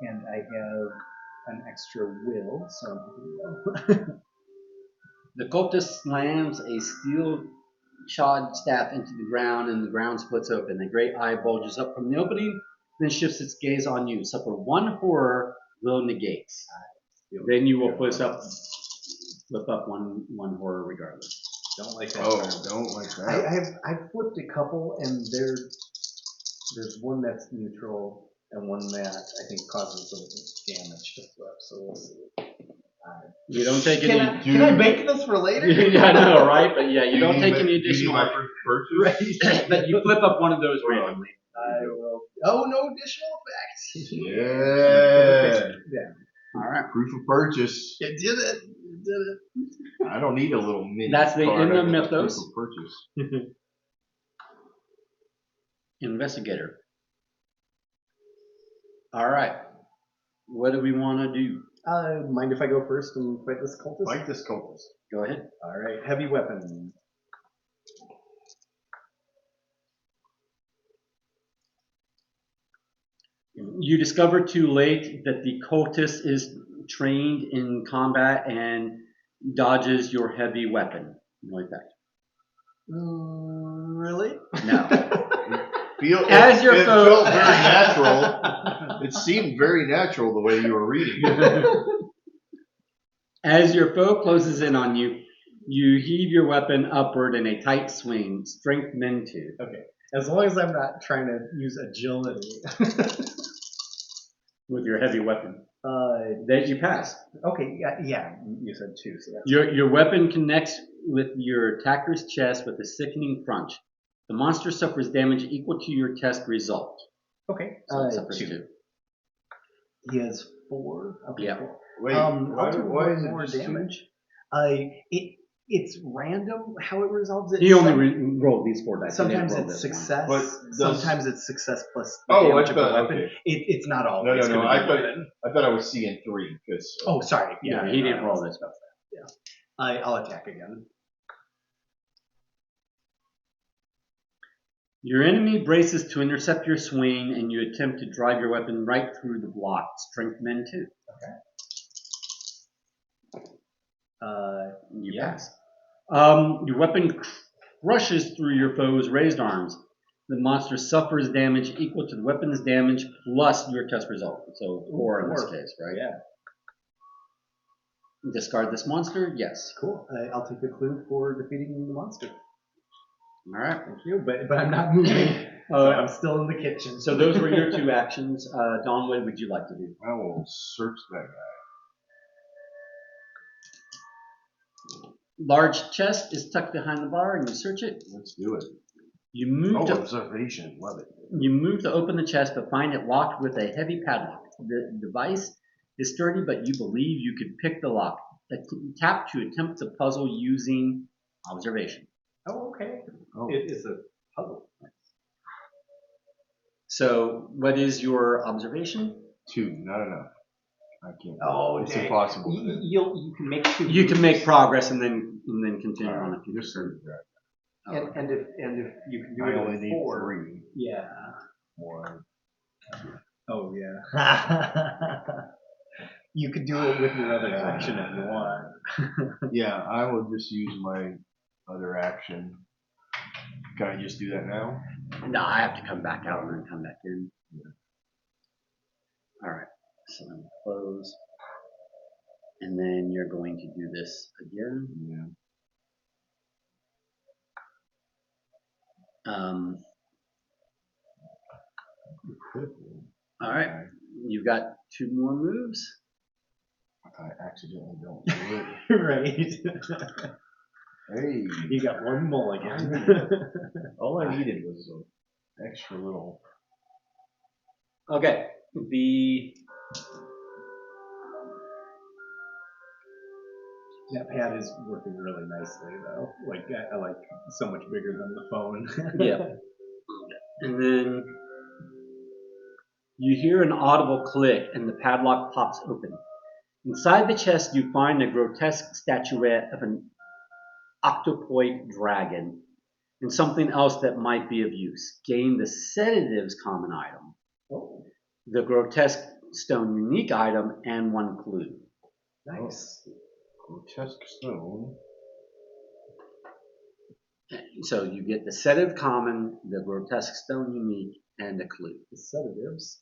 And I have an extra will, so. The cultist slams a steel-shod staff into the ground, and the ground splits open. A great eye bulges up from the opening, then shifts its gaze on you. Suffer 1 horror, will negates. Then you will flip up one horror regardless. Don't like that. Oh, don't like that. I've flipped a couple, and there's one that's neutral, and one that I think causes some damage to flip. So we'll see. You don't take Can any. I bank this for later? Yeah, I know, right? But yeah, you don't take any Do you need additional. my purchase? Right. But you flip up one of those randomly. I will. Oh, no additional effects. Yeah. All right. Proof of purchase. It did it. It did it. I don't need a little mini. That's the card. end I of got the mythos. Proof of purchase. Investigator. All right. What do we want to do? Mind if I go first and fight this cultist? Fight this cultist. Go ahead. All right. Heavy weapon. You discover too late that the cultist is trained in combat and dodges your heavy weapon. Like that. Really? No. As your it foe- felt very natural. It seemed very natural the way you were reading it. As your foe closes in on you, you heave your weapon upward in a tight swing. Strength men 2. Okay. As long as I'm not trying to use agility. With your heavy weapon. That you pass. Okay. Yeah. You said 2, so that's Your weapon connects with your attacker's chest with a sickening crunch. The monster suffers damage equal to your test result. okay. So it suffers 2. 2. He has 4. Okay. Yeah. Cool. Wait, I'll why do is one it more just damage. It's random how it resolves it. He only rolled these 4 dice. He didn't Sometimes roll it's this one. success. But Sometimes it's success plus the Oh, damage I of the thought. weapon. Okay. It's not No, always. no, no. gonna I be thought weapon. I thought I was seeing 3 because. Oh, sorry. Yeah, he didn't roll this stuff. I'll attack again. Your enemy braces to intercept your swing, and you attempt to drive your weapon right through the block. Strength men 2. You pass. Your weapon crushes through your foe's raised arms. The monster suffers damage equal to the weapon's damage plus your test result. So 4 in this case, right? Yeah. Discard this monster? Yes. Cool. I'll take the clue for defeating the monster. All right. Thank you. But I'm not moving. I'm still in the kitchen. So those were your 2 actions. Dawn, what would you like to do? I will search that guy. Large chest is tucked behind the bar, and you search it. Let's do it. You move to Observation. Love it. You move to open the chest, but find it locked with a heavy padlock. The device is sturdy, but you believe you could pick the lock. Tap to attempt the puzzle using observation. Oh, okay. Oh. It is a puzzle. So, what is your observation? 2, not enough. I can't. Oh, it's dang. impossible. To do. You can make 2. You can make progress and then continue All on right, a future just turn. that. And if you can do I it only in need 4. 3. Yeah. 1. Oh yeah. You could do it with your other action if you want. Yeah, I will just use my other action. Can I just do that now? No, I have to come back out and then come back in. All right. So I'm close. And then you're going to do this again. Yeah. All right. You've got 2 more moves. I accidentally don't do it. Right. Hey, You got 1 mulligan. all I needed was an extra little. Okay. That pad is working really nicely though. Like I like so much bigger than the phone. Yeah. And then you hear an audible click and the padlock pops open. Inside the chest, you find a grotesque statuette of an octopoid dragon and something else that might be of use. Gain the sedative's common item, the grotesque stone unique item, and 1 clue. Nice. Grotesque stone. So you get the sedative common, the grotesque stone unique, and a clue. The sedatives.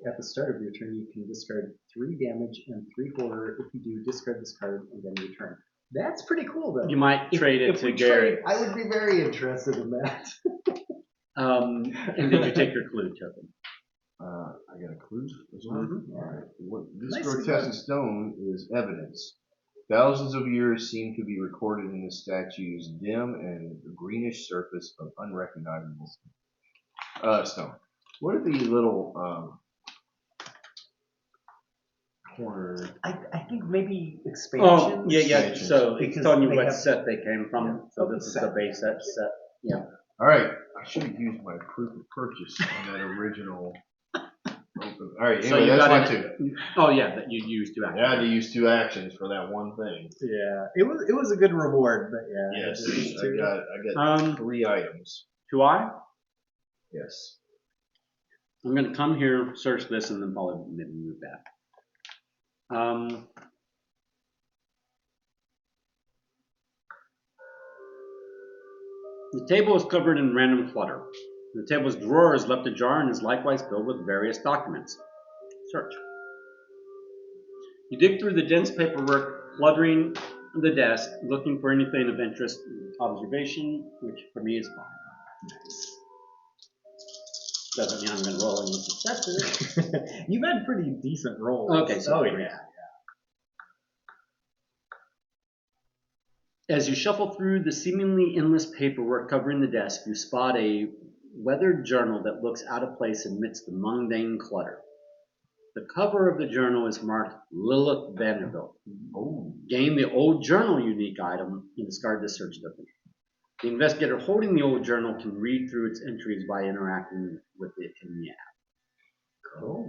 At the start of your turn, you can discard 3 damage and 3 horror. If you do, discard this card and then return. That's pretty cool, though. You might trade it to we Gary. trade, I would be very interested in that. And then you take your clue token. I got a clue as well. Mhm. All right. This Nicely grotesque done. stone is evidence. Thousands of years seem to be recorded in the statue's dim and greenish surface of unrecognizable stone. What are the little corner? I think maybe expansions. Oh, yeah. Expansions. So it's Because telling you they what have- set they came from. Yeah. So this is the base set. Yeah. All right. I should have used my proof of purchase on that original. Open. All right. So Anyway, you that's got my it. two. Oh yeah, that you used to I had to use 2 actions for that one thing. Yeah, it was a good reward, but yeah. Yes, just I two. got 3 items. Do I? Yes. I'm gonna come here, search this, and then probably maybe move back. The table is covered in random clutter. The table's drawer is left ajar and is likewise filled with various documents. Search. You dig through the dense paperwork, cluttering the desk, looking for anything of interest. Observation, which for me is fine. Doesn't mean I'm going to roll any successes. You've had pretty decent rolls. Okay, so oh great. yeah. As you shuffle through the seemingly endless paperwork covering the desk, you spot a weathered journal that looks out of place amidst the mundane clutter. The cover of the journal is marked Lilith Vanderbilt. Gain the old journal unique item and discard the search token. The investigator holding the old journal can read through its entries by interacting with it in the app. Oh,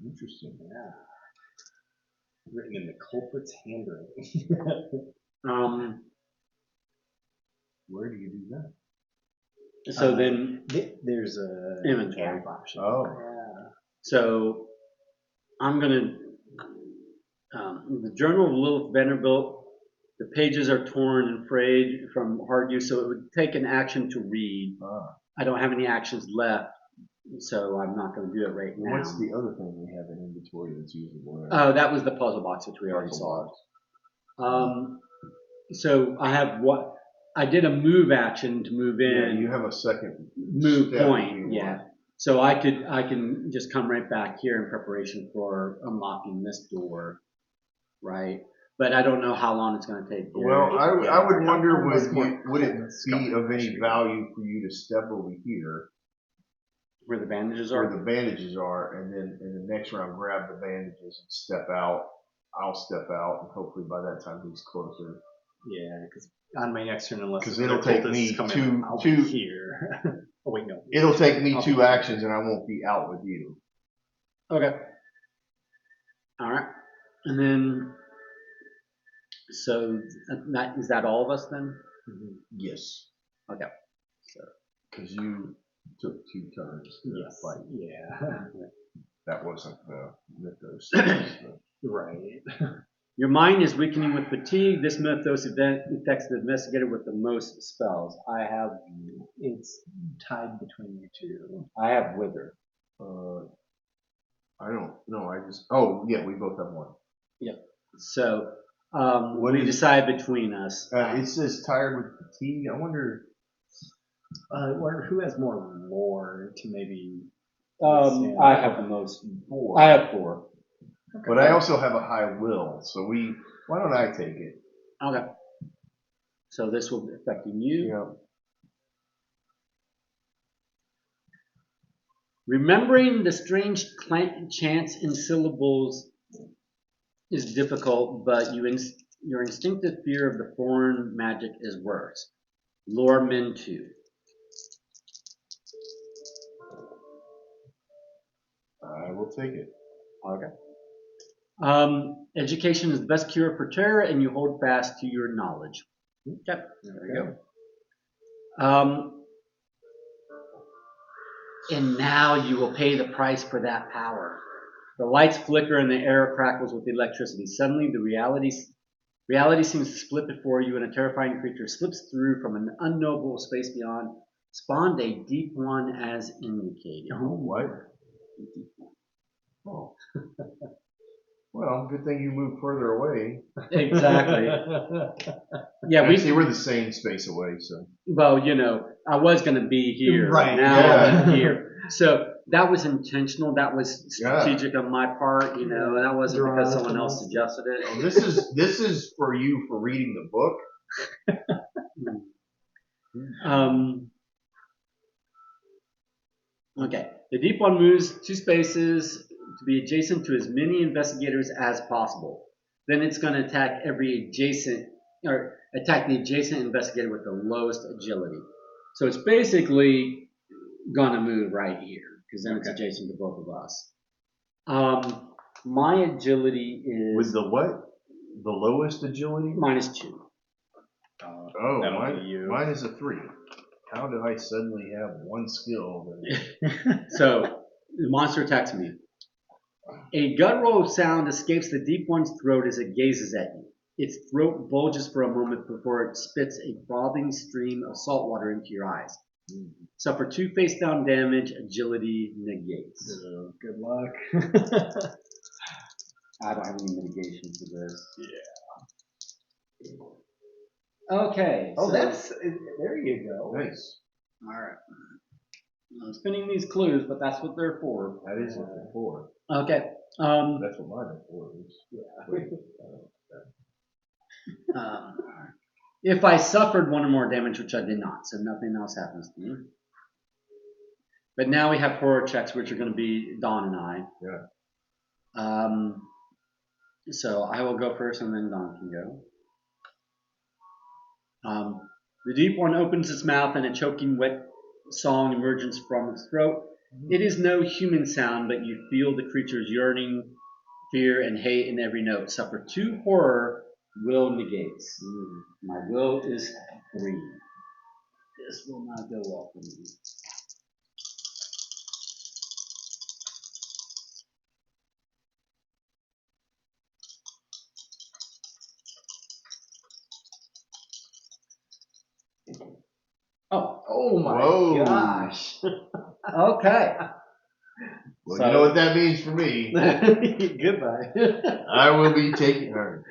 interesting. Yeah. Written in the culprit's handwriting. Where do you do that? So then, there's a inventory. app option. Oh. Yeah. So I'm going to, the Journal of Lilith Vanderbilt, the pages are torn and frayed from hard use, so it would take an action to read. I don't have any actions left, so I'm not going to do it right now. What's the other thing we have in inventory that's usable? Oh, that was the puzzle box, which we already saw. So I have what I did a move action to move in. Yeah, you have a second move step point. Yeah. So I can just come right back here in preparation for unlocking this door, right? But I don't know how long it's going to take. Well, I would wonder would it Discovery be of any mission. value for you to step over here Where the bandages where are? the bandages are, and then in the next round grab the bandages and step out. I'll step out, and hopefully by that time he's closer. Yeah, because on my next turn, unless 'Cause it'll take me I'll two- be here. Oh wait, no. It'll take me 2 actions, and I won't be out with you. Okay. All right. And then, so is that all of us then? Yes. Okay. Because you took 2 turns to Yes. fight. Yeah. That wasn't the mythos. Right. Your mind is weakening with fatigue. This mythos event affects the investigator with the most spells. I have. It's tied between you two. I have wither. I don't know. Oh yeah, we both have 1. Yep. So What we is- decide between us. It says tired with fatigue. I wonder. Or who has more lore to maybe? I have the most. 4. I have 4. But I also have a high will, so why don't I take it? Okay. So this will be affecting you. Yeah. Remembering the strange chants in syllables is difficult, but your instinctive fear of the foreign magic is worse. Lore men too. I will take it. Okay. Education is the best cure for terror, and you hold fast to your knowledge. Okay. There you go. And now you will pay the price for that power. The lights flicker and the air crackles with electricity. Suddenly, the reality seems to split before you, and a terrifying creature slips through from an unknowable space beyond. Spawned a deep one as indicated. What? Oh. Well, good thing you moved further away. Exactly. Yeah, Actually, we're the same space away, so. Well, I was going to be here. Right. Now Yeah. I'm here. So that was intentional. That was strategic on my part. You know, that wasn't because someone else suggested it. Oh, this is for you for reading the book. Okay. The deep one moves 2 spaces to be adjacent to as many investigators as possible. Then it's going to attack the adjacent investigator with the lowest agility. So it's basically going to move right here because then it's adjacent to both of us. My agility is With the what? The lowest agility? -2. Mine is a 3. How did I suddenly have one skill? So the monster attacks me. A guttural sound escapes the deep one's throat as it gazes at you. Its throat bulges for a moment before it spits a frothing stream of salt water into your eyes. Suffer 2 face down damage, agility negates. Good luck. I don't have any mitigation for this. Yeah. Okay. Oh, so, there you go. Nice. Alright. I'm spinning these clues, but that's what they're for. That is what they're for. Okay. That's what mine are for. If I suffered 1 or more damage, which I did not, so nothing else happens to me. But now we have horror checks, which are going to be Dawn and I. Yeah. So I will go first, and then Dawn can go. The deep one opens its mouth, and a choking, wet song emerges from its throat. It is no human sound, but you feel the creature's yearning, fear, and hate in every note. Suffer 2 horror, will negates. My will is 3. This will not go well for me. Oh my gosh. Okay. Well, you know what that means for me. Goodbye. I will be taking her.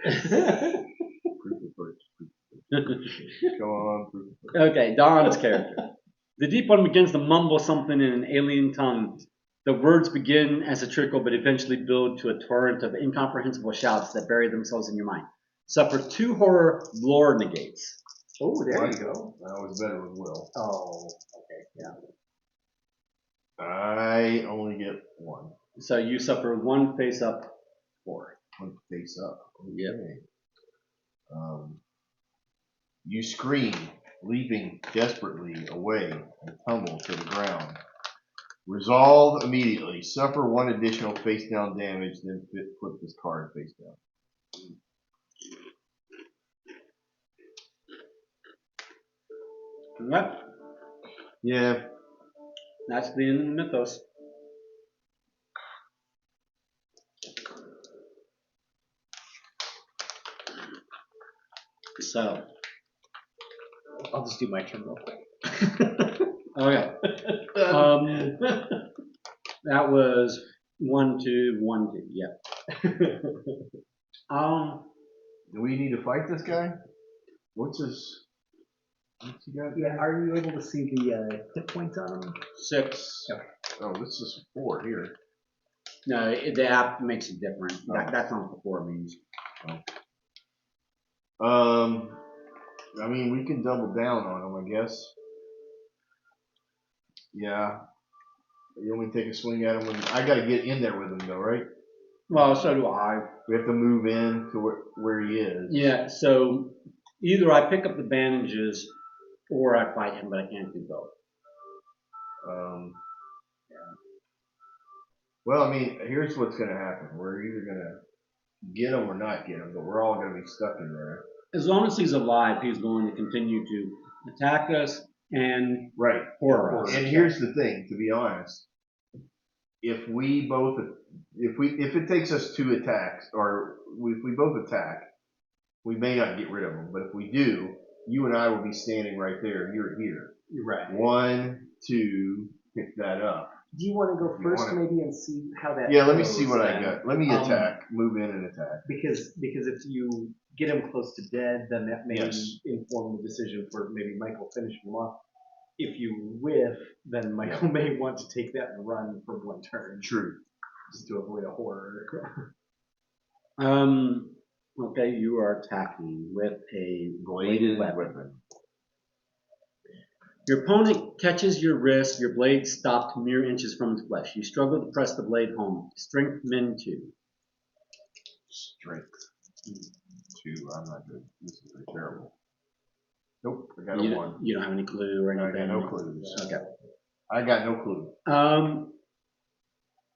Come on. Okay, Don's character. The deep one begins to mumble something in an alien tongue. The words begin as a trickle, but eventually build to a torrent of incomprehensible shouts that bury themselves in your mind. Suffer 2 horror, lore negates. Oh, there you go. That was better with Will. Oh, okay, yeah. I only get 1. So you suffer 1 face up horror. 1 face up. Okay. Yep. You scream, leaping desperately away and tumble to the ground. Resolve immediately. Suffer 1 additional face down damage, then flip this card face down. Yep. Yeah. That's the end of the mythos. So, I'll just do my turn real quick. okay. That was 1, 2, 1, 2. Yep. Do we need to fight this guy? What's he got? Yeah, are you able to see the hit points on him? 6. Okay. Oh, this is 4 here. No, the app makes it different. That's not what the 4 means. I mean, we can double down on him, I guess. Yeah. You want me to take a swing at him? I got to get in there with him, though, right? Well, so do I. We have to move in to where he is. Yeah, so either I pick up the bandages or I fight him, but I can't do both. Well, I mean, here's what's going to happen. We're either going to get him or not get him, but we're all going to be stuck in there. As long as he's alive, he's going to continue to attack us and horror us. And here's the thing, to be honest, if it takes us 2 attacks, or if we both attack, we may not get rid of him. But if we do, you and I will be standing right there. You're here. You're right. 1, 2, pick that up. Do you want to go first, maybe, and see how that? Yeah, let me goes see what I then? got. Let me attack. Move in and attack. Because if you get him close to dead, then that may Yes. inform the decision for maybe Michael finishing him off. if you whiff, then Michael may want to take that and run for one turn. True. Just to avoid a horror. Okay, you are attacking with a bladed weapon. Your opponent catches your wrist, your blade stopped mere inches from his flesh. You struggle to press the blade home. Strength min 2. Strength 2. I'm not good. This is terrible. Nope, I got a 1. You don't have any clue or anything? I got no clues. Okay. I got no clue.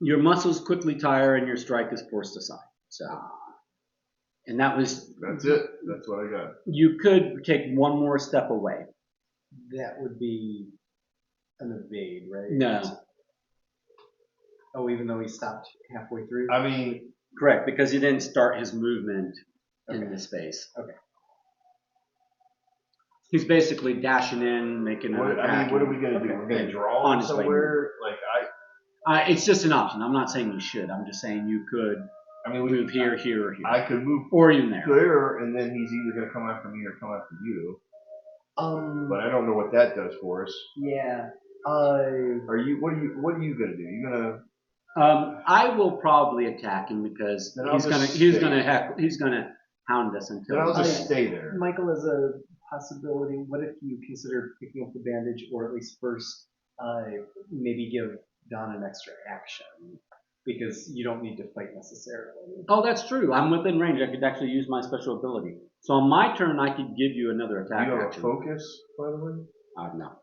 Your muscles quickly tire and your strike is forced aside. So, and that was. That's it. That's what I got. You could take one more step away. That would be an evade, right? No. Oh, even though he stopped halfway through? I mean. Correct, because he didn't start his movement in the space. Okay. He's basically dashing in, making an attack. I mean, what are we going to do? We're going to draw on his way. somewhere? Like, it's just an option. I'm not saying you should. I'm just saying you could move here, here, or here. I could move or even there. There, and then he's either going to come after me or come after you. But I don't know what that does for us. Yeah. What are you going to do? You going to? I will probably attack him because he's gonna hound us until. Then I'll just stay there. Michael, as a possibility, what if you consider picking up the bandage, or at least first, maybe give Don an extra action, because you don't need to fight necessarily. Oh, that's true. I'm within range. I could actually use my special ability. So on my turn, I could give you another attack. You have action. a focus, by the way? No.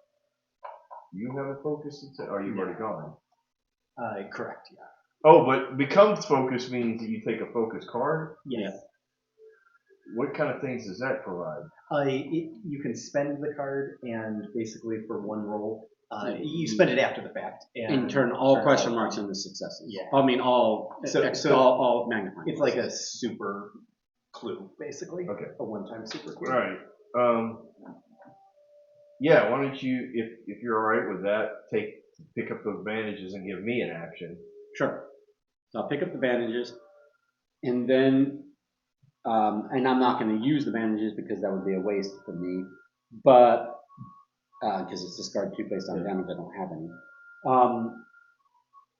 You have a focus? Or you've already gone? Correct, yeah. Oh, but becomes focus means that you take a focus card? Yes. What kind of things does that provide? You can spend the card, and basically for one roll, you spend it after the fact. And turn all question marks into successes. Yeah. I mean, all magnifying. It's like a super clue, basically. Okay. A one-time super clue. All right. Yeah, why don't you, if you're all right with that, pick up those bandages and give me an action. Sure. So I'll pick up the bandages, and then, and I'm not going to use the bandages because that would be a waste for me, but, because it's discard 2 based on damage, I don't have any.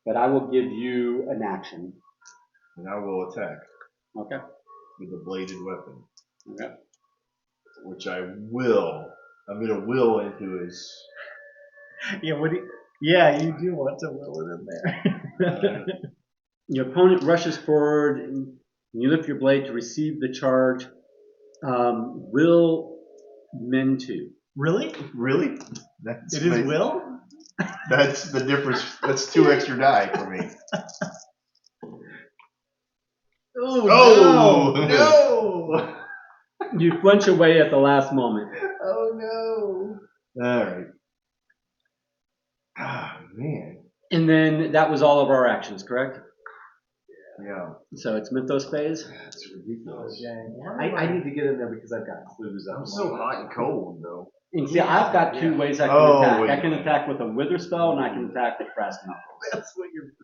But I will give you an action. And I will attack. Okay. With a bladed weapon. Okay. Which I'm going to will into his... Yeah, you do want to will it in there. Your opponent rushes forward, and you lift your blade to receive the charge. Will min 2. Really? Really? It is will? That's the difference. That's 2 extra die for me. Oh, no! You flinch away at the last moment. Oh, no. All right. Ah, man. And then that was all of our actions, correct? Yeah. So it's Mythos phase. That's ridiculous. I need to get in there because I've got clues. I'm so hot and cold, though. And see, I've got 2 ways I can attack. I can attack with a wither spell, and I can attack with brass knuckles. That's what you're...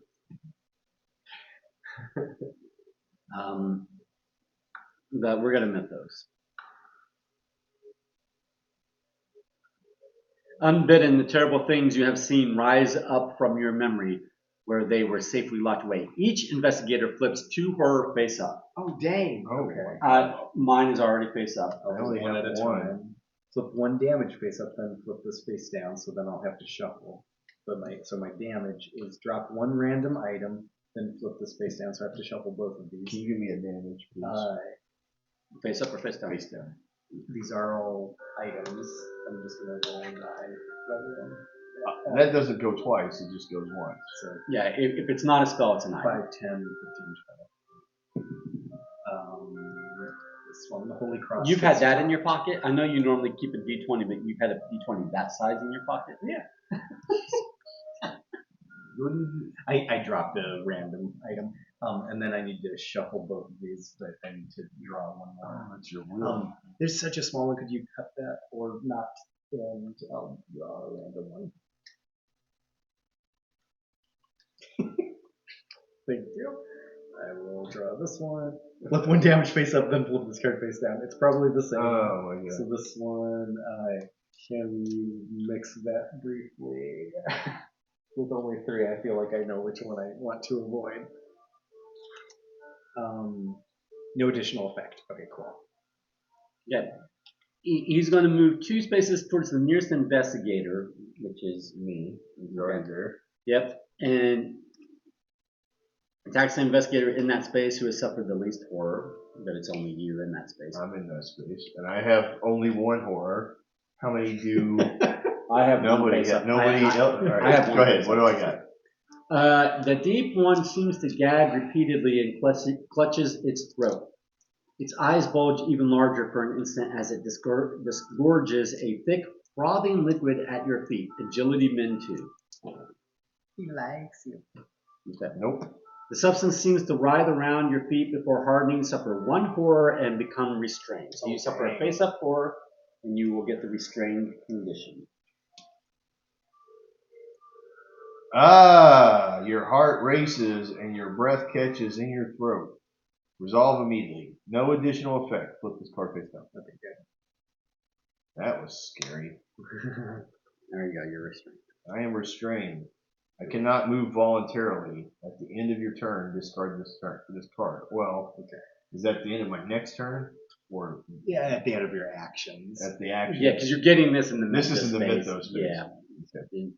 But we're going to Mythos. Unbidden, the terrible things you have seen rise up from your memory where they were safely locked away. Each investigator flips 2 horror face up. Oh, dang. Okay. Mine is already face up. I only have one. Flip 1 damage face up, then flip this face down, so then I'll have to shuffle. But my damage is drop 1 random item, then flip this face down, so I have to shuffle both of these. Can you give me a damage, please? Face up or face down? Face down. These are all items. I'm just going to roll and die rather than... That doesn't go twice, it just goes once. So Yeah, if it's not a spell, it's an item. 5, 10, 15, 20. This one, the Holy Cross. You've had that in your pocket? I know you normally keep a D20, but you've had a D20 that size in your pocket? Yeah. I dropped a random item, and then I need to shuffle both of these, but I need to draw 1 more. That's your will. There's such a small one. Could you cut that or not? And I'll draw a random one. Thank you. I will draw this one. Flip 1 damage face up, then flip this card face down. It's probably the same. Oh my god. So this one, Can you mix that briefly? With only 3, I feel like I know which one I want to avoid. No additional effect. Okay, cool. Yeah. He's going to move 2 spaces towards the nearest investigator, which is me. Right there. Yep. And attacks the investigator in that space who has suffered the least horror, but it's only you in that space. I'm in that space, and I have only 1 horror. How many do? I have Nobody. one face up. Nobody else. All right. I have one Go ahead. face What up. do I got? The deep one seems to gag repeatedly and clutches its throat. Its eyes bulge even larger for an instant as it disgorges a thick, frothing liquid at your feet. Agility min 2. He likes you. Okay. Nope. The substance seems to writhe around your feet before hardening, suffer 1 horror, and become restrained. So you suffer a face-up horror, and you will get the restrained condition. Your heart races and your breath catches in your throat. Resolve immediately. No additional effect. Flip this card face down. Okay, good. That was scary. There you go, you're restrained. I am restrained. I cannot move voluntarily. At the end of your turn, discard this card. Well, okay. Is that the end of my next turn? Or Yeah, at the end of your actions. at the action? Yeah, because you're getting this in the mythos This is in the space. mythos space. Yeah. Okay.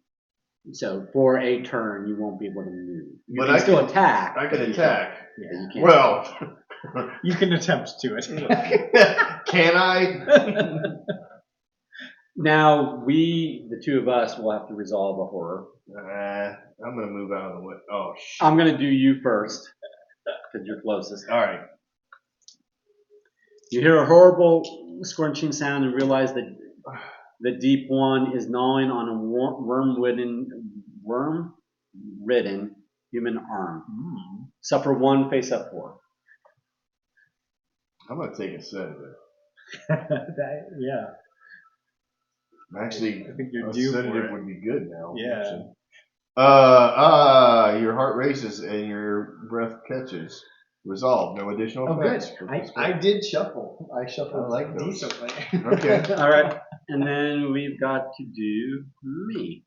So for a turn, you won't be able to move. You But can I still can- attack. I can but you attack. can't- Yeah, you can't. Well, You can attempt to it. can I? Now, the 2 of us, will have to resolve a horror. I'm going to move out of the way. Oh, shit. I'm going to do you first, because you're closest. All right. You hear a horrible scrunching sound and realize that the deep one is gnawing on a worm-ridden human arm. Suffer 1 face-up horror. I'm going to take a sedative. Yeah. Actually, I think you're a due for sedative it. would be good now. Yeah. Actually. Your heart races and your breath catches. Resolve. No additional Oh, good. effects. I did shuffle. I shuffled I like those. decently. Okay. All right. And then we've got to do me.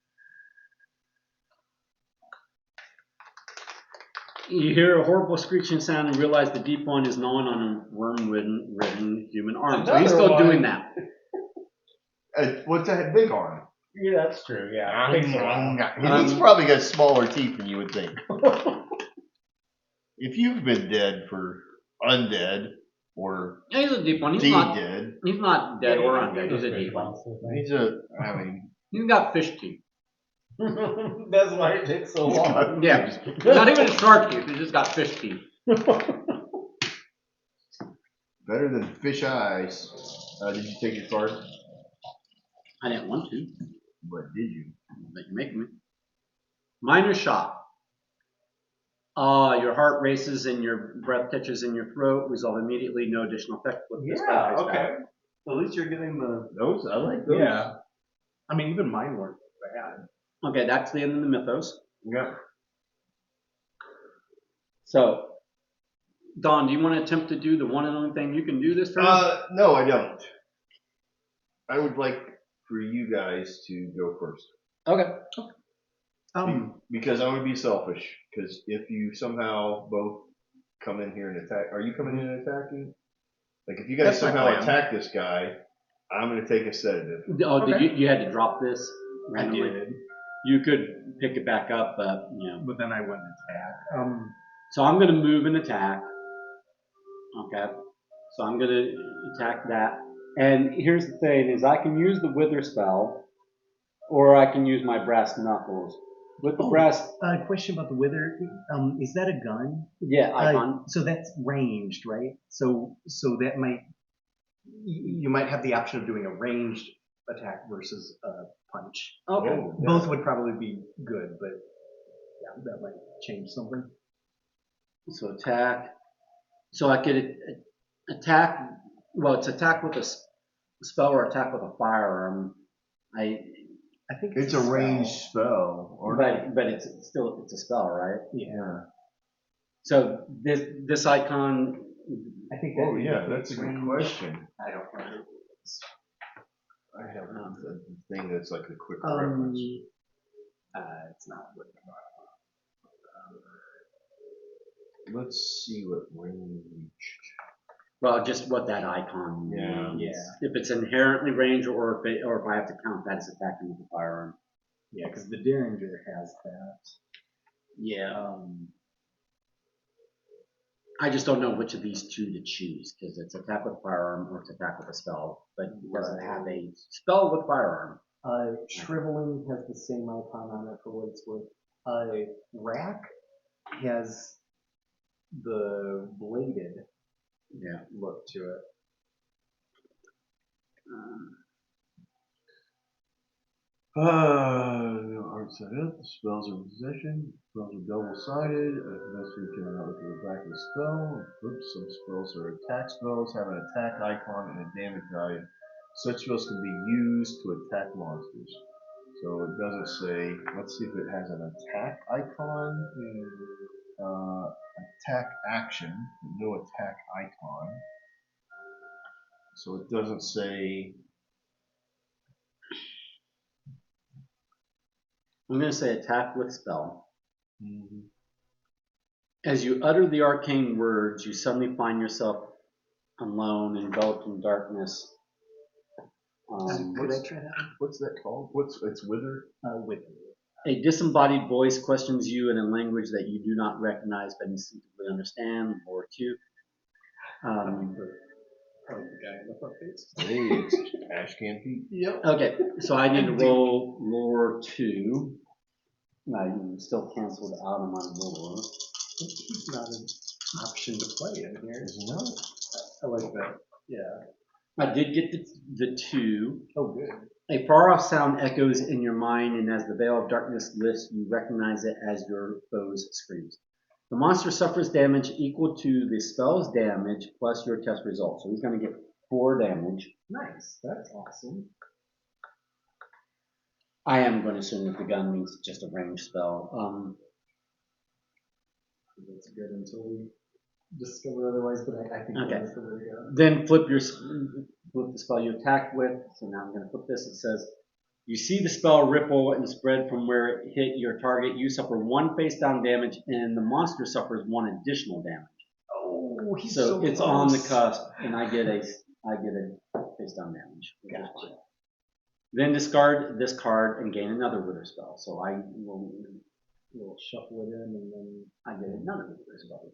You hear a horrible screeching sound and realize the deep one is gnawing on a worm-ridden human arm. So he's Another still one. doing that. What's that big arm? Yeah, that's true. Yeah. Takes a while. He's probably got smaller teeth than you would think. If you've been dead for undead or He's a deep one. He's dead, not dead or undead. He's a deep one. He's got fish teeth. That's why it takes so long. Yeah. Not even shark teeth. He's just got fish teeth. Better than fish eyes. Did you take your card? I didn't want to, But did you? but you're making me. Minor shock. Your heart races and your breath catches in your throat. Resolve immediately. No additional effect. Flip this card face Okay. down. At least you're getting the. Those? I like those. Yeah. I mean, even mine weren't bad. Okay, that's the end of the mythos. Yeah. So, Don, do you want to attempt to do the one and only thing you can do this turn? No, I don't. I would like for you guys to go first. Okay. Because I would be selfish. Because if you somehow both come in here and attack, are you coming in and attacking? Like if you guys That's my somehow plan. attack this guy, I'm going to take a sedative. Oh, Okay. you had to drop this randomly? I did. You could pick it back up, but But then I wouldn't attack. So I'm going to move and attack. Okay. So I'm going to attack that. And here's the thing: is I can use the wither spell, or I can use my brass knuckles. With the brass, Question about the wither. Is that a gun? yeah, icon. So that's ranged, right? So that might you might have the option of doing a ranged attack versus a punch. Okay. Oh, Both would probably be good, but yeah, that might change something. So attack. So I could attack. Well, it's attack with a spell or attack with a firearm. I think it's a ranged spell. Or but it's still a spell, right? Yeah. So this icon. I think. Oh yeah, that's a good question. I don't remember. I have the thing that's like a quick reference. It's not what Let's see what range. Well, just what that icon means. Yeah. If it's inherently ranged, or if I have to count that as attacking with a firearm. Yeah, because the Derringer has that. Yeah. I just don't know which of these two to choose, because it's attack with firearm or it's attack with a spell, but it doesn't have a spell with firearm. Shriveling has the same icon on it for what it's worth. Rack has the bladed look to it. Art set up. The spells are in possession. Spells are double-sided. Investor cannot look at the back of the spell. Oops, some spells are attack spells, have an attack icon and a damage value. Such spells can be used to attack monsters. So it doesn't say. Let's see if it has an attack icon. Attack action, but no attack icon. So it doesn't say. I'm going to say attack with spell. As you utter the arcane words, you suddenly find yourself alone, enveloped in darkness. Could I try that? What's that called? It's wither? Wither. A disembodied voice questions you in a language that you do not recognize but instinctively understand. Lore 2. Probably the guy in the front face. Hey, it's Ash Can Pete. Yep. Okay, so I need to roll Lore 2. I still canceled out of my Lore. He's not an option to play in here. Is it not? I like that. Yeah. I did get the 2. Oh, good. A far-off sound echoes in your mind, and as the veil of darkness lifts, you recognize it as your foe's screams. The monster suffers damage equal to the spell's damage plus your test result. So he's going to get 4 damage. Nice. That's awesome. I am going to assume that the gun means just a ranged spell. That's good until we discover otherwise, but I think Okay. that's the way to go. Then flip the spell you attack with. So now I'm going to flip this. It says, you see the spell ripple and spread from where it hit your target. You suffer 1 face down damage, and the monster suffers 1 additional damage. Oh, he's So so it's close. on the cusp, and I get a face down damage. Gotcha. Then discard this card and gain another wither spell. So I will shuffle it in, and then I get another wither spell.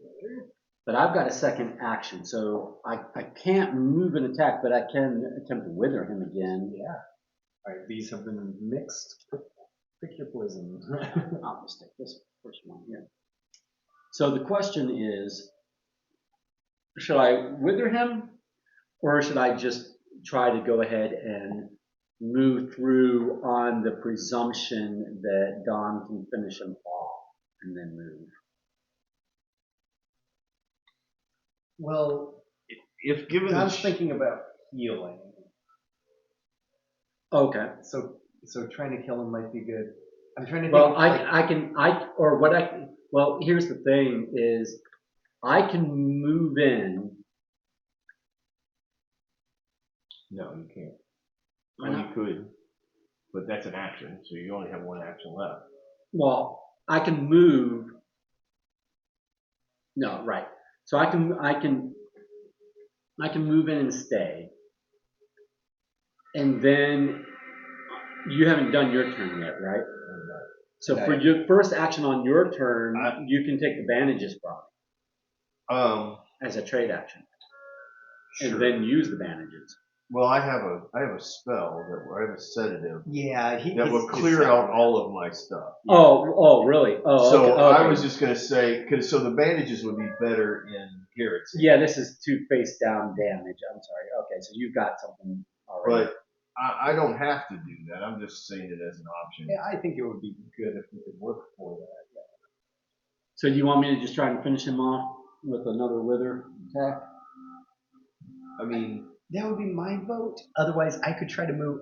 But I've got a second action, so I can't move and attack, but I can attempt to wither him again. yeah. All right, these have been mixed. Pick your poison. I'll just take this first one here. So the question is, should I wither him, or should I just try to go ahead and move through on the presumption that Don can finish him off and then move? Well, If given I the was thinking about healing. Okay. So trying to kill him might be good. I'm trying to think. Well, well, here's the thing is, I can move in. No, you can't. Why Well, not? you could, but that's an action, so you only have 1 action left. Well, I can move. No, right. So I can move in and stay. And then you haven't done your turn yet, right? So for your first action on your turn, you can take the bandages from it as a trade action, Sure. and then use the bandages. Well, I have a spell I have a sedative Yeah, that will clear out all of my stuff. Oh, really? Oh, So okay. I was just gonna say, so the bandages would be better in here. It's Yeah, this is 2 face down damage. I'm sorry. Okay, so you've got something already. But I don't have to do that. I'm just saying it as an option. Yeah, I think it would be good if we could work for that. So do you want me to just try and finish him off with another wither attack? I mean, that would be my vote. Otherwise, I could try to move.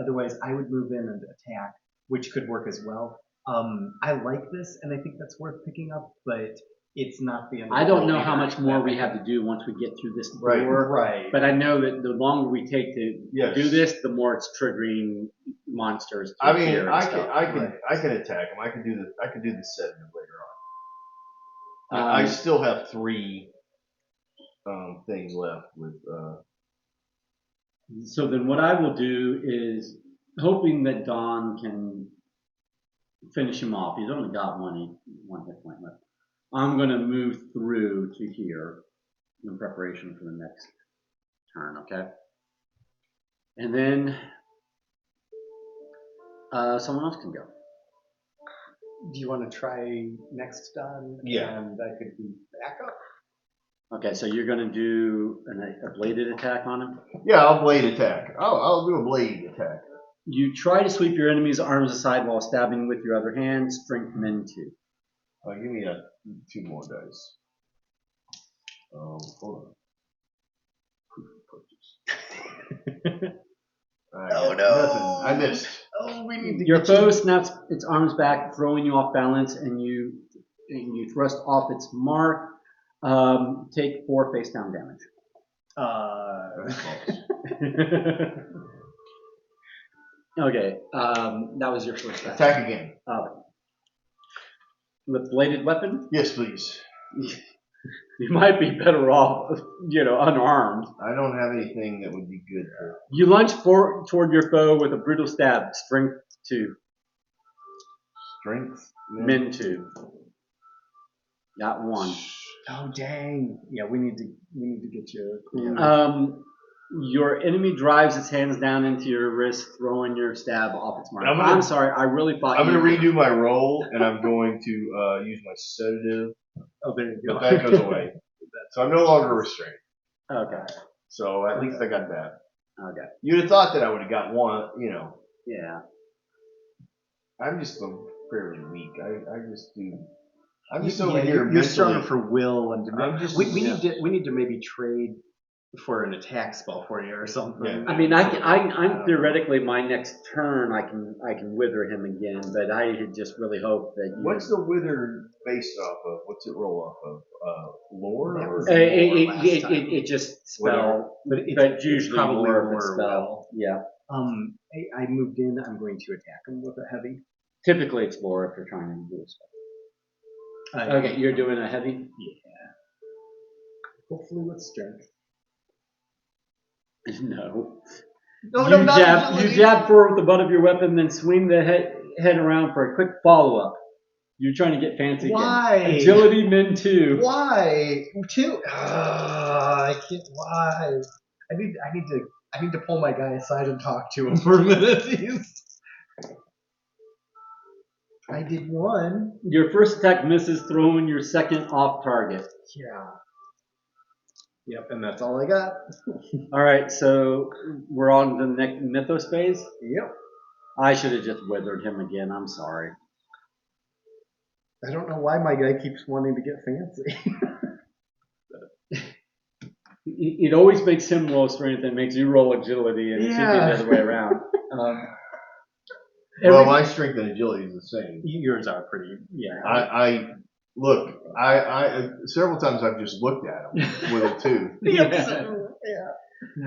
Otherwise, I would move in and attack, which could work as well. I like this, and I think that's worth picking up. But it's not the end of I the don't world know how either. much more we have to do once we get through this Right. door. Right. But I know that the longer we take to Yes. do this, the more it's triggering monsters. To I mean, appear and I stuff. can attack him. I can do the sedative later on. I still have 3 things left with. So then what I will do is, hoping that Don can finish him off. He's only got one hit point left. I'm going to move through to here in preparation for the next turn, okay? And then someone else can go. Do you want to try next, Don? Yeah. And that could be backup. Okay, so you're going to do a bladed attack on him? Yeah, I'll blade attack. I'll do a blade attack. You try to sweep your enemy's arms aside while stabbing with your other hand. Strength men 2. Give me 2 more dice. Hold on. Oh, no. Nothing. I missed. Oh, we need to Your get foe snaps its arms back, throwing you off balance, and you thrust off its mark. Take 4 face down damage. Okay, that was your first attack. Attack again. With bladed weapon, Yes, please. you might be better off, unarmed. I don't have anything that would be good for. You lunge toward your foe with a brutal stab. Strength 2. Strength. Men 2. Got 1. Oh dang! Yeah, we need to get you. Your enemy drives its hands down into your wrist, throwing your stab off its mark. I'm sorry, I really thought I'm going to redo my roll, and I'm going to use my sedative. Oh, there you go. But that goes away. So I'm no longer restrained. Okay. So at least I got that. Okay. You'd have thought that I would have got 1, Yeah. I'm just fairly weak. I just do. I'm just Yeah, over here. you're mentally- stronger for will and I'm just- we need to maybe trade for an attack spell for you or something. Yeah. I mean, I'm theoretically my next turn I can wither him again, but I had just really hoped that you. What's the wither based off of? What's it roll off of? Lore or? It just spell, but but usually probably more of a more spell. Yeah. I moved in. I'm going to attack him with a heavy. Typically it's lore if you're trying to do a spell. Okay, you're doing a heavy. Yeah. Hopefully with strength. No. No, You jab forward with the butt of your weapon, then swing the head around for a quick follow-up. You're trying to get fancy Why? again. Agility min 2. Why? 2? I can't. Why? I need to pull my guy aside and talk to him for a minute. I did 1. Your first attack misses, throwing your second off target. Yeah. Yep, and that's all I got. All right, so we're on the next mythos phase. Yep. I should have just withered him again. I'm sorry. I don't know why my guy keeps wanting to get fancy. It always makes him roll strength and makes you roll agility, and it should be the other way around. Well, my strength and agility is the same. Yours are pretty. Yeah. I look. I several times I've just looked at him with it too. Yeah.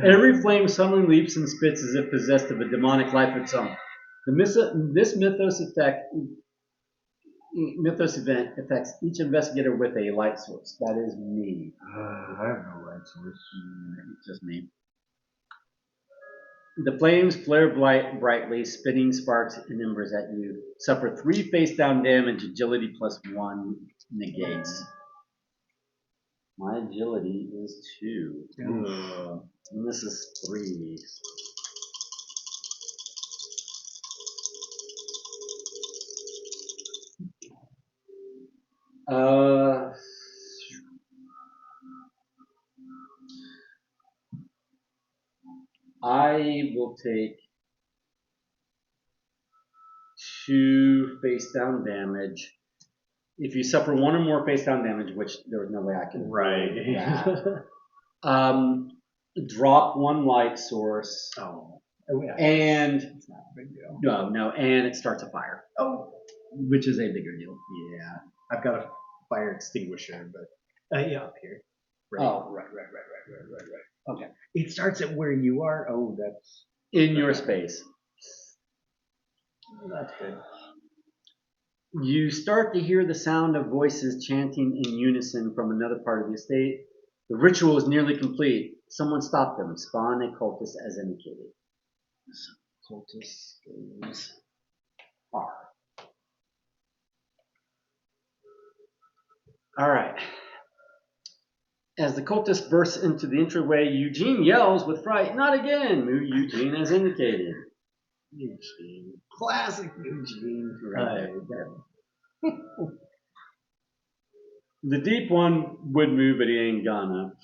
Every flame suddenly leaps and spits as if possessed of a demonic life of its own. This mythos event affects each investigator with a light source. That is me. I have no light source. It's just me. The flames flare brightly, spitting sparks and embers at you. Suffer 3 face down damage. Agility plus 1 negates. My agility is 2. And this is 3. I will take 2 face down damage. If you suffer 1 or more face down damage, which there was no way I could do that, drop 1 light source. And It's not a big deal. no, and it starts a fire. Oh, Which is a bigger deal. yeah. I've got a fire extinguisher, but yeah, up here. Right. Oh, right. Okay. It starts at where you are. Oh, that's In your space. good. You start to hear the sound of voices chanting in unison from another part of the estate. The ritual is nearly complete. Someone stop them. Spawn a cultist as indicated. Cultist goes R. All right. As the cultist bursts into the entryway, Eugene yells with fright, "Not again!" Move Eugene as indicated. Eugene. Classic Eugene. Right there. The deep one would move, but he ain't gonna.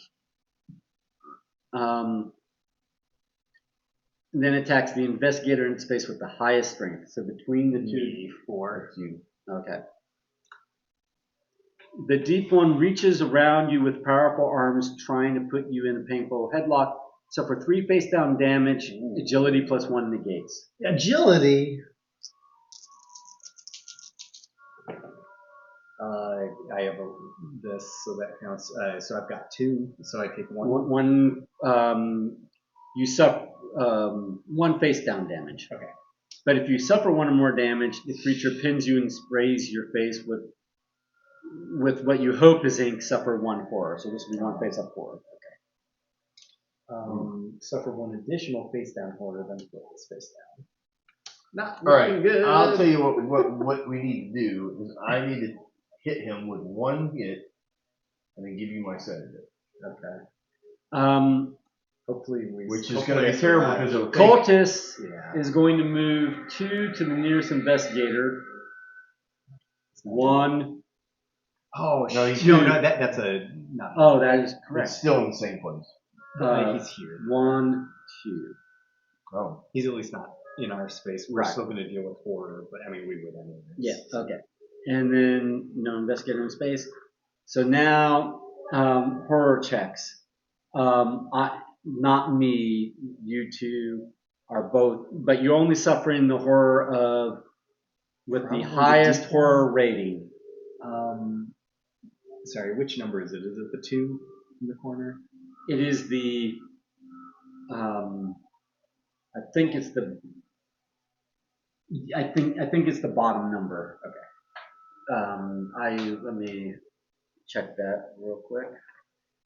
Then attacks the investigator in space with the highest strength. So between the two, 4. You. Okay. The deep one reaches around you with powerful arms, trying to put you in a painful headlock. Suffer 3 face down damage. Agility +1 negates. Agility. I have this, so that counts. So I've got 2, so I take 1. You suffer 1 face down damage. Okay. But if you suffer 1 or more damage, the creature pins you and sprays your face with what you hope is ink. Suffer 1 horror. So this will be 1 face up horror. Suffer 1 additional face down horror, then put this face down. Not All right, looking good. I'll tell you what we need to do is I need to hit him with 1 hit and then give you my sedative. Okay. Hopefully Which is going to be terrible because of Cultist is going to move 2 to the nearest investigator. 1. Oh, no, that's a. Not Oh, that is correct. It's still in the same place. He's here. 1, 2. Oh. He's at least not in our space. We're Right. still going to deal with horror, but I mean, we would anyway. Yeah, okay. And then, investigator in space. So now, horror checks. Not me, you two are both, but you're only suffering the horror of, with Probably the the highest deep horror rating. Sorry, which number is it? Is it the 2 in the corner? It is the, I think it's the bottom number. Okay. Let me check that real quick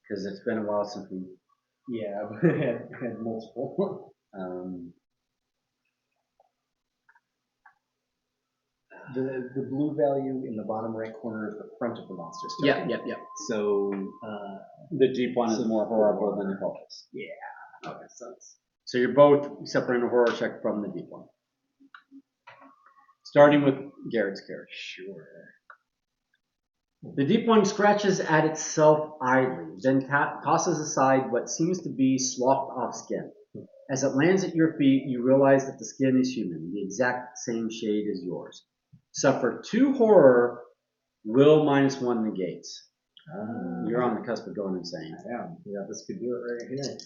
because it's been a while since we. Yeah, I've had multiple. The blue value in the bottom right corner is the front of the monster's token. Yep. So The deep one is more horrible than the cultist. Yeah. Okay, so you're both suffering a horror check from the deep one. Starting with Garrett's character. Sure. The deep one scratches at itself idly, then tosses aside what seems to be sloughed off skin. As it lands at your feet, you realize that the skin is human, the exact same shade as yours. Suffer 2 horror, will -1 negates. You're on the cusp of going insane. I am. Yeah, this could do it right here.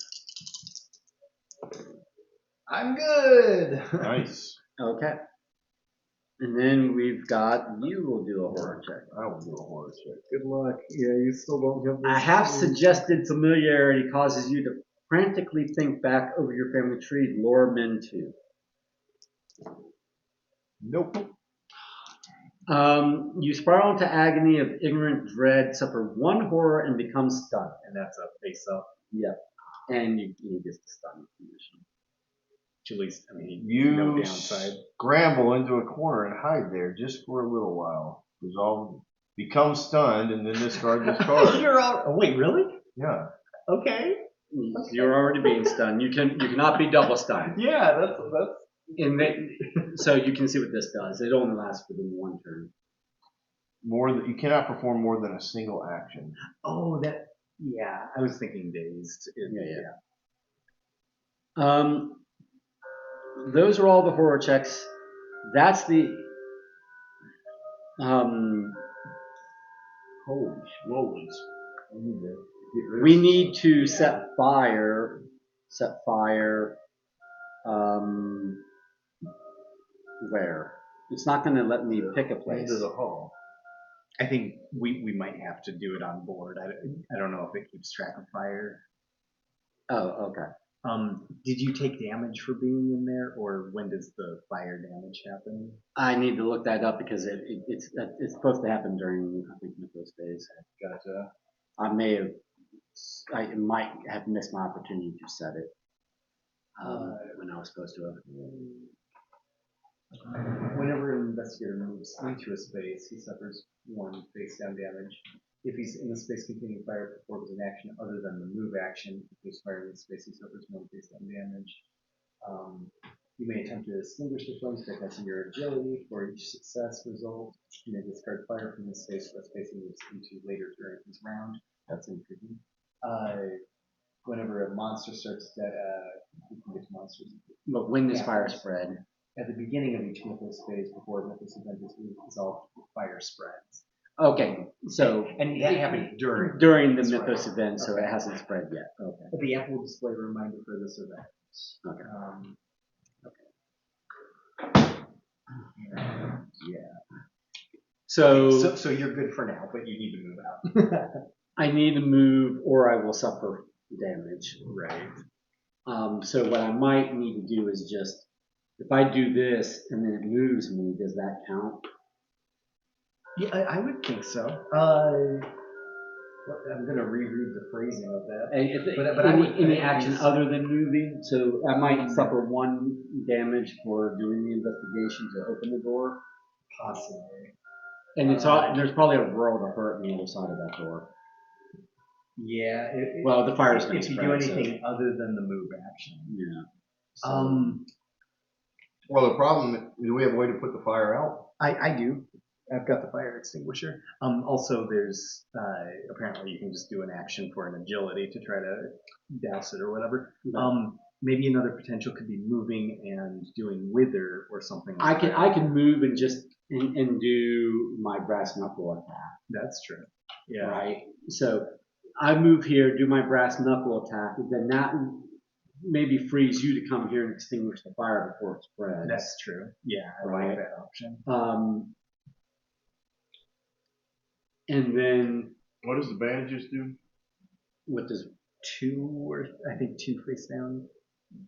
I'm good. Nice. Okay. And then we've got, you will do a horror check. I will do a horror check. Good luck. Yeah, you still don't have this. A half-suggested familiarity causes you to frantically think back over your family tree, lore men too. Nope. You spiral into agony of ignorant dread, suffer 1 horror, and become stunned. And that's a face up. Yep. And you get the stun condition. At least, I mean, You no downside. scramble into a corner and hide there just for a little while. Resolve, become stunned, and then discard this card. You're all. Oh, wait, really? Yeah. Okay. You're already being stunned. You cannot be double stunned. Yeah, that's. So you can see what this does. It only lasts within 1 turn. You cannot perform more than a single action. Oh, that. Yeah, I was thinking dazed. Yeah. Those are all the horror checks. That's the. Holy schmoles. We need to set fire. Where? It's not going to let me pick a place. Into the hall. I think we might have to do it on board. I don't know if it keeps track of fire. Oh, okay. Did you take damage for being in there, or when does the fire damage happen? I need to look that up because it's supposed to happen during, I think, Mythos days. Gotcha. I might have missed my opportunity to set it when I was supposed to have. Whenever an investigator moves into a space, he suffers 1 face down damage. If he's in the space containing fire, performs an action other than the move action. If there's fire in the space, he suffers 1 face down damage. You may attempt to extinguish the flames by testing your agility. For each success result, you may discard fire from the space for a space he moves into later during his round. That's intriguing. Whenever a monster starts to, you can get to monsters. But when does fire spread? At the beginning of each Mythos phase, before the Mythos event is resolved, fire spreads. Okay, so And that happens during the this Mythos round. event, so it hasn't spread yet. Okay. But the app will display a reminder for this event. Okay. Yeah. So So you're good for now, but you need to move out. I need to move, or I will suffer damage. Right. So what I might need to do is just, if I do this and then it moves me, does that count? Yeah, I would think so. I'm going to reread the phrasing of that. But Any action other than moving, so I might suffer 1 damage for doing the investigation to open the door. Possibly. And there's probably a world of hurt on the other side of that door. Yeah. Well, the fire's going to if you spread. do anything other than the move action. Yeah. So, Well, the problem, do we have a way to put the fire out? I do. I've got the fire extinguisher. Also, there's apparently you can just do an action for an agility to try to douse it or whatever. Right. Maybe another potential could be moving and doing wither or something. I can move and just and do my brass knuckle attack. That's true. Yeah. Right. So I move here, do my brass knuckle attack, and then that maybe frees you to come here and extinguish the fire before it spreads. That's true. Yeah, I Right. like that option. And then What does the bandages do? what does 2 face down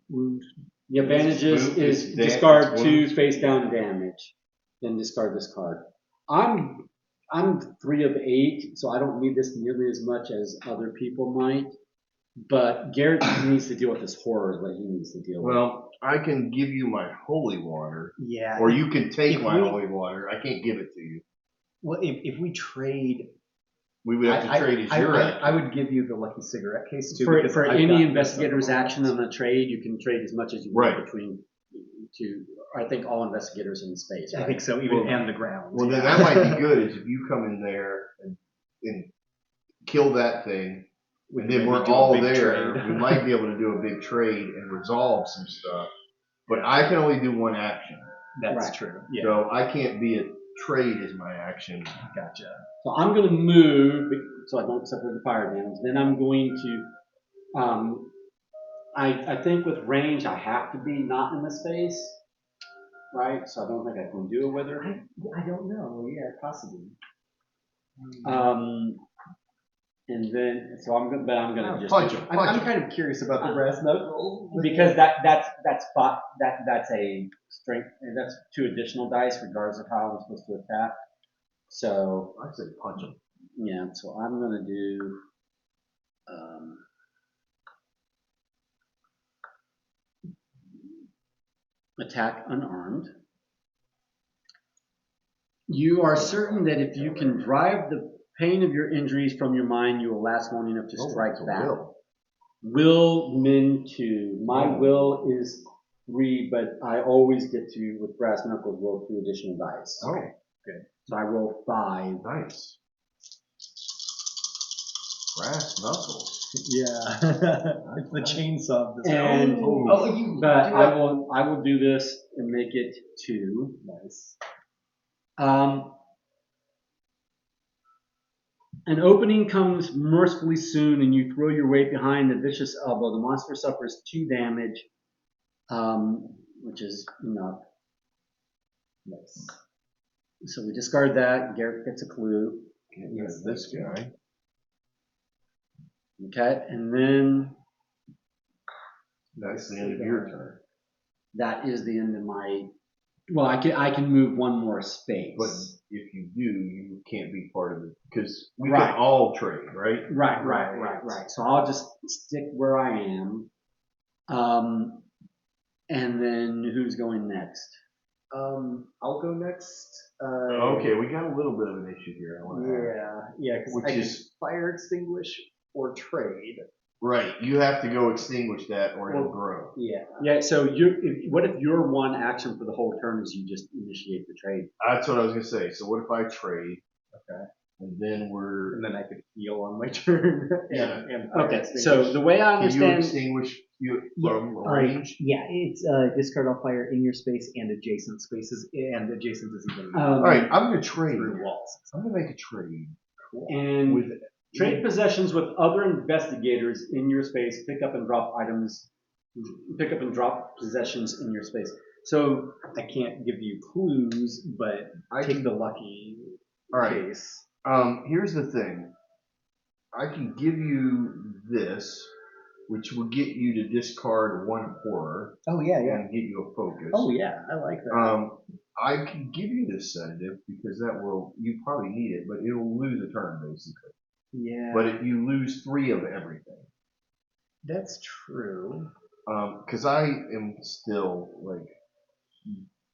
wound. the advantages Move is is discard wounds. 2 face down damage, then discard this card. I'm 3 of 8, so I don't need this nearly as much as other people might. But Garrett needs to deal with this horror is what he needs to deal with. Well, I can give you my holy water, Yeah. or you can take If my we- holy water. I can't give it to you. Well, if we trade, We would have to trade as your action. I would give you the lucky cigarette case too. For because I've any got investigator's this other action on a trade, you can trade as much as you Right. want between I think all investigators in space. I Right? think so, even Well- and the ground. Well, then that might be good. Is if you come in there and kill that thing, We and then maybe we're do a all big there. trade. We might be able to do a big trade and resolve some stuff. But I can only do 1 action, That's Right. true. Yeah, so I can't be a trade as my action. gotcha. So I'm going to move so I don't suffer the fire damage. Then I'm going to, I think with range I have to be not in the space, right? So I don't think I can do it with her. I don't know. Yeah, possibly. And then so I'm going to just Punch him. I'm kind of curious about the brass knuckles because that's a strength, and that's 2 additional dice regardless of how I'm supposed to attack. So I say punch him. yeah, so I'm gonna do attack unarmed. You are certain that if you can drive the pain of your injuries from your mind, you will last long enough to strike it's a back. will. Will min 2. My will is 3, but I always get to, with brass knuckles, roll 2 additional dice. Oh, So I roll 5. nice. Brass knuckles. Yeah, it's the chainsaw. Of this And you. but I will do this and make it 2. Nice. An opening comes mercifully soon, and you throw your weight behind the vicious elbow. The monster suffers 2 damage, which is enough. Nice. So we discard that. Garrett gets a clue. Yes, this guy. Okay, and then That's the end of your turn. that is the end of my. Well, I can move one more space. But if you do, you can't be part of it because we Right. can all trade, right? Right. So I'll just stick where I am. And then who's going next? I'll go next. Okay, we got a little bit of an issue here. I want to add. Yeah, because Which I can is- fire, extinguish, or trade. Right, you have to go extinguish that or it'll grow. Yeah. Yeah. So what if your one action for the whole turn is you just initiate the trade? That's what I was gonna say. So what if I trade? Okay. And then we're. And then I could heal on my turn. Yeah. and fire, Okay. extinguish. So the way I Can you understand. extinguish you from range? Yeah, it's discard all fire in your space and adjacent spaces, and adjacent is even All right, I'm gonna trade. through walls. I'm gonna make a trade And with trade possessions with other investigators in your space. Pick up and drop items. Pick up and drop possessions in your space. So I can't give you clues, but I take can. the lucky All right. case. Here's the thing. I can give you this, which will get you to discard one horror Oh yeah, and get you a focus. Oh yeah, I like that. I can give you this sedative because you probably need it, but it'll lose a turn basically. Yeah, But you lose 3 of everything. that's true. Because I am still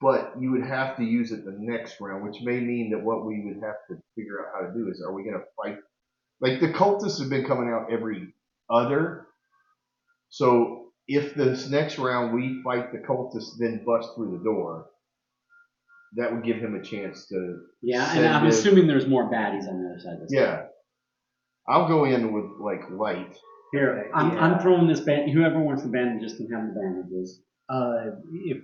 but you would have to use it the next round, which may mean that what we would have to figure out how to do is, are we going to fight? Like the cultists have been coming out every other. So if this next round we fight the cultists, then bust through the door, that would give him a chance to. yeah, and I'm assuming there's more baddies on the other side of this. Yeah, I'll go in with light. Here, I'm throwing this band. Whoever wants the bandages can have the bandages.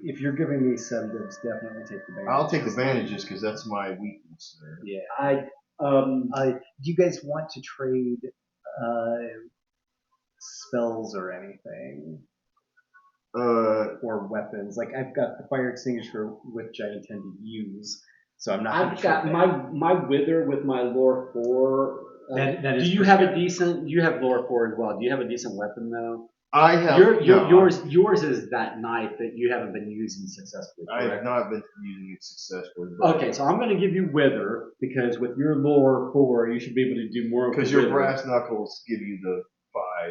If you're giving me sedatives, definitely take the bandages. I'll take the bandages because that's my weakness there. Yeah. Do you guys want to trade spells or anything? Or weapons? Like I've got the fire extinguisher, which I intend to use, so I'm not. I've got my wither with my lore 4. That is do you have a decent? You have lore 4 as well. Do you have a decent weapon though? I have. Yours is that knife that you haven't been using successfully. I have Correct? not been using it successfully. But Okay, so I'm going to give you wither because with your lore 4, you should be able to do more. Because your brass knuckles give you the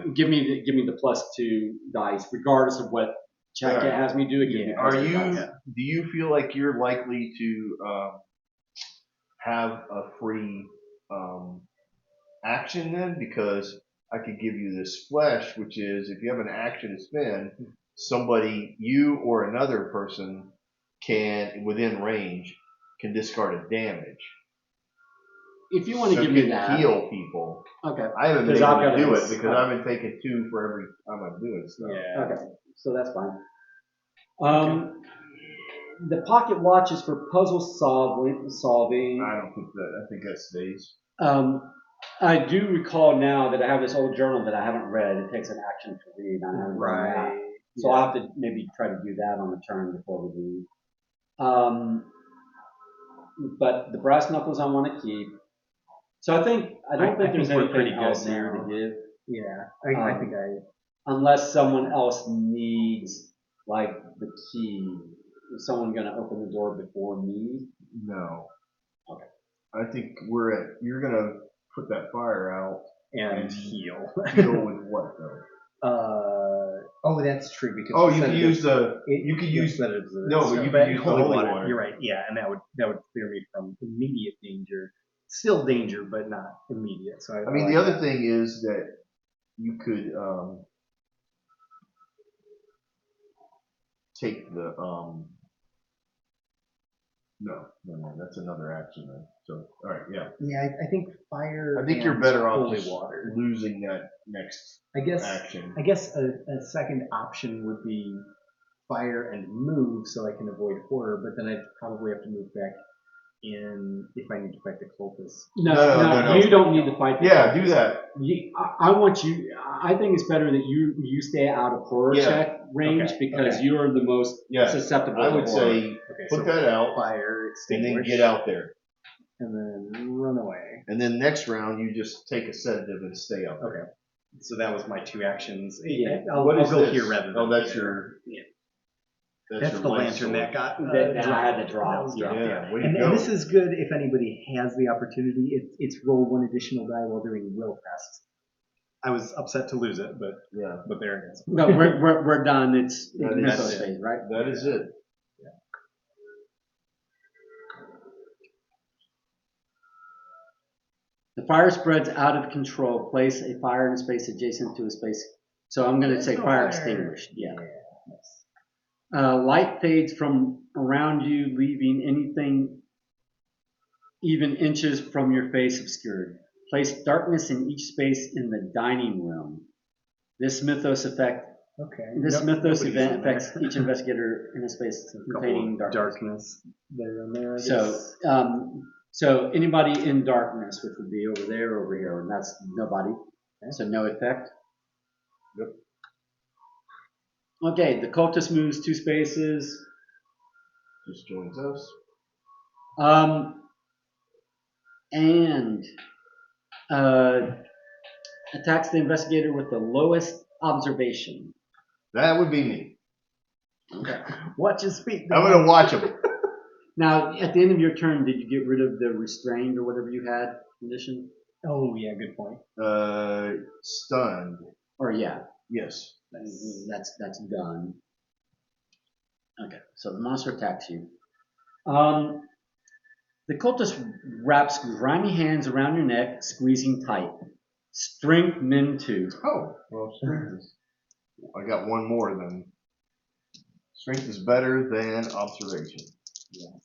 5. Give me the +2 dice, regardless of what check it has me do. It gives me Are +2 you? dice. Do you feel like you're likely to have a free action then? Because I could give you this flesh, which is if you have an action to spend, somebody, you or another person, can within range can discard a damage. If you want to So give you me can that, heal people. okay. I haven't been Because I've able to got do this. it because I've been taking 2 for every time I'm doing stuff. Yeah. Okay, so that's fine. The pocket watch is for puzzle solving. I don't think that. I think that stays. I do recall now that I have this old journal that I haven't read. It takes an action to read. I haven't done that. So I'll have to maybe try to do that on the turn before we leave. But the brass knuckles I want to keep. So I don't think there's we're anything pretty good else here now. to give. Yeah, I think Unless someone else needs like the key. Is someone going to open the door before me? No. Okay. I think you're gonna put that fire out and heal. Heal with what though? Oh, that's true because. Oh, you can use the. You could use that. No, but you can use holy the holy water. water. You're right. Yeah, and that would clear me from immediate danger. Still danger, but not immediate. So I mean, the other thing is that you could take the No, that's another action then. So, all right, yeah. Yeah, I think fire. I think you're better off holy just water. losing that next action. I guess a second option would be fire and move, so I can avoid horror. But then I'd probably have to move back in if I need to fight the cultists. No. You don't need to fight. Yeah, do that. I want you. I think it's better that you stay out of horror check range because you are the most susceptible. I would say Okay, Put so that out, fire, and extinguish, then get out there. and then run away. And then next round, you just take a sedative and stay out there. Okay. So that was my 2 actions. Yeah. I'll What go is here this? rather than Oh, that's here. your. Yeah. That's your the light lantern sword. that got That I had to dropped. drop, That was dropped, Yeah, way to And go. this is good if anybody has the opportunity. It's roll 1 additional die while doing will test. I was upset to lose it, but Yeah, there it is. No, we're done. It's That is mythos it. phase, right? that is it. The fire spreads out of control. Place a fire in a space adjacent to a space. So I'm going to There's say no fire fire. extinguished. Yeah. Light fades from around you, leaving anything even inches from your face obscured. Place darkness in each space in the dining room. This mythos effect. Okay. This mythos nobody's event in there. affects each investigator in a space containing darkness. there and there. I So, guess. so anybody in darkness, which would be over there, over here, and that's nobody. So no effect. Yep. Okay, the cultist moves 2 spaces. Just joins us. And attacks the investigator with the lowest observation. That would be me. Okay. Watch his feet. I'm gonna watch him. Now, at the end of your turn, did you get rid of the restrained or whatever you had condition? Oh yeah, good point. Stunned. Or yeah, Yes. that's done. Okay, so the monster attacks you. The cultist wraps grimy hands around your neck, squeezing tight. Strength min 2. Oh, well, strength is. I got one more than. Strength is better than observation. Yeah.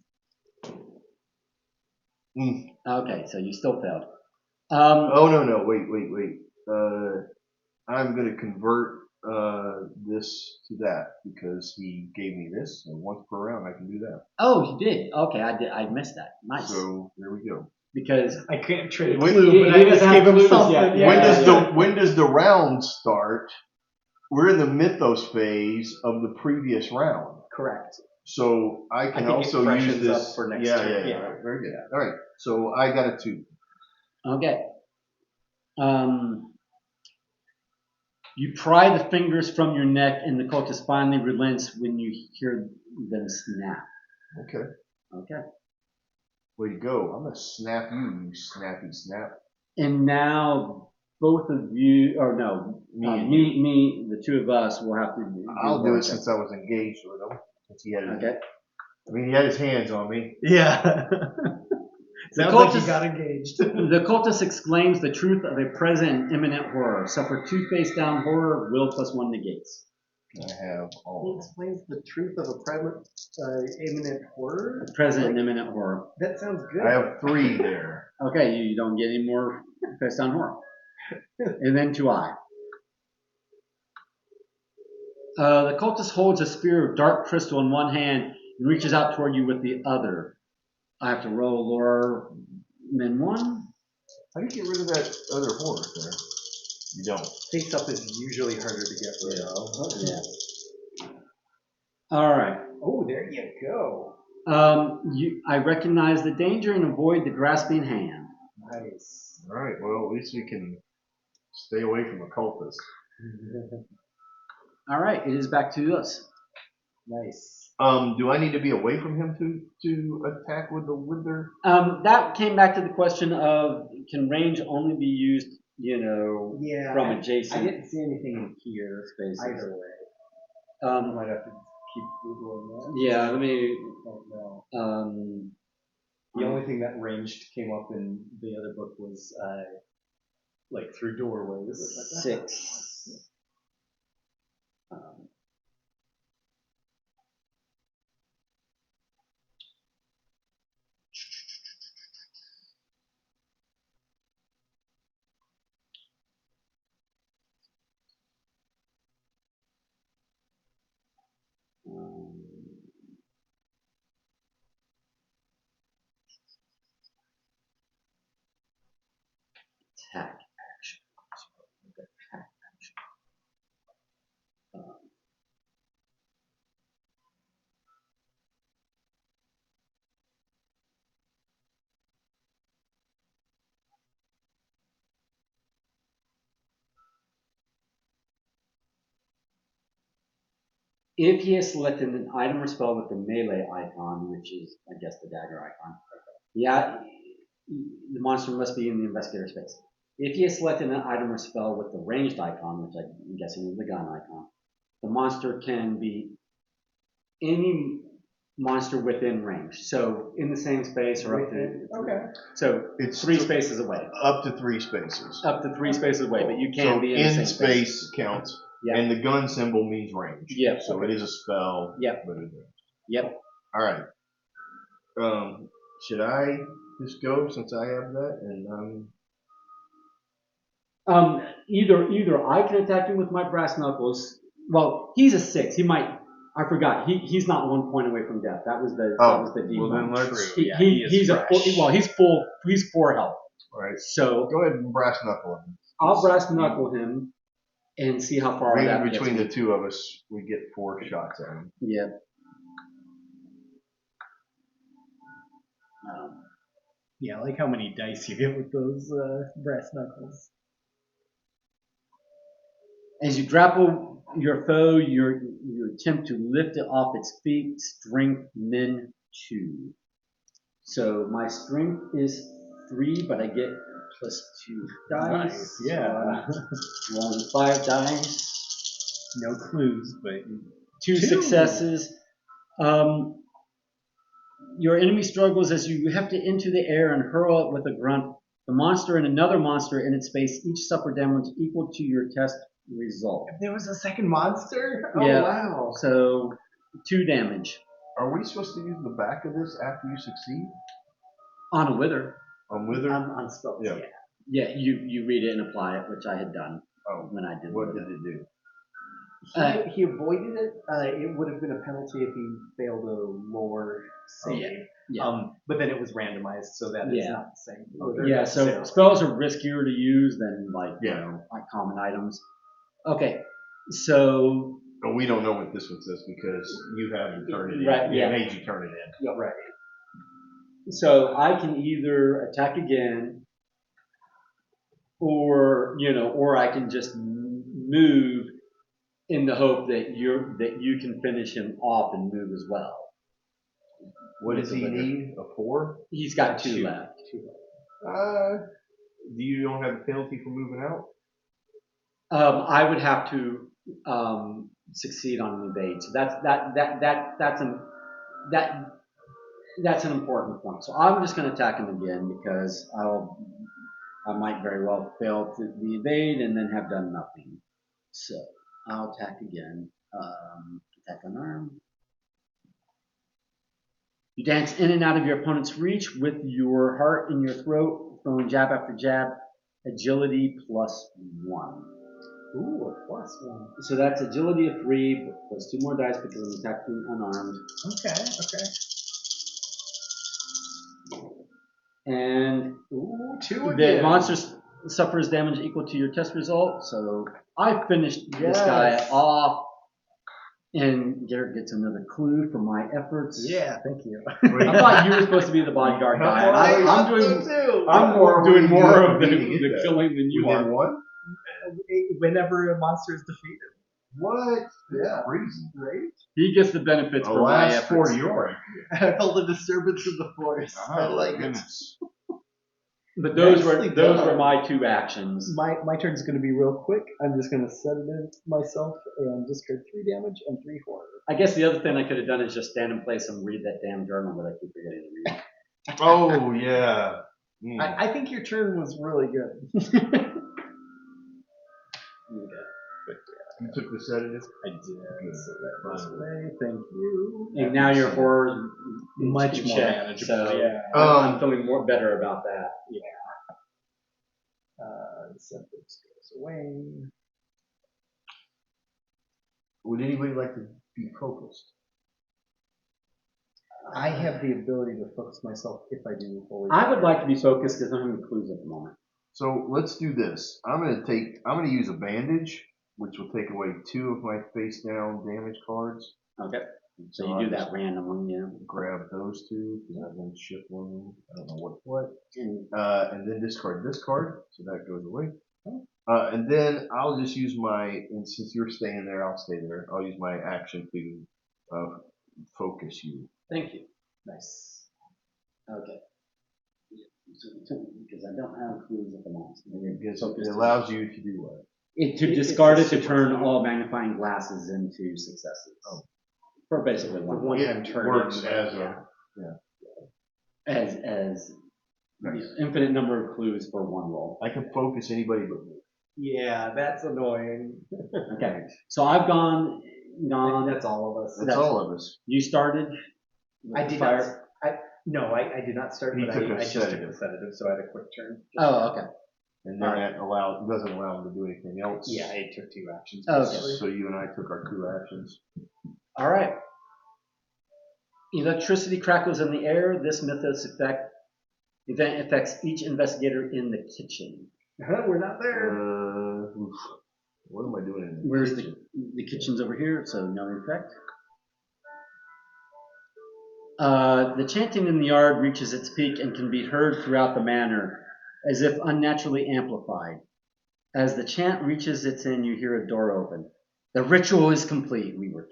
Okay, so you still failed. Oh no! Wait. I'm gonna convert this to that because he gave me this, and once per round I can do that. Oh, you did. Okay, I missed that. Nice. So there we go. Because I can't trade a When- clue, he but I doesn't just have gave him clues something. yet. Yeah. when does the round start? We're in the mythos phase of the previous round. Correct. So I can think it also use freshens this up for next yeah, turn. Yeah. Very good. All right. So I got a 2. okay. You pry the fingers from your neck, and the cultist finally relents when you hear them snap. Okay. Okay. Way to go. I'm gonna snap you, you snappy snap. And now both of you, or no, me, the 2 of us will have to. I'll do it since I was engaged with him. Since he had his, Okay. I mean, he had his hands on me. Yeah. Sounds like he got engaged. The cultist exclaims the truth of a present and imminent horror. Suffer 2 face down horror, will +1 negates. I have He all of them. explains the truth of a imminent horror. Present and imminent horror. That sounds good. I have 3 there. Okay, you don't get any more face down horror. And then 2I. The cultist holds a spear of dark crystal in one hand and reaches out toward you with the other. I have to roll lore min 1. How do you get rid of that other horror there? You don't. Face up is usually harder to get rid of. Yeah. All right. Oh, there you go. I recognize the danger and avoid the grasping hand. Nice. All right. Well, at least we can stay away from a cultist. All right, it is back to us. Nice. Do I need to be away from him to attack with the wither? That came back to the question of can range only be used, Yeah. from I adjacent didn't see anything in here spaces. either way. I might have to keep googling that. Yeah, let me. I don't know. The only thing that ranged came up in the other book was like through doorways. 6. Attack action. Attack action. If he has selected an item or spell with the melee icon, which is, I guess, the dagger icon, the monster must be in the investigator space. If he has selected an item or spell with the ranged icon, which I'm guessing is the gun icon, the monster can be any monster within range. So in the same space or up to So It's 3 spaces away. up to 3 spaces. Up to 3 spaces away, but you can't So be in the same space counts. Yeah. And the gun symbol means range. Yep. So it is a spell. Yep. But it is. Yep. All right. Should I just go since I have that and Either I can attack him with my brass knuckles. Well, he's a 6. He might. I forgot. He's not 1 point away from death. That was the well then default. let's He's a full, well. He's 4 health. all right. So Go ahead and brass knuckle him. I'll brass knuckle him and see how far Maybe that between gets the two of us, we get 4 shots at him. Yeah. Yeah, I like how many dice you get with those brass knuckles. As you grapple your foe, you attempt to lift it off its feet. Strength min 2. So my strength is 3, but I get +2 dice. Nice, yeah. So rolling 5 dice. No clues, but 2 successes. Your enemy struggles as you heft it into the air and hurl it with a grunt. The monster and another monster in its space each suffer damage equal to your test result. there was a second monster? Yeah. Oh, wow. So 2 damage. Are we supposed to use the back of this after you succeed? On a wither. On wither? On spells, Yeah. Yeah, you read it and apply it, which I had done when I did What it. did it do? He avoided it. It would have been a penalty if he failed a lore save. Yeah. But then it was randomized, so that is not the same. Yeah, so spells are riskier to use than like common items. Okay, so But we don't know what this one says because you have to turn it in. Right, yeah. It made you turn it in. Right. so I can either attack again, or I can just move in the hope that you can finish him off and move as well. What does he need? A 4? He's got 2 left. You don't have a penalty for moving out? I would have to succeed on an evade. So that's an important point. So I'm just going to attack him again because I might very well fail to the evade and then have done nothing. So I'll attack again. Attack unarmed. You dance in and out of your opponent's reach with your heart in your throat, throwing jab after jab. Agility +1. Ooh, a +1. So that's agility of 3 plus 2 more dice because I'm attacking unarmed. Okay. And 2 again. the monster suffers damage equal to your test result. So I finished this guy off. And Garrett gets another clue for my efforts. Yeah, thank you. I thought you were supposed to be the bodyguard guy. I'm doing more of the killing than you are. What? Whenever a monster is defeated. What? Yeah. Crazy. Right? He gets the benefits for my Alas efforts. for your. I felt the disturbance of the force. I like it. But those Nicely were done. my 2 actions. My turn's going to be real quick. I'm just going to set it in myself and discard 3 damage and 3 horror. I guess the other thing I could have done is just stand in place and read that damn journal that I keep forgetting to read. Oh, yeah. I think your turn was really good. You took the sedative? I did. So that goes away. Thank you. And now your horror is Much in more check, manageable. So Yeah. I'm feeling more better about that. The subject goes away. Would anybody like to be focused? I have the ability to focus myself if I do fully. I would like to be focused because I don't have any clues at the moment. So let's do this. I'm gonna use a bandage, which will take away 2 of my face down damage cards. Okay. So I'll you do just that randomly, yeah. Grab those 2 because I've been shift one. I don't know what. And And then discard this card, so that goes away. And then I'll just use and since you're staying there, I'll stay there. I'll use my action to focus you. Thank you. Nice. Okay. Because I don't have clues at the moment. It allows you to do what? To discard it to turn all magnifying glasses into successes. Oh. For basically The one. one It time turn. works as a As Nice. infinite number of clues for one roll. I can focus anybody but me. Yeah, that's annoying. Okay. So I've gone. That's all of us. That's all of us. You started. I did fire. not. I did not start, He but took a I just took sedative. a sedative, so I had a quick turn. Oh, okay. And then that doesn't allow him to do anything else. Yeah, I took 2 actions. Okay. basically. So you and I took our 2 actions. All right. Electricity crackles in the air. This mythos event affects each investigator in the kitchen. We're not there. What am I doing in the Where's kitchen? the kitchen's over here, so no effect. The chanting in the yard reaches its peak and can be heard throughout the manor, as if unnaturally amplified. As the chant reaches its end, you hear a door open. The ritual is complete, we were told.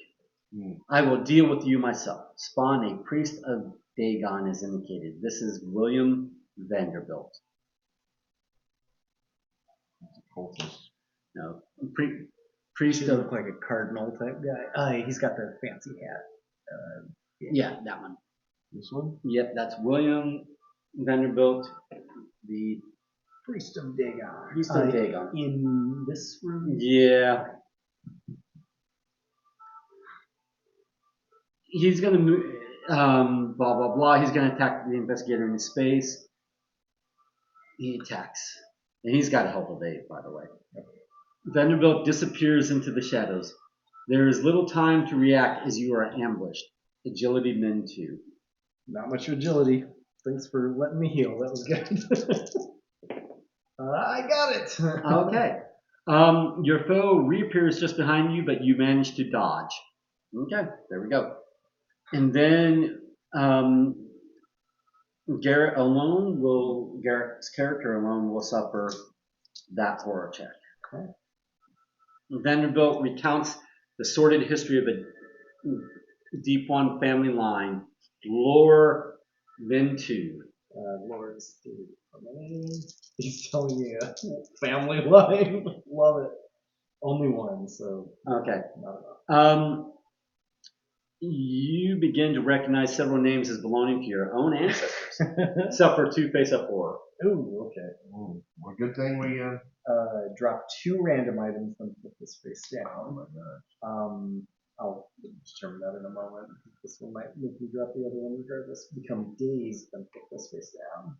I will deal with you myself. Spawn, a priest of Dagon, is indicated. This is William Vanderbilt. Cultist. No, priest Should of, look like a cardinal type guy. He's got the fancy hat. yeah, that one. This one? Yep, that's William Vanderbilt, the Priest of Dagon. priest of Dagon. In this room? Yeah. He's gonna move, blah, blah, blah. He's gonna attack the investigator in space. He attacks. And he's got a help of 8, by the way. Vanderbilt disappears into the shadows. There is little time to react as you are ambushed. Agility min 2. Not much agility. Thanks for letting me heal. That was good. I got it. Okay. Your foe reappears just behind you, but you manage to dodge. Okay, there we go. And then Garrett's character alone will suffer that horror check. Okay. Vanderbilt recounts the sordid history of a deep one family line, lore then 2. Lawrence, he's telling you a family line. Love it. Only one, so Okay. not enough. You begin to recognize several names as belonging to your own ancestors, except for 2 face-up horror. Ooh, okay. Well, good thing we Drop 2 random items, then put this face down. oh my god. I'll determine that in a moment. This one might make me drop the other one regardless. Become dazed, then put this face down.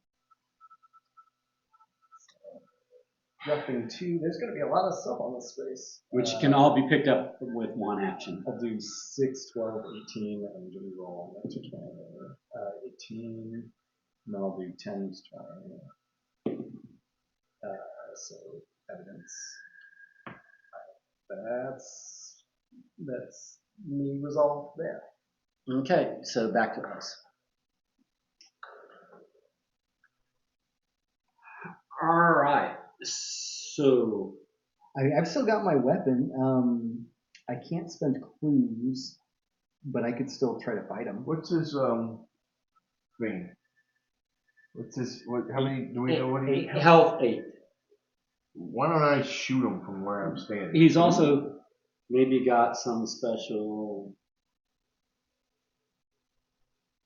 Dropping 2. There's going to be a lot of stuff on this space. Which can all be picked up with one action. I'll do 6, 12, 18, and just roll on that to 20. 18, and then I'll do 10 to 20. So, evidence. That's me resolved there. Okay, so back to us. All right. So I've still got my weapon. I can't spend clues, but I could still try to fight him. What's his thing? What's his how many do we know what he health 8. Why don't I shoot him from where I'm standing? He's also maybe got some special.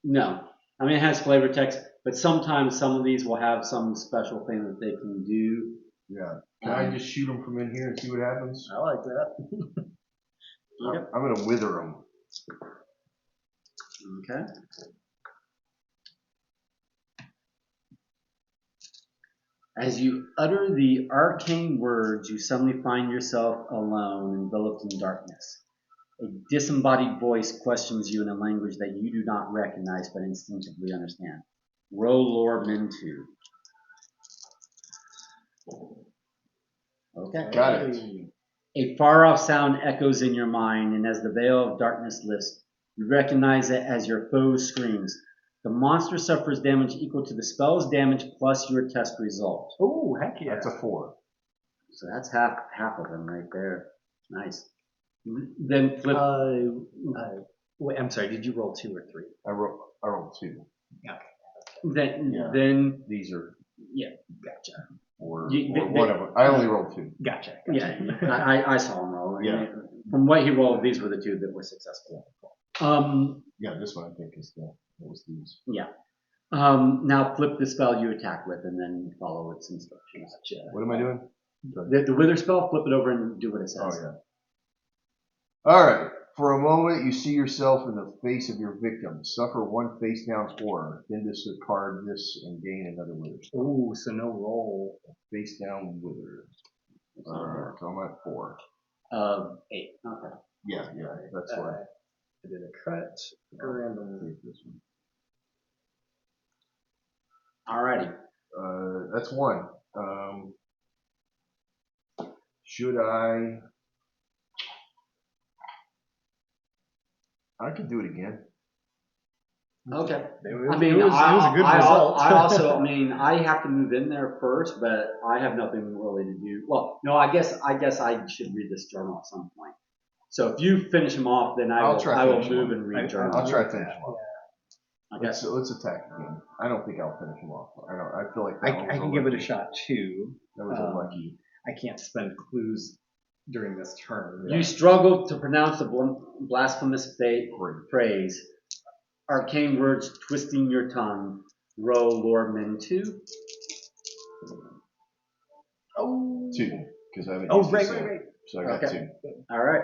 No, I mean it has flavor text, but sometimes some of these will have some special thing that they can do. Yeah. Can I just shoot him from in here and see what happens? I like that. Yep. I'm gonna wither him. Okay. As you utter the arcane words, you suddenly find yourself alone, enveloped in darkness. A disembodied voice questions you in a language that you do not recognize but instinctively understand. Roll lore min 2. Okay. Got it. A far-off sound echoes in your mind, and as the veil of darkness lifts, you recognize it as your foe screams. The monster suffers damage equal to the spell's damage plus your test result. Oh, heck yeah. That's a 4. So that's half of them right there. Nice. Then flip. Wait, I'm sorry. Did you roll 2 or 3? I rolled 2. Then These are Gotcha. or You- one of them. I only rolled 2. Gotcha. yeah, I saw him roll. Yeah. From what he rolled, these were the 2 that were successful. Yeah, this one I think is what was these. Now flip the spell you attack with, and then follow its instructions. What am I doing? The wither spell, flip it over and do what it says. Oh yeah. All right. For a moment, you see yourself in the face of your victim. Suffer 1 face down horror. Then discard this and gain another wither. Ooh, so no roll. Face down wither. So I'm at 4. 8. Okay. Yeah, that's why. I did a cut. Random. This one. Alrighty. That's 1. Should I? I could do it again. Okay. It I was, mean, it was a good result. I also, I mean, I have to move in there first, but I have nothing really to do. Well, no, I guess I should read this journal at some point. So if you finish him off, then I will finish move him. and read journal. I'll try to finish him off. Okay. Let's attack again. I don't think I'll finish him off. I feel like I can give it a shot too. That was unlucky. I can't spend clues during this turn. You struggle to pronounce the blasphemous phrase. Arcane words twisting your tongue. Roll Lord Mentu. Oh. 2, because I haven't. Oh, used right. So I got Okay. 2. All right.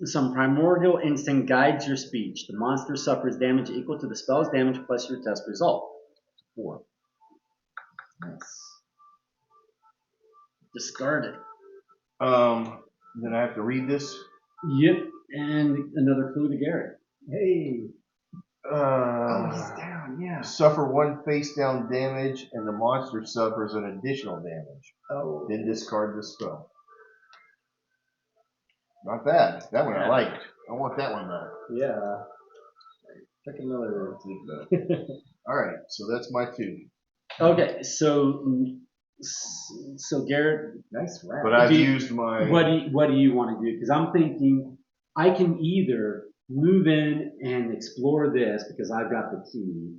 Some primordial instinct guides your speech. The monster suffers damage equal to the spell's damage plus your test result. 4. Nice. Discard it. Then I have to read this. Yep. And another clue to Garrett. Hey. Oh, he's down. Yeah. Suffer 1 face down damage, and the monster suffers an additional damage. Oh. Then discard this spell. Not bad. That one I liked. I want that one back. Yeah. Check another. All right, so that's my 2. Okay, so Garrett, Nice round. But I've used my. what do you want to do? Because I'm thinking I can either move in and explore this because I've got the key,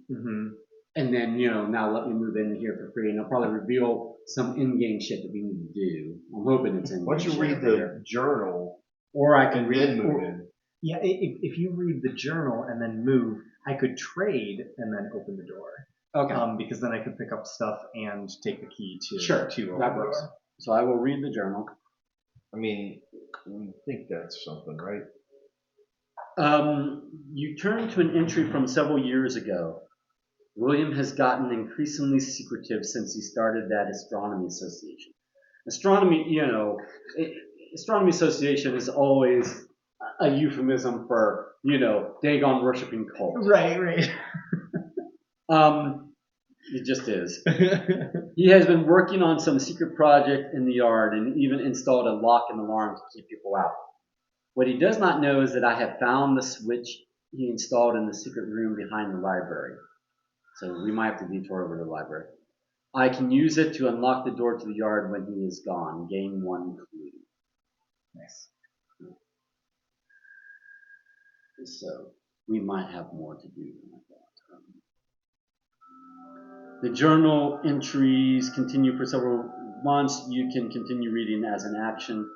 and then now let me move in here for free, and I'll probably reveal some in-game shit that we need to do. I'm hoping it's in. Once you read the journal, or I can and read. then move in. Yeah, if you read the journal and then move, I could trade and then open the door. Okay. Because then I could pick up stuff and take the key to Sure. to open That the works. door. So I will read the journal. I mean, I think that's something, right? You turn to an entry from several years ago. William has gotten increasingly secretive since he started that astronomy association. Astronomy association is always a euphemism for, Dagon worshipping cult. Right. It just is. He has been working on some secret project in the yard and even installed a lock and alarm to keep people out. What he does not know is that I have found the switch he installed in the secret room behind the library. So we might have to detour over to the library. I can use it to unlock the door to the yard when he is gone. Gain 1 clue. Nice. So we might have more to do than I thought. The journal entries continue for several months. You can continue reading as an action.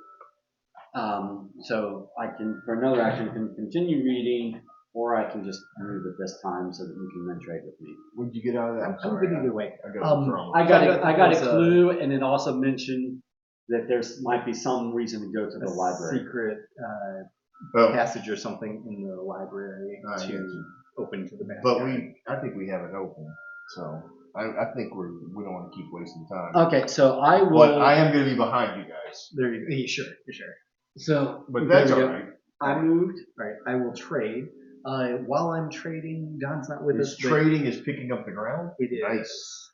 So I can, for another action, can continue reading, or I can just move it this time so that you can then trade with me. What did you get out of that? I'm good either way. I got drama. I got a clue, and it also mentioned that might be some reason to go to the library. Secret passage or something in the library to open to the back. But I think we have it open, so I think we don't want to keep wasting time. Okay, so I will. But I am going to be behind you guys. There you go. You're sure. So, but that's all right. I moved. All right, I will trade. While I'm trading, Don's not with us. Trading is picking up the ground. It is. Nice.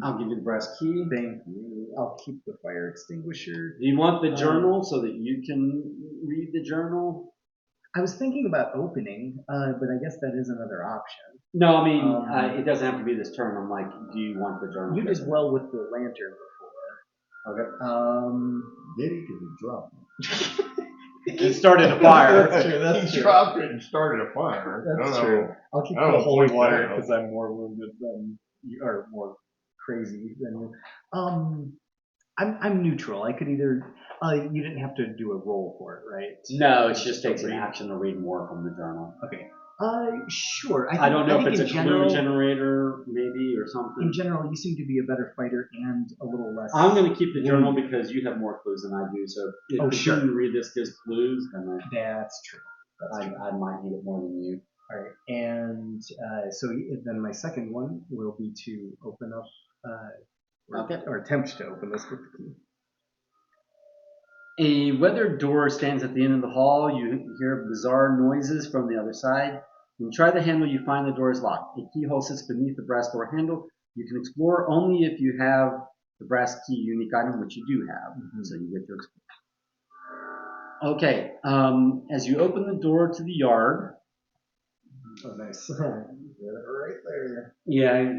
I'll give you the brass key. Thank you. I'll keep the fire extinguisher. Do you want the journal so that you can read the journal? I was thinking about opening, but I guess that is another option. No, I mean, it doesn't have to be this turn. I'm like, do you want the journal? You did well with the lantern before. Okay. Did he? Because he dropped it. It started a fire. That's true. That's He true. dropped it and started a fire. That's I don't true. know. I'll keep I don't the holy point water that out. because I'm more wounded than you, or more crazy than you. I'm neutral. I could either. You didn't have to do a roll for it, right? No, it just takes an action to read more from the journal. Okay. Sure. I don't know if think it's a in clue general, generator, maybe, or something. in general, you seem to be a better fighter and a little less. I'm going to keep the journal because you have more clues than I do. So if Oh, the sure. student read this gives clues, then That's true. I might need it more than you. All right. And so then my second one will be to open up, or attempt to open this with the key. A weathered door stands at the end of the hall. You hear bizarre noises from the other side. When you try the handle, you find the door is locked. A keyhole sits beneath the brass door handle. You can explore only if you have the brass key unique item, which you do have. So you get to explore. Okay. As you open the door to the yard. Oh, nice. Right there. Yeah,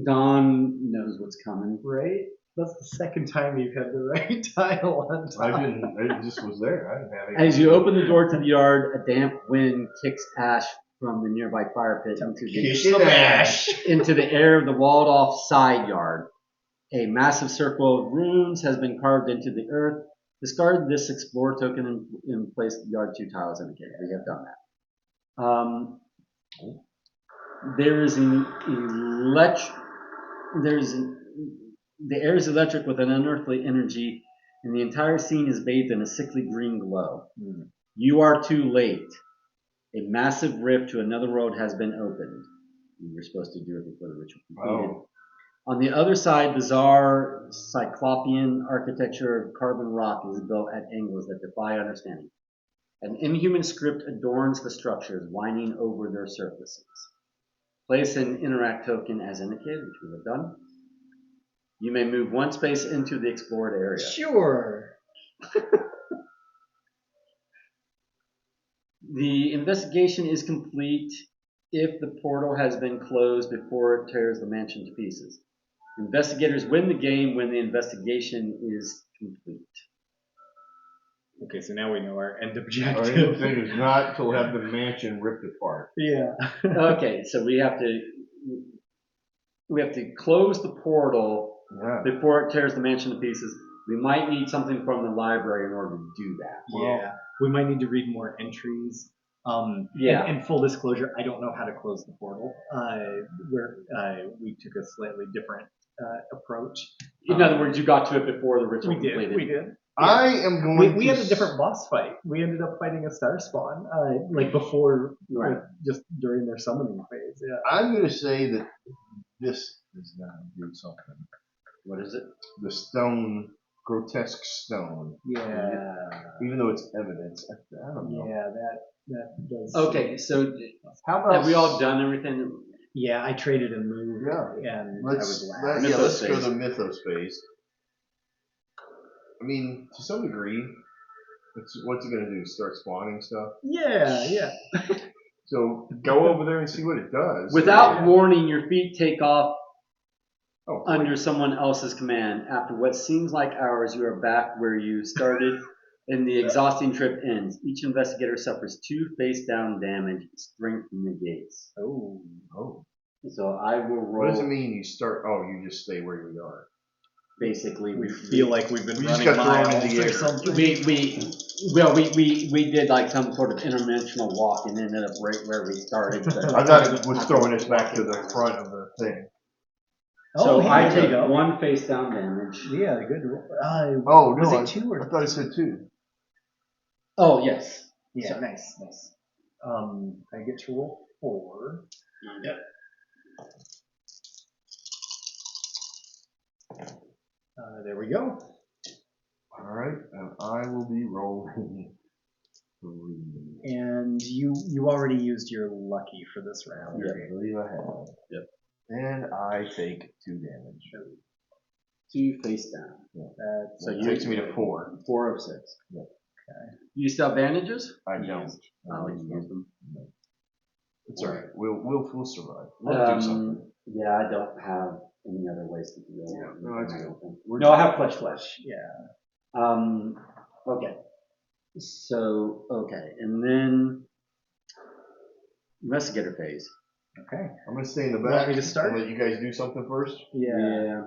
Don knows what's coming. Right? That's the second time you've had the right tile on top. I just was there. I didn't have any. As you open the door to the yard, a damp wind kicks ash from the nearby fire pit into the air of the walled-off side yard. A massive circle of runes has been carved into the earth. Discard this explorer token and place the yard 2 tiles indicated. We have done that. The air is electric with an unearthly energy, and the entire scene is bathed in a sickly green glow. You are too late. A massive rift to another world has been opened. You were supposed to do it before the ritual completed. On the other side, bizarre cyclopean architecture of carbon rock is built at angles that defy understanding. An inhuman script adorns the structures, winding over their surfaces. Place an interact token as indicated, which we have done. You may move 1 space into the explored area. Sure. The investigation is complete if the portal has been closed before it tears the mansion to pieces. Investigators win the game when the investigation is complete. Okay, so now we know our end Our objective. end thing is not to have the mansion ripped apart. Yeah. Okay, so we have to close the portal before it tears the mansion to pieces. We might need something from the library in order to do that. Yeah. We might need to read more entries. And full disclosure, I don't know how to close the portal. We took a slightly different approach. In other words, you got to it before the ritual completed. We did. Yeah. I am going we had a different boss fight. We ended up fighting a star spawn, before, just during their summoning phase. Yeah. I'm going to say that this is going to do something. What is it? The stone, grotesque stone. Yeah. Even though it's evidence, I don't know. Yeah, that does. Okay, so how about have we all done everything? Yeah, I traded a move. Yeah. And Let's go to mythos phase. I mean, to some degree, what's it going to do? Start spawning stuff? Yeah. So go over there and see what it does. Without warning, your feet take off Oh, under someone else's command. After what seems like hours, you are back where you started, and the exhausting trip ends. Each investigator suffers 2 face-down damage. Strength negates. Oh. So I will roll. What does it mean? You start? Oh, you just stay where you are. Basically, We feel like we've been We just running got thrown miles in the or air. something. we did like some sort of interdimensional walk and ended up right where we started. I thought it was throwing us back to the front of the thing. So hey, I there you take go. 1 face down damage. Yeah, good. Oh, was no, it 2 or? I thought it said 2. Oh yes. Yeah, So, nice. I get to roll 4. Yep. There we go. All right, and I will be rolling 3. And you already used your lucky for this round. Yeah, I believe I have. Yep. And I take 2 damage. 2 face down. Yeah. So That you takes me to 4. 4 of 6. Yep. Okay. You still have bandages? I don't. I'll use them. It's all right. We'll survive. We'll do something. Yeah, I don't have any other ways to deal. No, that's good. No, I have flesh. Yeah. Okay. So and then investigator phase. Okay. I'm gonna stay in the You back. want me to start? And let you guys do something first. Yeah.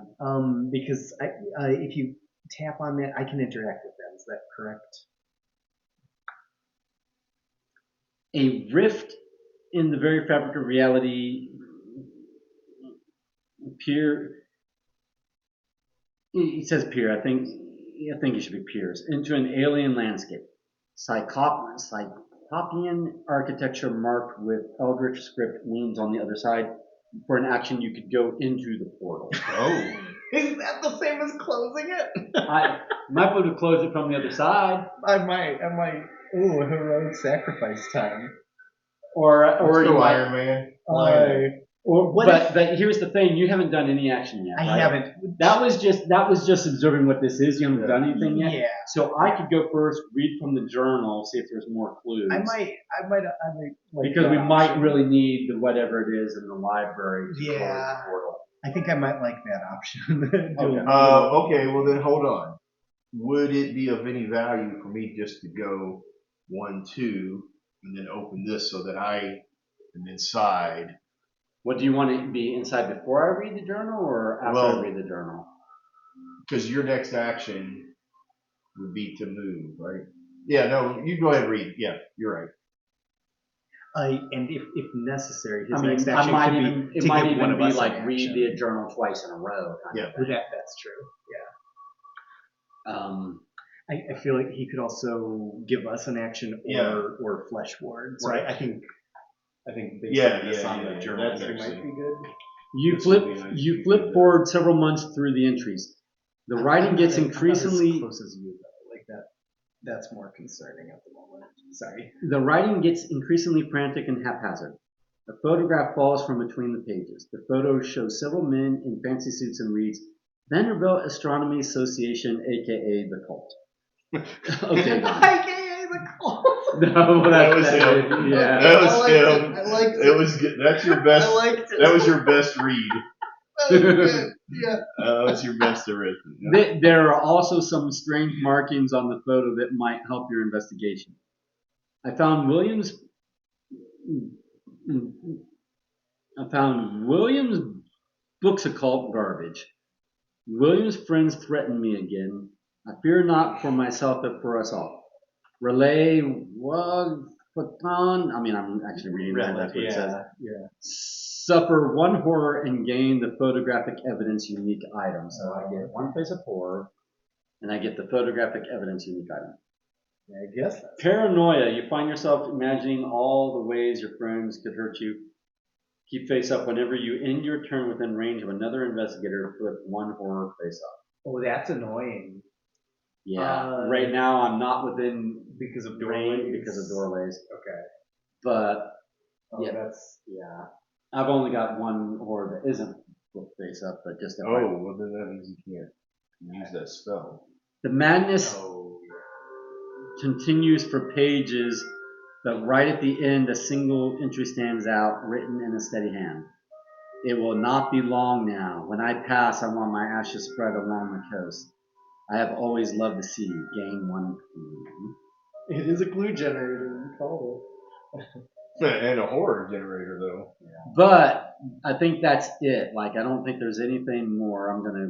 Because if you tap on that, I can interact with them. Is that correct? A rift in the very fabric of reality. It says peer. I think it should be peers into an alien landscape. Cyclopean architecture marked with eldritch script looms on the other side. For an action, you could go into the portal. Oh. Is that the same as closing it? I might be able to close it from the other side. I might. Ooh, heroic sacrifice time. Or Let's you go might, Iron Man. but here's the thing: you haven't done any action yet. I right? haven't. That was just observing what this is. You haven't done anything yet. Yeah. So I could go first, read from the journal, see if there's more clues. I might. Like because we that might option. really need the whatever it is in the library to close Yeah. the portal. I think I might like that option. Okay, well then hold on. Would it be of any value for me just to go 1, 2, and then open this so that I am inside? What do you want to be inside before I read the journal or after I read the journal? Because your next action would be to move, right? Yeah, no, you go ahead and read. Yeah, you're right. And if necessary, his I mean, next action I might could even, be it to might give even one of be us like an read action. the journal twice in a row. Yeah. That's true. I feel like he could also give us an action or flesh ward. So Right. I think based Yeah, on this yeah, on yeah, the journal that's entry might actually- be good. You This would flip be nice you if flip you did forward several months through the entries. The writing gets I'm not as increasingly close as you though. Like that. That's more concerning at the moment. Sorry. The writing gets increasingly frantic and haphazard. A photograph falls from between the pages. The photo shows several men in fancy suits and reads, Vanderbilt Astronomy Association, aka the cult. Okay, Don. AKA the cult. No, That was him. Yeah. That was I liked him. it. I liked It was good. That's your best. I liked it. That was your best read. That was good. Yeah. That's your best original. There are also some strange markings on the photo that might help your investigation. I found Williams' books occult garbage. Williams' friends threaten me again. I fear not for myself, but for us all. Relay Wagpatan. I mean, I'm actually reading that. That's what it says. Yeah. Suffer one horror and gain the photographic evidence unique item. So I get one face of horror, and I get the photographic evidence unique item. I guess that's Paranoia. You find yourself imagining all the ways your friends could hurt you. Keep face up whenever you end your turn within range of another investigator. Flip one horror face up. Oh, that's annoying. Yeah. Right now I'm not within Because of range doorways. because of doorways. Okay. But Yeah, that's I've only got one horror that isn't flipped face up, but just Well then that means you can't use that spell. the madness continues for pages, but right at the end, a single entry stands out, written in a steady hand. It will not be long now. When I pass, I want my ashes spread along the coast. I have always loved the sea. Gain one clue. It is a clue generator. You called And a horror generator though. But I think that's it. Like, I don't think there's anything more. I'm gonna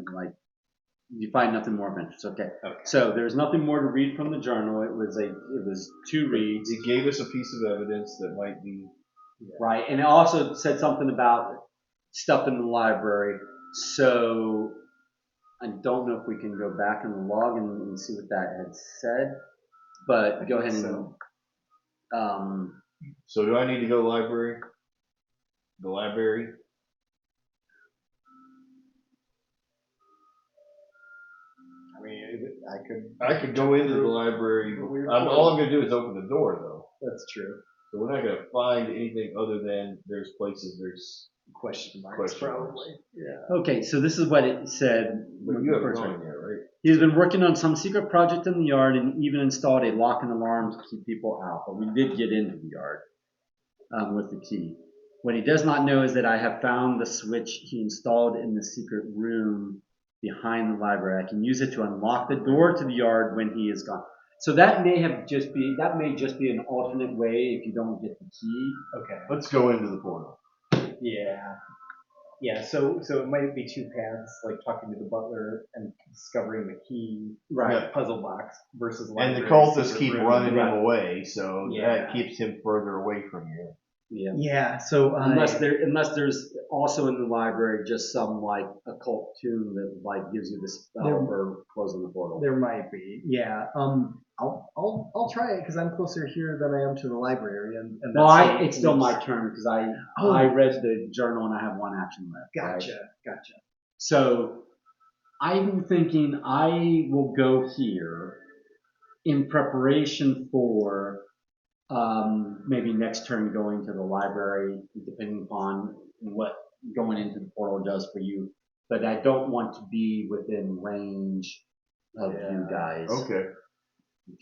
you find nothing more of interest. Okay. So there's nothing more to read from the journal. It was 2 reads. It gave us a piece of evidence that might be Right, and it also said something about stuff in the library. So I don't know if we can go back in the log and see what that had said. But go ahead and So do I need to go to the library? The library? I mean, I could go into the library. All I'm going to do is open the door, though. That's true. So we're not going to find anything other than there's Question marks, Question marks. probably. Yeah. okay, so this is what it said. But you haven't First gone one. yet, right? He's been working on some secret project in the yard and even installed a lock and alarm to keep people out. But we did get into the yard with the key. What he does not know is that I have found the switch he installed in the secret room behind the library. I can use it to unlock the door to the yard when he is gone. So that may just be an alternate way if you don't get the key. Okay. Let's go into the portal. Yeah. Yeah, so it might be two paths, like talking to the butler and discovering the key Right. puzzle box versus And the library, cultists secret keep room. running Right. him away, so Yeah. that keeps him further away from you. Yeah. Yeah, so Unless there's also in the library just some like occult tune that like gives you the spell There- for closing the portal. there might be. Yeah. I'll try it because I'm closer here than I am to the library, and Well, that's it's still my turn because I read the journal and I have one action left. Gotcha. Right? Gotcha. So I'm thinking I will go here in preparation for maybe next turn going to the library, depending upon what going into the portal does for you. But I don't want to be within range of you guys. Okay.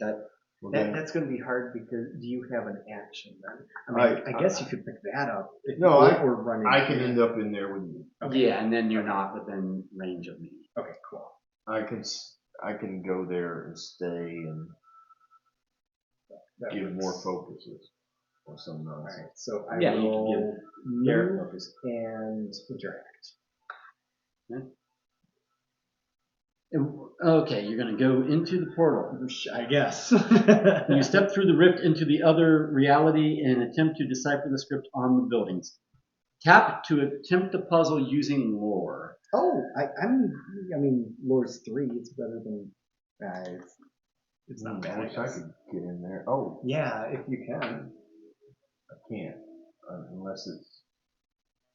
Okay. Well, then, That's going to be hard because do you have an action then? I mean, I guess you could pick that up. If No, or run in I can here. end up in there with you. Okay. Yeah, and then you're not within range of me. Okay, cool. I can go there and stay and That give works. more focuses or some nonsense. Alright, so I Yeah, you can will Garrett move focus. and interact. Okay, you're going to go into the portal. I guess. You step through the rift into the other reality and attempt to decipher the script on the buildings. Tap to attempt the puzzle using lore. Oh, I mean, Lore's 3. It's better than. It's not bad. I wish I guess. could get in there. Oh, Yeah, if you can. I can't unless it's.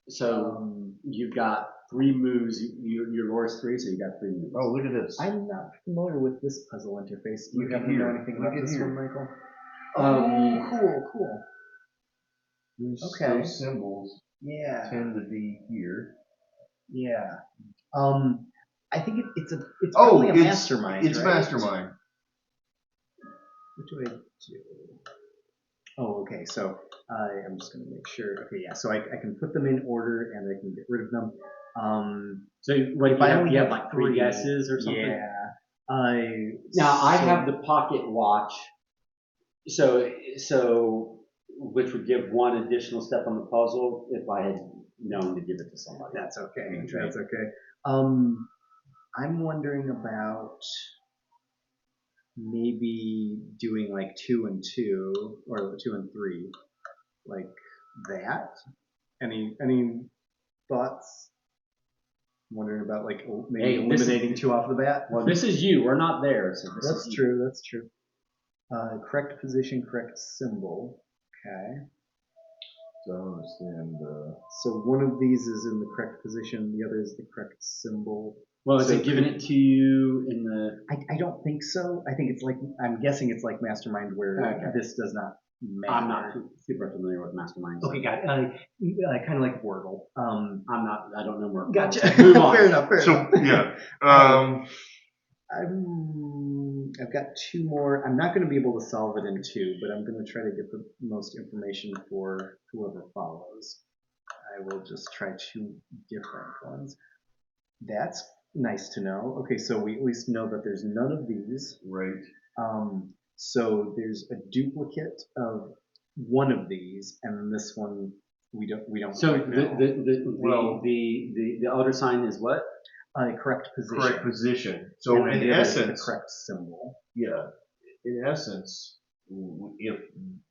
So you've got 3 moves. Your lore's 3, so you got 3 moves. Oh, look at this. I'm not familiar with this puzzle interface. Do you Look happen at to know here. anything Look about at this here. one, Michael? Cool. Okay. Those symbols Yeah. tend to be here. Yeah. I think it's probably a mastermind. It's right? mastermind. What do I do? Oh, okay. So I'm just going to make sure. Okay, yeah. So I can put them in order and I can get rid of them. So what, if I only you have have like 3 3 guesses or something? Yeah. Now I have the pocket watch, so which would give one additional step on the puzzle if I had known to give it to somebody. That's okay. Okay. That's okay. I'm wondering about maybe doing like 2 and 2 or 2 and 3, like that. Any thoughts? I'm wondering about like maybe eliminating 2 off the bat. Well, this is you. We're not there, so this That's is true. That's true. Correct position, correct symbol. Okay. So I don't understand. So one of these is in the correct position, the other is the correct symbol. Well, is So it giving it to you in the? I don't think so. I think it's like, I'm guessing it's like Mastermind where Okay. this does not matter. I'm not super familiar with Mastermind. Okay, got it. Kind of like Wordle. I'm not. I don't know more. Gotcha. Move on. Fair enough. So yeah. I've got 2 more. I'm not going to be able to solve it in 2, but I'm going to try to get the most information for whoever follows. I will just try 2 different ones. That's nice to know. Okay, so we at least know that there's none of these. Right. So there's a duplicate of one of these, and this one we don't. So quite know. the outer sign is what? Correct position. Correct position. So And then in the other is the essence, correct symbol. yeah. In essence, if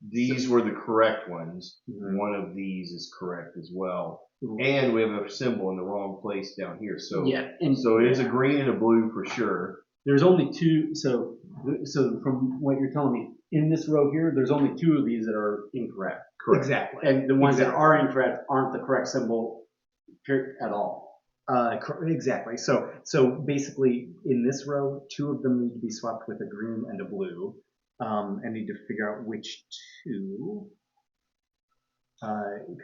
these were the correct ones, Mhm. one of these is correct as well, Right. and we have a symbol in the wrong place down here. So Yeah, and so it's a green and a blue for sure. there's only 2. So from what you're telling me, in this row here, there's only 2 of these that are incorrect, Correct. Exactly. and the ones that Exactly. are incorrect aren't the correct symbol at all. Exactly. So basically, in this row, 2 of them need to be swapped with a green and a blue. I need to figure out which 2.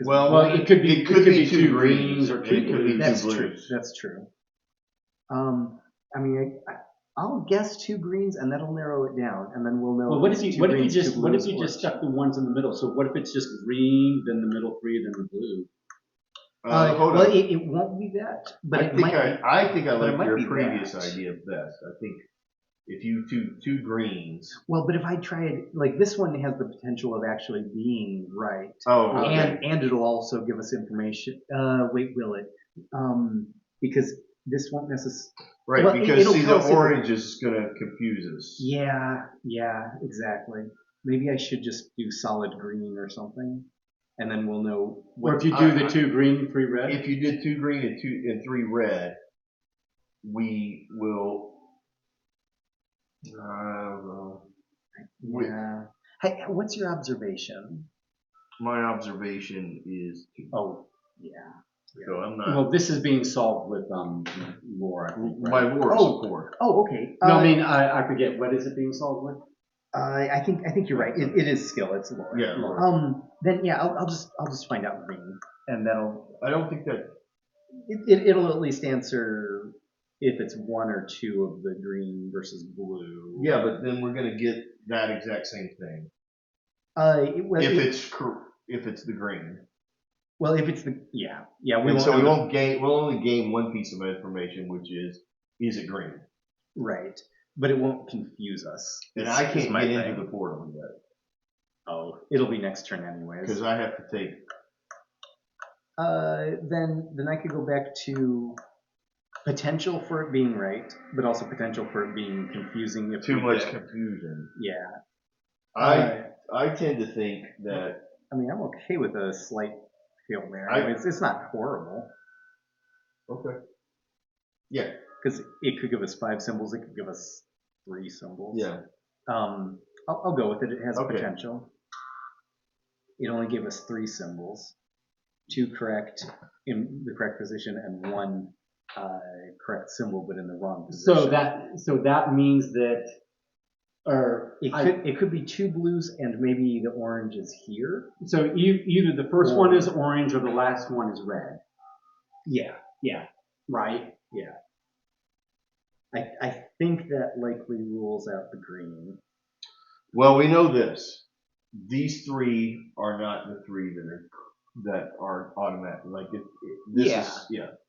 Well, it could be 2 greens or 2 It could be blues. That's 2 true. blues. That's true. I mean, I'll guess 2 greens, and that'll narrow it down, and then we'll know. Well, what if it's you 2 greens, 2 what if blues, you or just stuck the ones in the middle? So what if it's just green, then the middle 3, then the blue? Hold well, on. it won't be that, but it might be. I think I but it like might your be previous that. idea best. I think if you two greens. Well, but if I tried, like, this one has the potential of actually being right. Oh, okay. And it'll also give us information. Wait, will it? Because this won't necessarily. Right, well, because it'll see, tell the us if- orange is going to confuse us. Yeah, exactly. Maybe I should just do solid green or something, and then we'll know. Or if you do the 2 green, 3 red? If you did 2 green and 3 red, we will. Yeah. Hey, what's your observation? My observation is. Oh, yeah. So I'm not. Well, this is being solved with lore, I think, right? My lore support. Oh, okay. No, I mean, I forget. What is it being solved with? I think you're right. It is skill. It's lore. Yeah. Lore. Then yeah, I'll just find out green, and that'll. I don't think that. It'll at least answer if it's 1 or 2 of the green versus blue. Yeah, but then we're gonna get that exact same thing. If it's the green. Well, if it's the yeah. We'll only gain one piece of information, which is it green? Right, but it won't confuse us. And I can't get into the portal yet. Oh, it'll be next turn anyways. Because I have to take. Then I could go back to potential for it being right, but also potential for it being confusing. If Too much confusion. Yeah. I tend to think that. I mean, I'm okay with a slight Hail Mary. I mean, it's not horrible. Okay. Yeah. Because it could give us 5 symbols. It could give us 3 symbols. Yeah. I'll go with it. It has Okay. potential. It only gave us 3 symbols, 2 correct in the correct position, and 1 correct symbol but in the wrong position. So that means that, or it could be 2 blues and maybe the orange is here. So either the first one is orange or the last one is red. Yeah. Right. Yeah. I think that likely rules out the green. Well, we know this. These 3 are not the 3 that are automatic. Like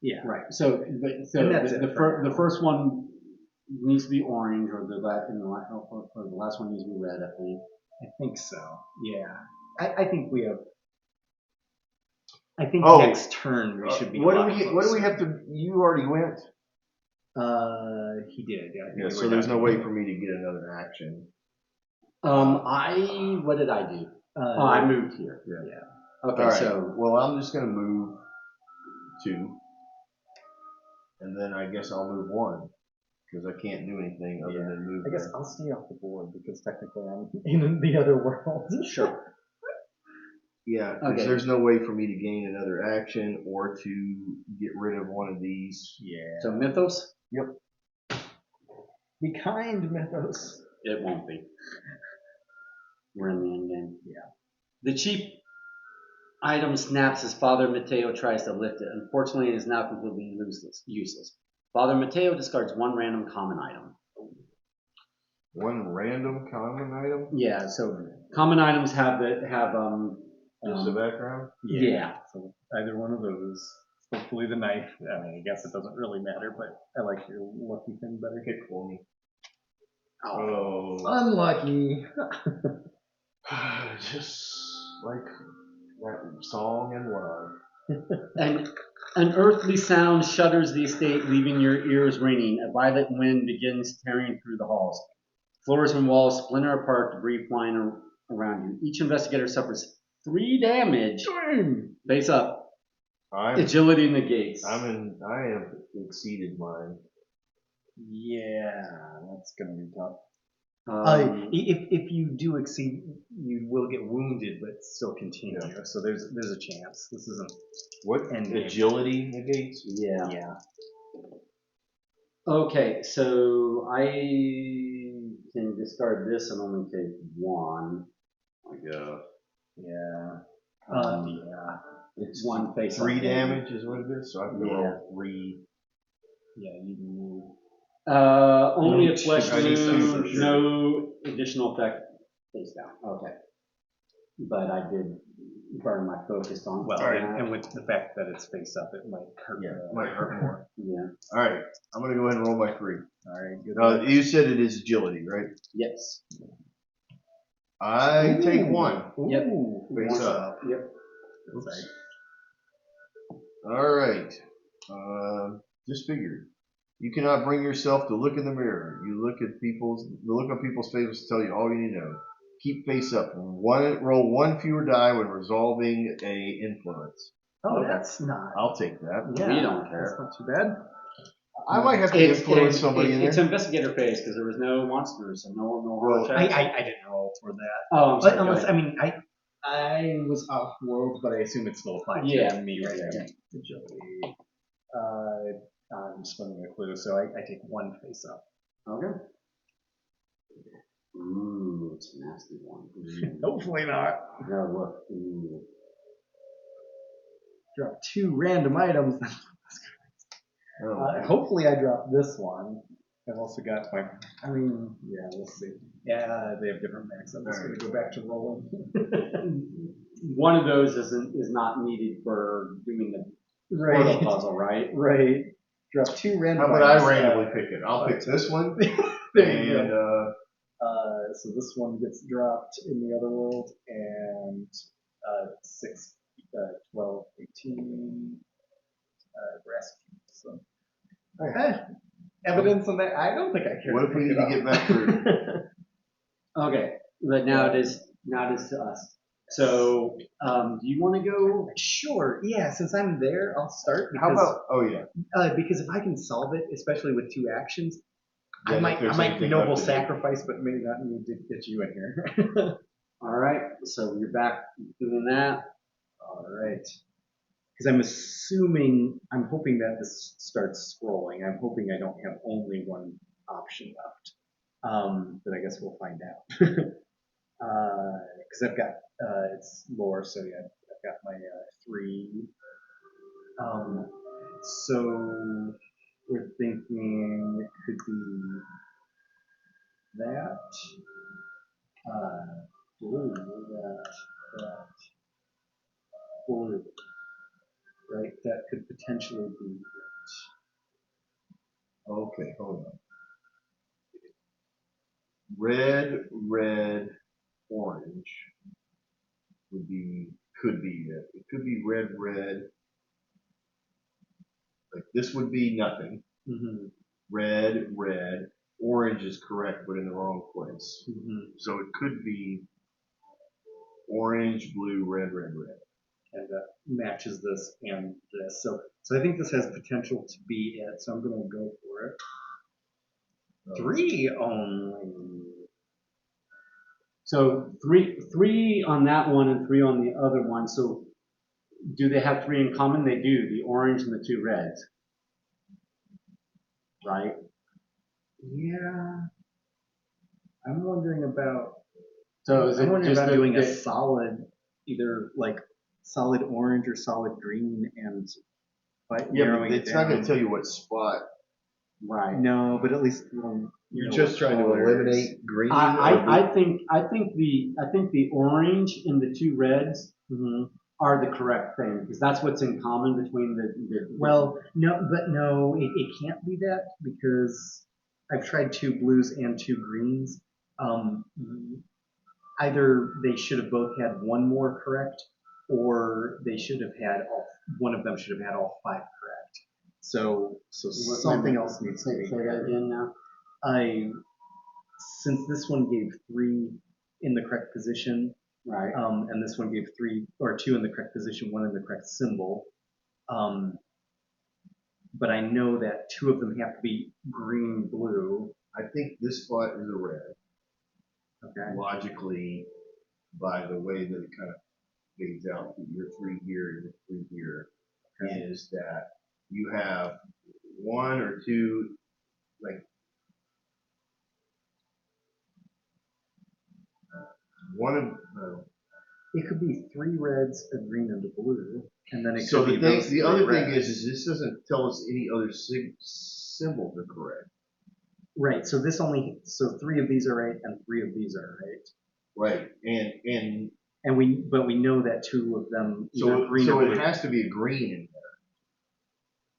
Yeah. Right. So the first one needs to be orange, or the last one needs to be red, I think. I think so. Yeah. I think we have. I think next turn we should be. What do we have to? You already went. He did. Yeah. So there's no way for me to get another action. What did I do? I moved here. Yeah. Okay. All right. So I'm just gonna move 2, and then I guess I'll move 1 because I can't do anything other than move. I guess I'll stay off the board because technically I'm in the other world. Sure. Yeah, because there's no way for me to gain another action or to get rid of one of these. Yeah. So Mythos? Yep. Be kind, Mythos. It won't be. We're in the end game. Yeah. The cheap item snaps as Father Mateo tries to lift it. Unfortunately, it is now completely useless. Father Mateo discards 1 random common item. 1 random common item? Yeah, so common items have Just the background? Yeah. So either one of those. Hopefully the knife. I mean, I guess it doesn't really matter, but I like your lucky thing better. Pick for me. Oh. Unlucky. Just like that song in love. And an earthly sound shudders the estate, leaving your ears ringing. A violent wind begins tearing through the halls. Floors and walls splinter apart, debris flying around you. Each investigator suffers 3 damage. Face up. Agility negates. I have exceeded mine. Yeah, that's gonna be tough. If you do exceed, you will get wounded, but still continue. Yeah. So there's a chance. This isn't what agility negates. Yeah. Okay, so I can discard this and only take 1. I guess. Yeah. Yeah. It's 1 face. 3 damage is what it is. So I have to roll 3. Yeah, you move. Only a flesh I need some for wound, sure. no additional effect face down. Okay. But I did burn my focus on Well, that. and with the fact that it's face up, it might hurt. Yeah, it might hurt more. Yeah. All right, I'm gonna go ahead and roll my 3. All right, good. You said it is agility, right? Yes. I take 1. Yep. Face up. Yep. Oops. All right. Disfigured. You cannot bring yourself to look in the mirror. The look on people's faces tell you all you need to know. Keep face up. Roll 1 fewer die when resolving a influence. Oh, that's not. I'll take that. Yeah, We don't care. That's not too bad. I might have to influence somebody in there. It's investigator phase because there was no monsters and no horror Well, checks. I didn't roll for that. Oh, I'm But sorry. unless, I mean, I was off world, but I assume it's still applied to me right yeah. now. Agility. I'm spending a clue, so I take 1 face up. Okay. Ooh, it's a nasty one. Hopefully not. No, look. Ooh. Drop 2 random items. Hopefully I dropped this one. I've also got my, yeah, we'll see. Yeah, they have different max. I'm just going to go back to rolling. One of those is not needed for doing the portal puzzle, right? Right. Drop 2 random How about items. I randomly pick it? I'll pick this one. There you And go. So this one gets dropped in the other world, and 6, 12, 18, rescue. So, evidence on that. I don't think I care. what if we need to get back through? Okay, but now it is to us. So, do you want to go? Sure. Yeah. Since I'm there, I'll start. Because, How about? Oh yeah. Because if I can solve it, especially with 2 actions, Yeah, I if might there's noble anything left to do. sacrifice, but maybe not need to get you in here. All right, so you're back doing that. All right. Because I'm hoping that this starts scrolling. I'm hoping I don't have only 1 option left. But I guess we'll find out. Because I've got, it's lore, so yeah, I've got my 3. So we're thinking it could be that. Or, right, that could potentially be it. Okay, hold on. Red, orange could be it. It could be red. Like this would be nothing. Mm-hmm. Red. Orange is correct, but in the wrong place. Mm-hmm. So it could be orange, blue, red. And that matches this and this. So I think this has potential to be it. So I'm going to go for it. 3 only. So three on that one and 3 on the other one. So do they have 3 in common? They do. The orange and the 2 reds, right? Yeah. I'm wondering about. So is it I'm wondering just about the- doing a the- solid, either like solid orange or solid green, and by Yeah, narrowing but it it's down. not going to tell you what spot. right? No, but at least You're just trying to eliminate green. I think the orange and the 2 reds are the correct thing because that's what's in common between the Well, no, it can't be that because I've tried 2 blues and 2 greens. Either they should have both had 1 more correct, or they should have had one of them should have had all 5 correct. So something else needs to be. Say that again now. Since this one gave 3 in the correct position, Right. and this one gave 3 or 2 in the correct position, 1 in the correct symbol. But I know that 2 of them have to be green, blue. I think this spot is a red. Okay. Logically, by the way that it kind of fades out, your 3 here and your 3 here, is that you have 1 or 2, like one of. It could be 3 reds, a green, and a blue, and then it So could the be thing, those the 3 other reds. thing is this doesn't tell us any other symbols are correct. Right. So so 3 of these are right and 3 of these are right. Right. And But we know that 2 of them either so green so or it blue. has to be a green in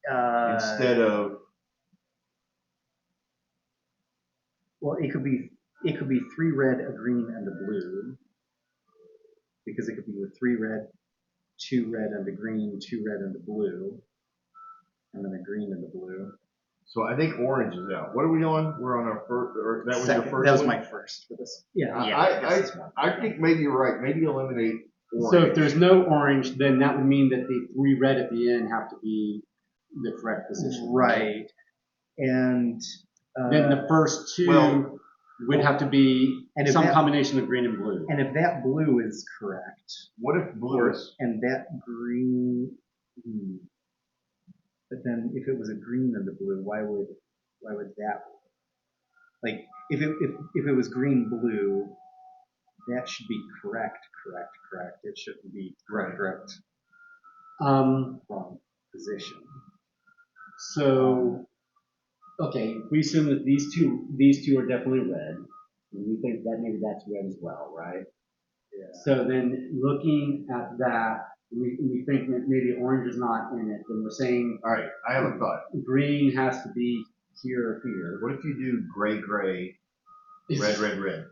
there instead of. Well, it could be 3 red, a green, and a blue. Because it could be with 3 red, 2 red and a green, 2 red and a blue, and then a green and a blue. So I think orange is out. What are we on? We're on our first, or that was your Second. first. That was one? my first for this. Yeah, I think maybe you're right. Maybe eliminate orange. So if there's no orange, then that would mean that the 3 red at the end have to be the correct position. Right. And Then the first 2 would have to be some combination of green and blue. And if that blue is correct, What if blue is? and that green, but then if it was a green and a blue, why would that? Like if it was green blue, that should be correct. It shouldn't be correct. Wrong position. So, okay, we assume that these two are definitely red, and we think that maybe that's red as well, right? Yeah. So then, looking at that, we think that maybe orange is not in it. Then we're saying, All right, I have a thought. green has to be here or here. What if you do gray, red?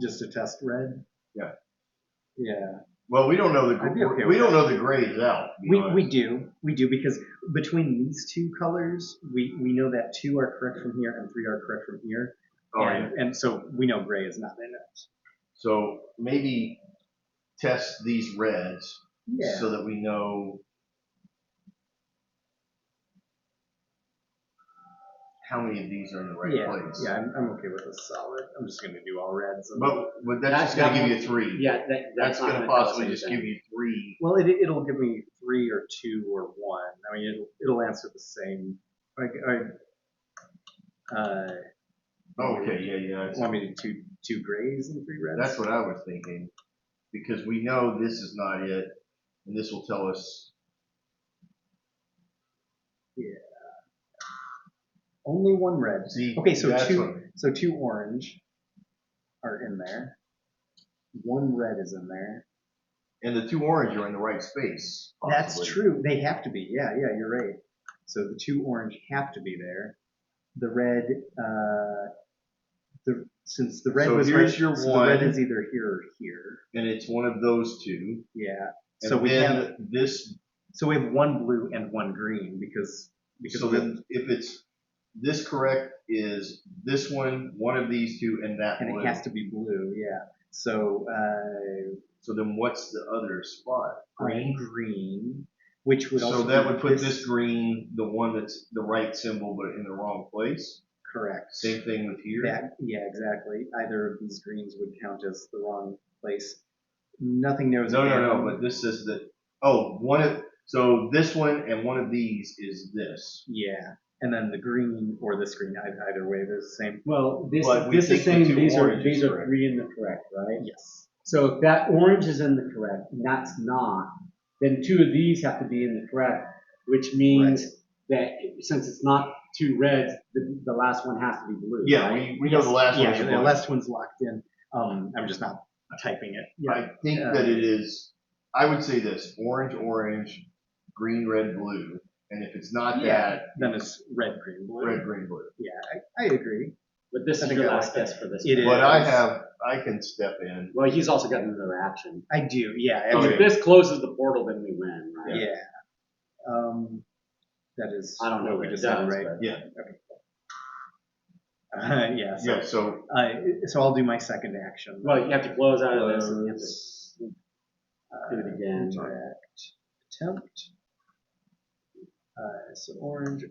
Just to test red. Yeah. Yeah. Well, we don't know the I'd be okay we with don't that. know the gray is out. to be honest. We do because between these 2 colors, we know that 2 are correct from here and 3 are correct from here. Oh, yeah. And so we know gray is not in it. So maybe test these reds Yeah. so that we know how many of these are in the right place. Yeah, I'm okay with a solid. I'm just gonna do all reds. But that's just going to give you 3. Yeah, That's going to not possibly just give you 3. Well, it'll give me 3 or 2 or 1. I mean, it'll answer the same. Okay, yeah. Want me to do 2 grays and 3 reds? That's what I was thinking. Because we know this is not it, and this will tell us. Yeah. Only 1 red. See, Okay, so that's 2 orange are in there. 1 red is in there. And the 2 orange are in the right space. Possibly. That's true. They have to be. Yeah, you're right. So the 2 orange have to be there. The red, since the red So was here's right, your so 1. the red is either here or here. And it's one of those 2. Yeah. And So we have this. So we have 1 blue and 1 green because So then, if it's this correct, is this one of these 2, and that and blue. it has to be blue. Yeah. So So then, what's the other spot? green, which would also So that be would put this green, the one that's the right symbol, but in the wrong place. correct. Same thing with here. Yeah, exactly. Either of these greens would count as the wrong place. Nothing knows. No. But this says that. So this one and one of these is this. Yeah, and then the green or this green, either way, they're the same. Well, But we this think is the saying 2 these are oranges correct. 3 in the correct, right? Yes. So if that orange is in the correct and that's not, then 2 of these have to be in the correct, which means that since it's not 2 reds, the last one has to be blue. Yeah, right? we know the last one. Yeah, is the blue. last one's locked in. I'm just not typing it. Yeah. I think that it is. I would say this: orange, green, red, blue. And if it's not that, then it's red, green, blue. red, green, blue. Yeah, I agree. But this I is think your I last like that. guess for this. It one. is. But I can step in. Well, he's also got another action. I do. Yeah. So Okay. if this closes the portal, then we win, right? Yeah. That is. I don't know what we what it decided, does, right? but- Yeah. Yeah. So, Yeah. So so I'll do my second action. Well, you have to close out of this and you have to do it again. Interact. Attempt. So orange,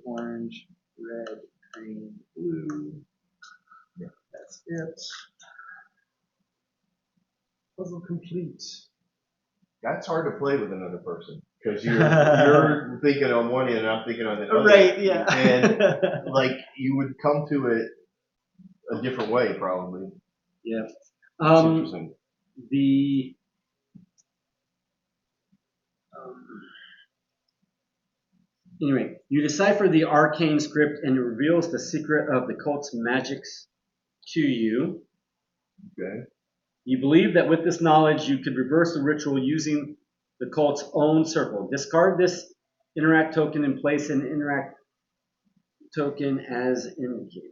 red, green, blue. Yeah, that's it. Puzzle complete. that's hard to play with another person because you're thinking on one end, and I'm thinking on the other. Right. Yeah. And like you would come to it a different way, probably. Yeah. It's interesting. Anyway, you decipher the arcane script and it reveals the secret of the cult's magics to you. Okay. You believe that with this knowledge, you could reverse the ritual using the cult's own circle. Discard this interact token and place an interact token as indicated.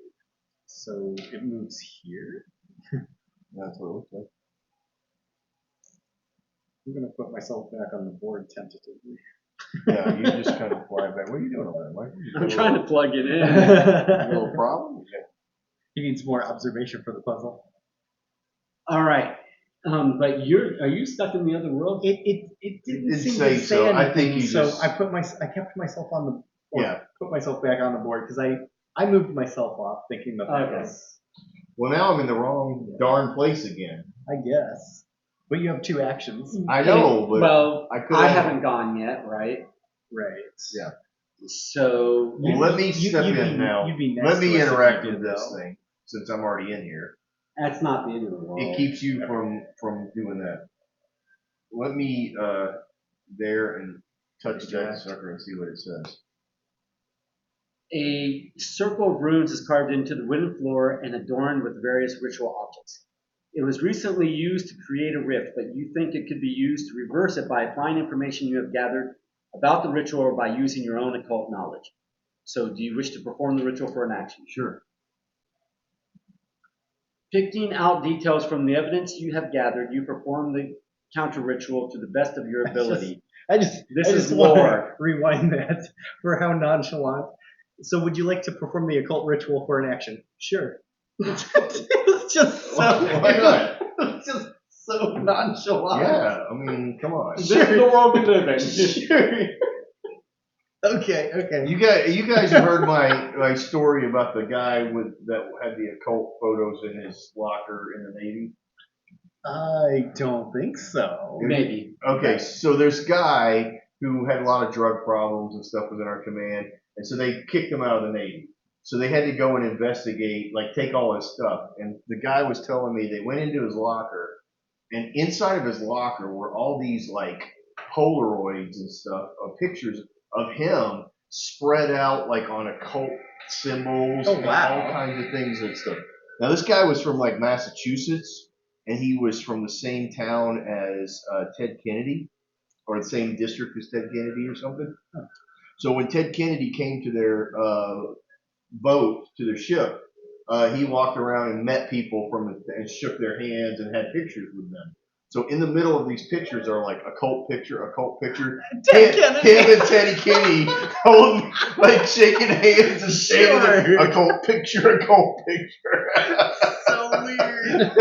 So it moves here. That's what it looks like. I'm gonna put myself back on the board tentatively. Yeah, you just kind of fly back. What are you doing over there, Mike? I'm trying to plug it in. A little problem? Yeah. He needs more observation for the puzzle. All right. But are you stuck in the other world? It didn't didn't seem say to so. say anything, I think you so just- I kept myself on the Yeah. put myself back on the board because I moved myself off thinking that Okay. was, Well, now I'm in the wrong darn place again. I guess. But you have 2 actions. I know, but Well, I could. I haven't gone yet, right? Right. Yeah. So Well, let me step you'd in be- now. you'd be next Let me to us if you interact did, with this though. thing since I'm already in here. that's not the end of the world. It keeps you from doing that. Let me there and touch that sucker and see what it says. A circle of runes is carved into the wooden floor and adorned with various ritual objects. It was recently used to create a rift, but you think it could be used to reverse it by applying information you have gathered about the ritual or by using your own occult knowledge. So do you wish to perform the ritual for an action? Sure. Picking out details from the evidence you have gathered, you perform the counter ritual to the best of your ability. This is want lore. to rewind that for how nonchalant. So would you like to perform the occult ritual for an action? Sure. It's just so Why not? It's just so nonchalant. Yeah, I mean, come on. This is the world we live in. Sure. Okay. You guys have heard my story about the guy that had the occult photos in his locker in the Navy? I don't think so. Maybe. Okay, so this guy who had a lot of drug problems and stuff within our command, and so they kicked him out of the Navy. So they had to go and investigate, like take all his stuff. And the guy was telling me they went into his locker, and inside of his locker were all these like Polaroids and stuff of pictures of him spread out like on occult symbols Oh, and wow. all kinds of things and stuff. Now this guy was from like Massachusetts, and he was from the same town as Ted Kennedy, or the same district as Ted Kennedy or something. Huh. So when Ted Kennedy came to their boat, to their ship, he walked around and met people and shook their hands and had pictures with them. So in the middle of these pictures are like occult picture. Ted Him Kennedy. and Teddy Kenny holding, like shaking hands and saying Sure. occult picture. So weird.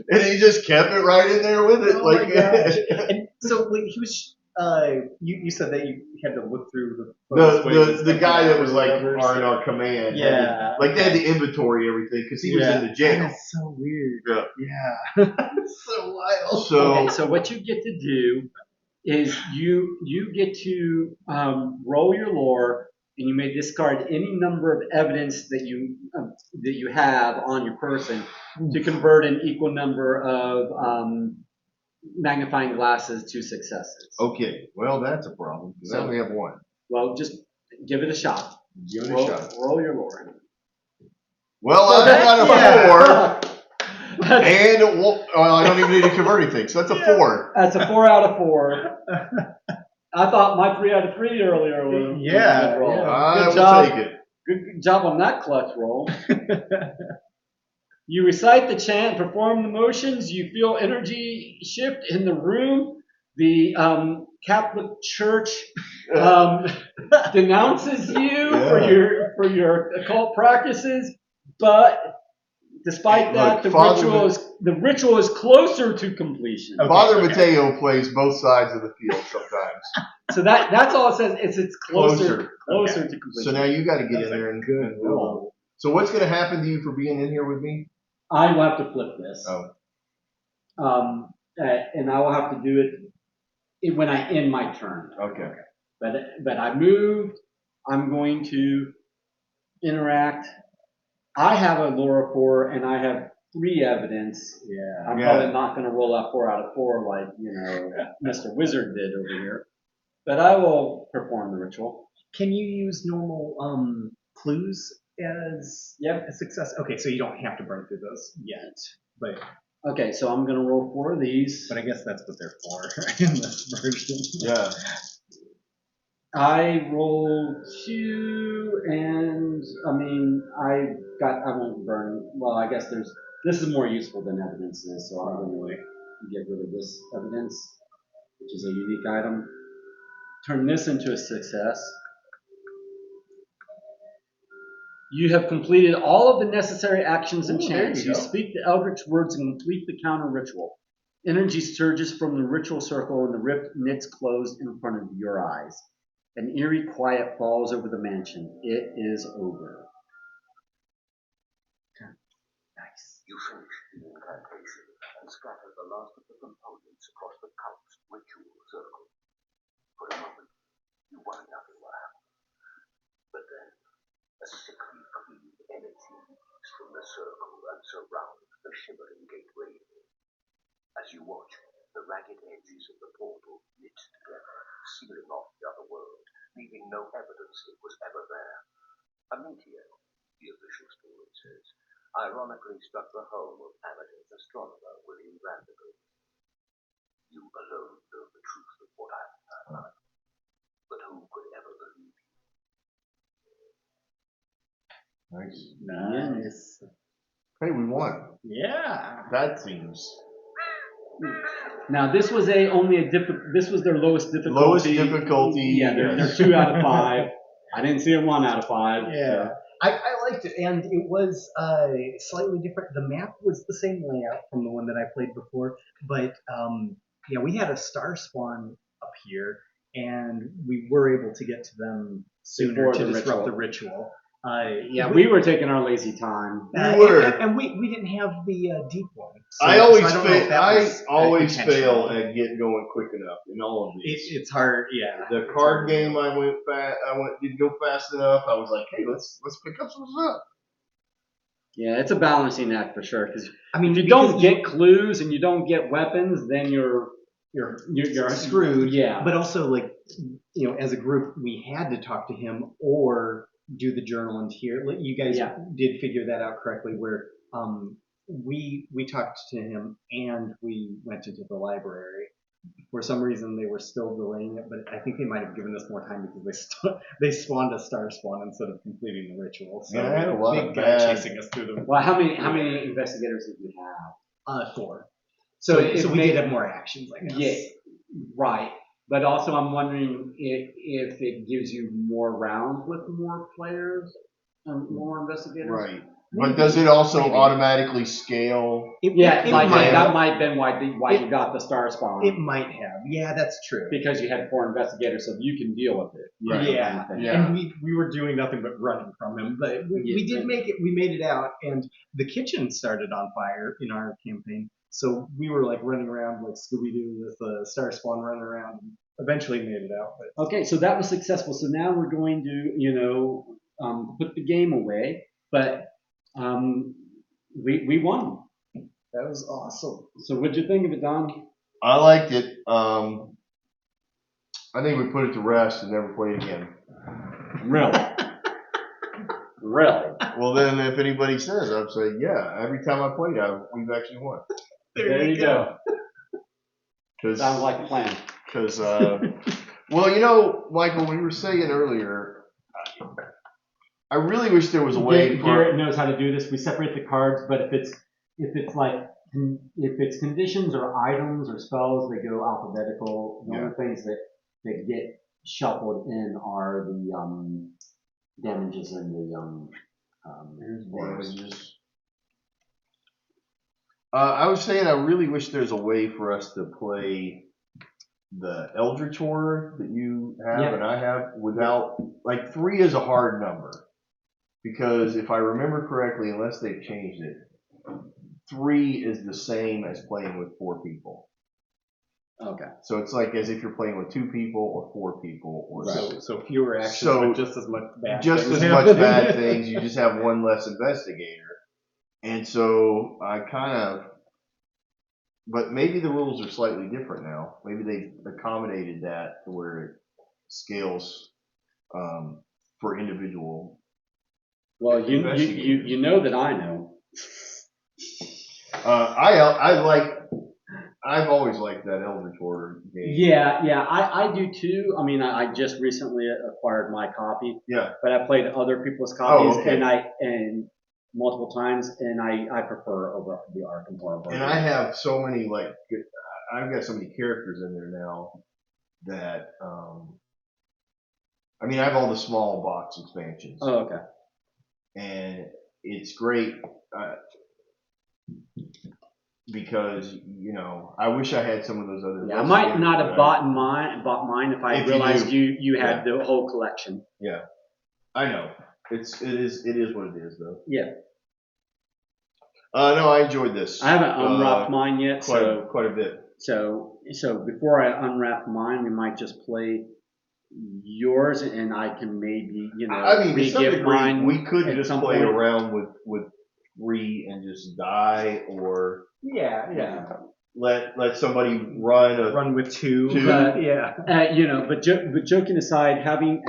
And he just kept it right in there with it. Oh like my gosh. And so like, he was. You said that you had to look through the photos when he was the guy that was like whatever, in our command. Yeah. Like they had to inventory everything because he was in the jail. That's so weird. Yeah. It's so wild. So Okay, so what you get to do is you get to roll your lore, and you may discard any number of evidence that you have on your person to convert an equal number of magnifying glasses to successes. okay, well that's a problem because I only have one. Well, just give it a shot. Give it a roll, shot. Roll your lore. Well, I've got a 4, That's, and I don't even need to convert anything, so that's a 4. that's a 4 out of 4. I thought my 3 out of 3 earlier was Yeah, a good roll. yeah. I Good will job. take it. Good job on that clutch roll. You recite the chant, perform the motions. You feel energy shift in the room. The Catholic Church denounces you for your occult practices, but despite that, Look, the ritual is closer to completion. Okay. Father Mateo plays both sides of the field sometimes. So that's all it says. It's closer Closer. to completion. So now you got to get in there and good roll. So what's going to happen to you for being in here with me? I will have to flip this. Oh, And I will have to do it when I end my turn. okay. But I moved. I'm going to interact. I have a lore of 4, and I have 3 evidence. Yeah. I'm Yeah. probably not going to roll out 4 out of 4 like Mr. Wizard did over here. But I will perform the ritual. Can you use normal clues as Yep. a success? Okay, so you don't have to burn through those yet, but Okay, so I'm gonna roll 4 of these. I guess that's what they're for in this version. Yeah. I rolled 2, and I mean, I won't burn. Well, I guess this is more useful than evidence is, so I'm going to get rid of this evidence, which is a unique item. Turn this into a success. You have completed all of the necessary actions and Ooh, there chants. you You go. speak the eldritch words and complete the counter ritual. Energy surges from the ritual circle and the rift knits closed in front of your eyes. An eerie quiet falls over the mansion. It is over. Nice. You finish the incantation and scatter the last of the components across the cult's ritual circle. For a moment, you wonder nothing will happen. But then, a sickly green energy leaps from the circle and surrounds the shimmering gateway. As you watch, the ragged edges of the portal knit together, sealing off the other world, leaving no evidence it was ever there. A meteor, the official story says, ironically struck the home of amateur astronomer William Vanderbilt. You alone know the truth of what happened that night. But who could ever believe you? Nice. Nice. Hey, we won. Yeah. That seems Now this was this was their lowest difficulty. lowest difficulty. Yeah, they're 2 out of 5. I didn't see a 1 out of 5. Yeah. So. I liked it, and it was slightly different. The map was the same layout from the one that I played before, but yeah, we had a star spawn up here, and we were able to get to them sooner Before to the disrupt ritual. the ritual. Yeah, we were taking our lazy time. We were. and we didn't have the deep one. So, I always so I don't know if that I was always intentional. fail at getting going quick enough in all of these. It's hard, yeah. The It's card hard to game, do. didn't go fast enough. I was like, hey, let's pick up some stuff. Yeah, it's a balancing act for sure. Because I mean, if you because don't get clues and you don't get weapons, then you're screwed. Yeah. But also, like, you know, as a group, we had to talk to him or do the journal and here. Like, you guys did figure that out correctly. Where we talked to him and we went into the library. For some reason, they were still delaying it, but I think they might have given us more time because they spawned a star spawn instead of completing the ritual. So Yeah, I had a lot big of guy bad- chasing us through the. Well, how many investigators did we have? 4. So So it we may- did have more actions, I guess. Yeah, right. But also, I'm wondering if it gives you more rounds with more players and more investigators. Right. Maybe. But does it also Maybe. automatically scale? Yeah, it like might that have. might have been why you got the star spawn. It might have. Yeah, that's true. Because you had 4 investigators, so you can deal with it. Right. Yeah. Yeah. And we were doing nothing but running from him, but we did make it. We made it out, and the kitchen started on fire in our campaign. So we were like running around like Scooby Doo with a star spawn running around, and eventually made it out. But Okay, so that was successful. So now we're going to, put the game away, but we won. that was awesome. So what'd you think of it, Don? I liked it. I think we put it to rest and never play it again. Really? Really? Well, then if anybody says, I'd say, yeah. Every time I played, we've actually won. There you go. Sounds like a plan. Because, well, you know, Michael, we were saying earlier, I really wish there was a way for. Garrett knows how to do this. We separate the cards, but if it's conditions or items or spells, they go alphabetical. The only things that get shuffled in are the damages and the damages. I was saying I really wish there's a way for us to play the Eldritch Horror that you have and I have without, like, 3 is a hard number. Because if I remember correctly, unless they've changed it, 3 is the same as playing with 4 people. Okay. So it's like as if you're playing with 2 people or 4 people or So fewer actions, So but just as much bad just things as much happen. bad things. You just have one less investigator. And so I kind of, but maybe the rules are slightly different now. Maybe they accommodated that to where scales for individual. Well, you know that I know. I've always liked that Eldritch Horror game. Yeah, I do too. I mean, I just recently acquired my copy. Yeah. But I played other people's copies, okay. and multiple times, and I prefer over the Arkham Horror Files. And I have so many I've got so many characters in there now that I mean I have all the small box expansions. Oh, okay. And it's great because I wish I had some of those other. Yeah, I might not have bought mine if I realized you had the whole collection. Yeah, I know. It is what it is though. Yeah. No, I enjoyed this. I haven't unwrapped mine yet, quite a bit. So before I unwrap mine, we might just play yours, and I can maybe I mean, to some degree, mine. We could just play around with 3 and just die, or let somebody run with 2. But joking aside, having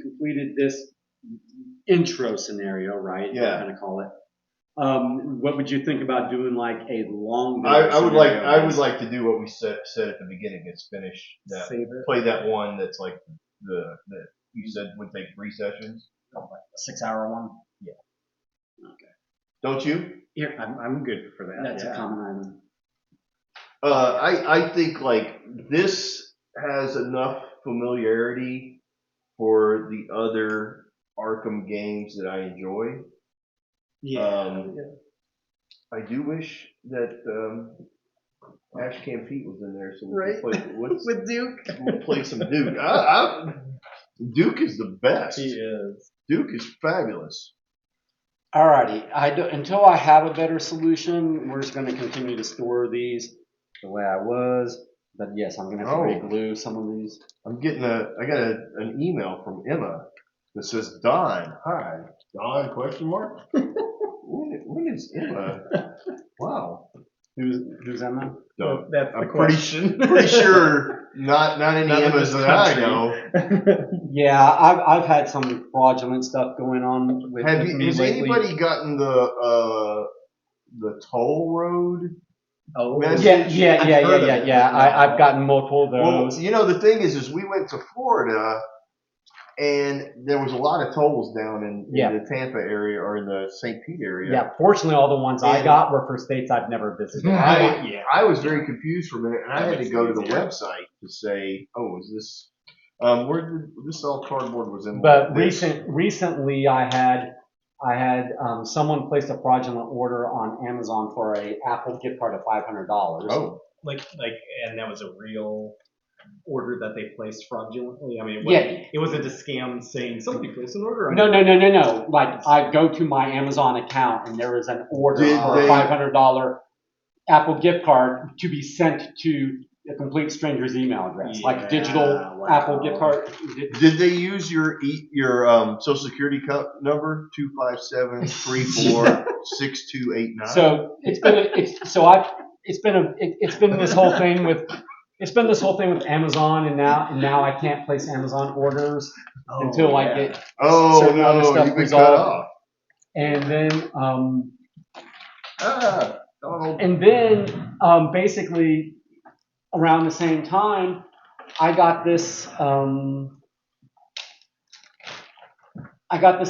completed this intro scenario, right? Yeah. I'm gonna call it. What would you think about doing like a longer? I would like to do what we said at the beginning. Is finish that. Play that one that's like that you said would take 3 sessions. A 6-hour one. Yeah. Okay. Don't you? Yeah, I'm good for that. That's a common item. I think like this has enough familiarity for the other Arkham games that I enjoy. I do wish that Ash Campete was in there so we could play with Duke. We'll play some Duke. Duke is the best. He is. Duke is fabulous. Alrighty, until I have a better solution, we're just going to continue to store these the way I was. But yes, I'm going to have to re-glue some of these. I got an email from Emma that says, Don, hi. Don, question mark? When is Emma? Wow. Who's Emma? No, that's the I'm question. pretty sure not any Emmas that I know. Yeah, I've had some fraudulent stuff going on with me has lately. anybody gotten the toll road? Oh, message? Yeah. I've gotten multiple of those. Well, the thing is we went to Florida, and there was a lot of tolls down in the Tampa area or in the St. Pete area. Yeah, fortunately, all the ones I got were for states I've never visited. I was very confused for a minute, and I had to go to the website to say, "Oh, is this? Where did this all cardboard was in?" But recently, I had someone placed a fraudulent order on Amazon for a Apple gift card of $500. Oh, and that was a real order that they placed fraudulently. I mean, it wasn't a scam saying somebody placed an order. No. Like I go to my Amazon account and there is an order for a $500 Apple gift card to be sent to a complete stranger's email address, like a digital Apple gift card. Did they use your Social Security number 257346289? So it's been this whole thing with Amazon, and now I can't place Amazon orders until I get certain other stuff resolved. And then basically around the same time, I got this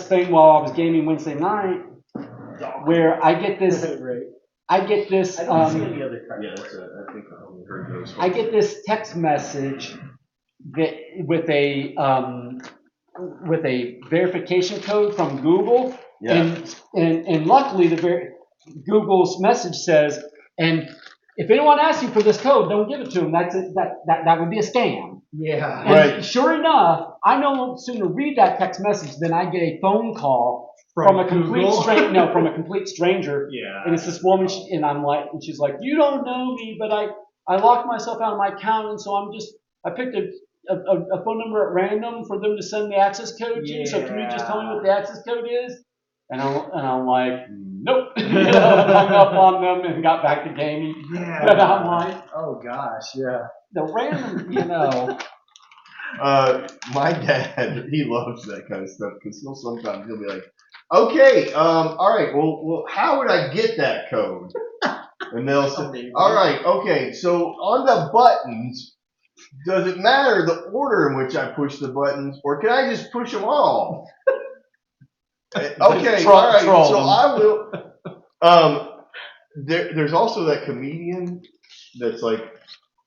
thing while I was gaming Wednesday night, where I get this. I get this. I don't see any other cards. Yeah, I think I only heard those. I get this text message that with a verification code from Google, and luckily Google's message says, and if anyone asks you for this code, don't give it to them. That would be a scam. Yeah. And right. Sure enough, I no sooner read that text message than I get a phone call from a complete stranger. from a complete stranger. Yeah. And it's this woman, and she's like, you don't know me, but I locked myself out of my account, and so I picked a phone number at random for them to send the access code to. So can you just tell me what the access code is? And I'm like, nope. Hung up on them and got back to gaming. Yeah. And I'm like, oh gosh, yeah. the random, My dad, he loves that kind of stuff because he'll be like, okay, all right, well, how would I get that code? And they'll say, all right, okay, so on the buttons, does it matter the order in which I push the buttons, or can I just push them all? Okay, all right, so I will. There's also that comedian that's like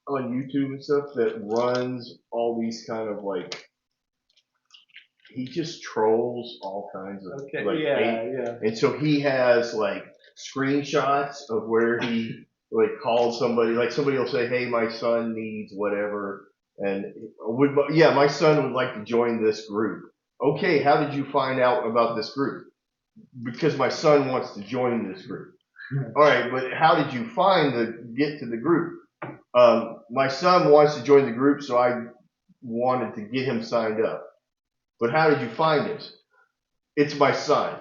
on YouTube and stuff that runs all these kind of like, he just trolls all kinds of and so he has like screenshots of where he like calls somebody, like somebody will say, hey, my son needs whatever, and my son would like to join this group. Okay, how did you find out about this group? Because my son wants to join this group. All right, but how did you get to the group? My son wants to join the group, so I wanted to get him signed up. But how did you find this? It's my son.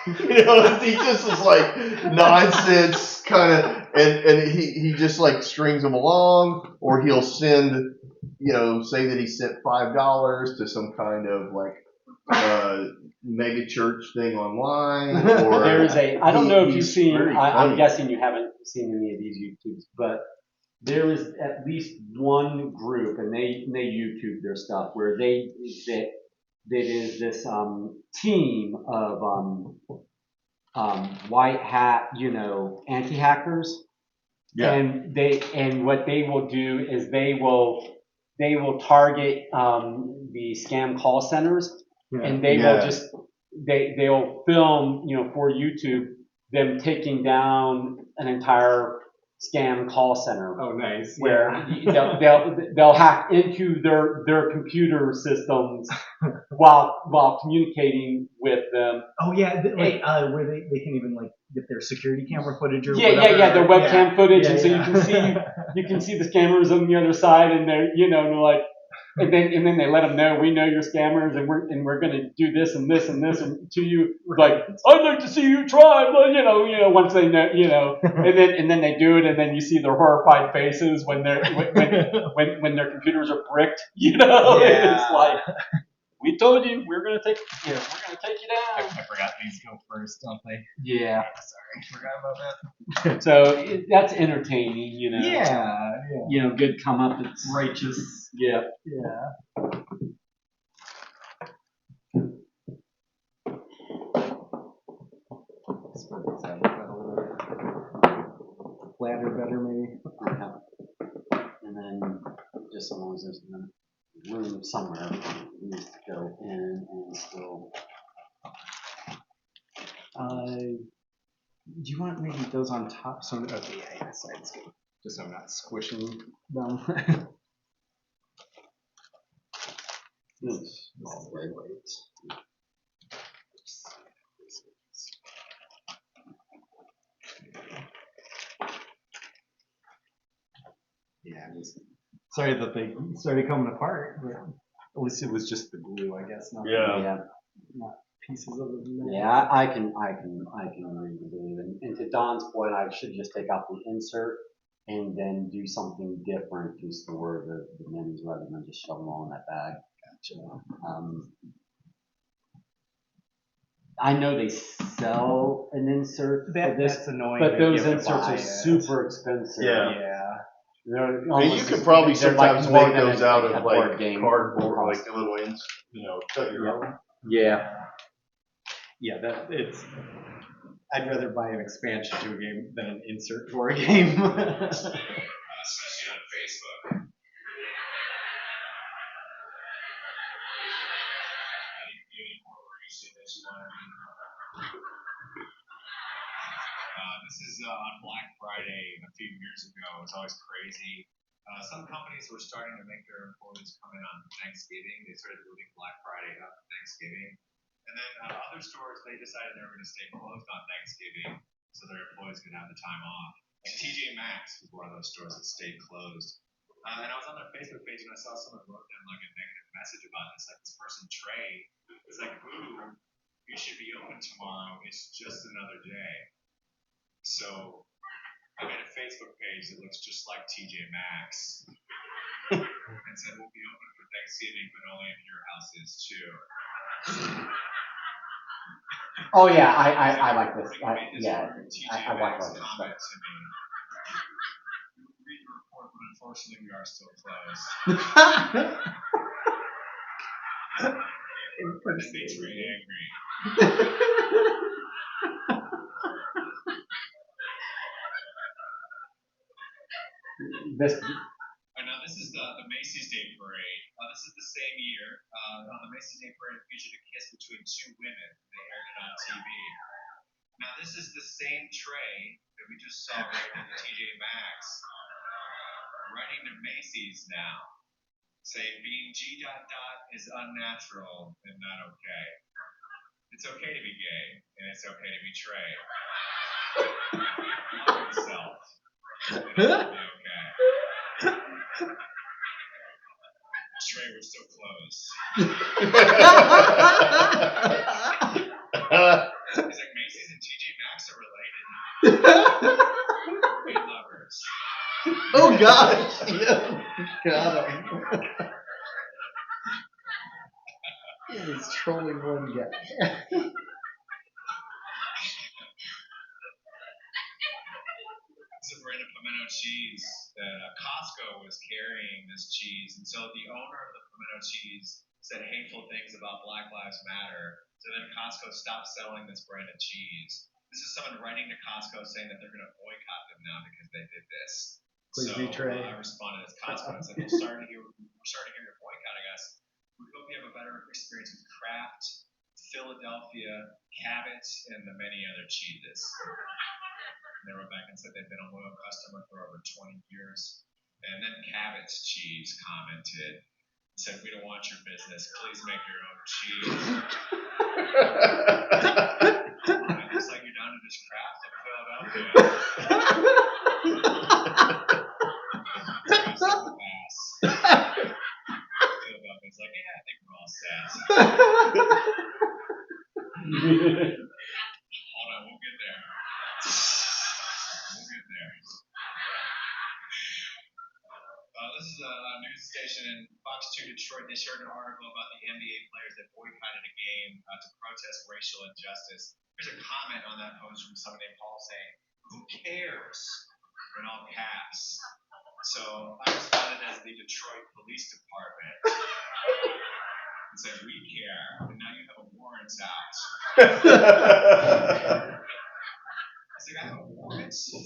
He just is like nonsense kind of, and he just like strings them along, or he'll send, say that he sent $5 to some kind of like mega church thing online. Or I don't know if you've seen, I'm guessing you haven't seen any of these YouTubes, but there is at least one group, and they YouTube their stuff, where that is this team of white hat, anti-hackers. Yeah. And what they will do is they will target the scam call centers, and they will just they'll film, for YouTube, them taking down an entire scam call center. Oh, nice. Where they'll hack into their computer systems while communicating with them. Oh yeah, where they can even like get their security camera footage or their webcam footage, and so you can see the scammers on the other side, and they're they're like, and then they let them know, we know you're scammers, and we're gonna do this and this and this to you. Like, I'd like to see you try, but once they know, and then they do it, and then you see their horrified faces when when their computers are bricked. It's like, we told you we're gonna take you down. I forgot these go first, don't they? Yeah. Sorry, forgot about that. So that's entertaining, Yeah. Good comeuppance. Righteous. Yeah. Yeah. Flatter better, maybe. Yeah. And then just as long as there's room somewhere, we need to go in and still. Do you want maybe those on top? So okay, yeah, side's good. Just so I'm not squishing them. All right. Yeah, sorry that they started coming apart, but at least it was just the glue, I guess. Not not pieces of it. Yeah, I can read the glue. And to Don's point, I should just take out the insert and then do something different to store the minis rather than just shove them all in that bag. Gotcha. I know they sell an insert for this, that's annoying, but those inserts are super expensive. Yeah. And you could probably sometimes like make those out of like cardboard, like the little ends, cut your own. Yeah. Yeah, I'd rather buy an expansion to a game than an insert for a game. Especially on Facebook. This is on Black Friday a few years ago. It was always crazy. Some companies were starting to make their employees come in on Thanksgiving. They started moving Black Friday up to Thanksgiving. And then other stores, they decided they were going to stay closed on Thanksgiving so their employees could have the time off. Like TJ Maxx was one of those stores that stayed closed. And I was on their Facebook page and I saw someone wrote them like a negative message about this. Like this person, Trey, is like, boo, you should be open tomorrow. It's just another day. So I made a Facebook page that looks just like TJ Maxx. and said we'll be open for Thanksgiving, but only if your house is too. Oh yeah, I like this. I watch all this comment stuff. to me. Read the report, but unfortunately we are still closed. It makes me angry. This. I know this is the Macy's Day Parade. This is the same year. On the Macy's Day Parade, it featured a kiss between two women. They aired it on TV. Now this is the same tray that we just saw right in the TJ Maxx. Writing to Macy's now, saying being G. is unnatural and not okay. It's okay to be gay, and it's okay to be Trey. Love yourself. It'll be okay. Trey, we're still closed. He's like, Macy's and TJ Maxx are related. We're lovers. Oh gosh, yeah, got him. He's trolling one guy. This is a brand of pimento cheese that Costco was carrying this cheese, and so the owner of the pimento cheese said hateful things about Black Lives Matter. So then Costco stopped selling this brand of cheese. This is someone writing to Costco saying that they're going to boycott them now because they did this. Please so betray. I responded as Costco and said, we're starting to hear your boycotting us. We hope you have a better experience with Kraft, Philadelphia, Cabot, and the many other cheeses. And they wrote back and said they've been a loyal customer for over 20 years. And then Cabot's Cheese commented and said, we don't want your business. Please make your own cheese. It looks like you're down to just Kraft in Philadelphia. Philadelphia's like, yeah, I think we're all set. Hold on, we'll get there. We'll get there. This is a news station in Fox 2 Detroit. They shared an article about the NBA players that boycotted a game to protest racial injustice. There's a comment on that post from somebody named Paul saying, who cares? In all caps. So I responded as the Detroit Police Department and said, we care. And now you have a warrant out. I said, I have a warrant? For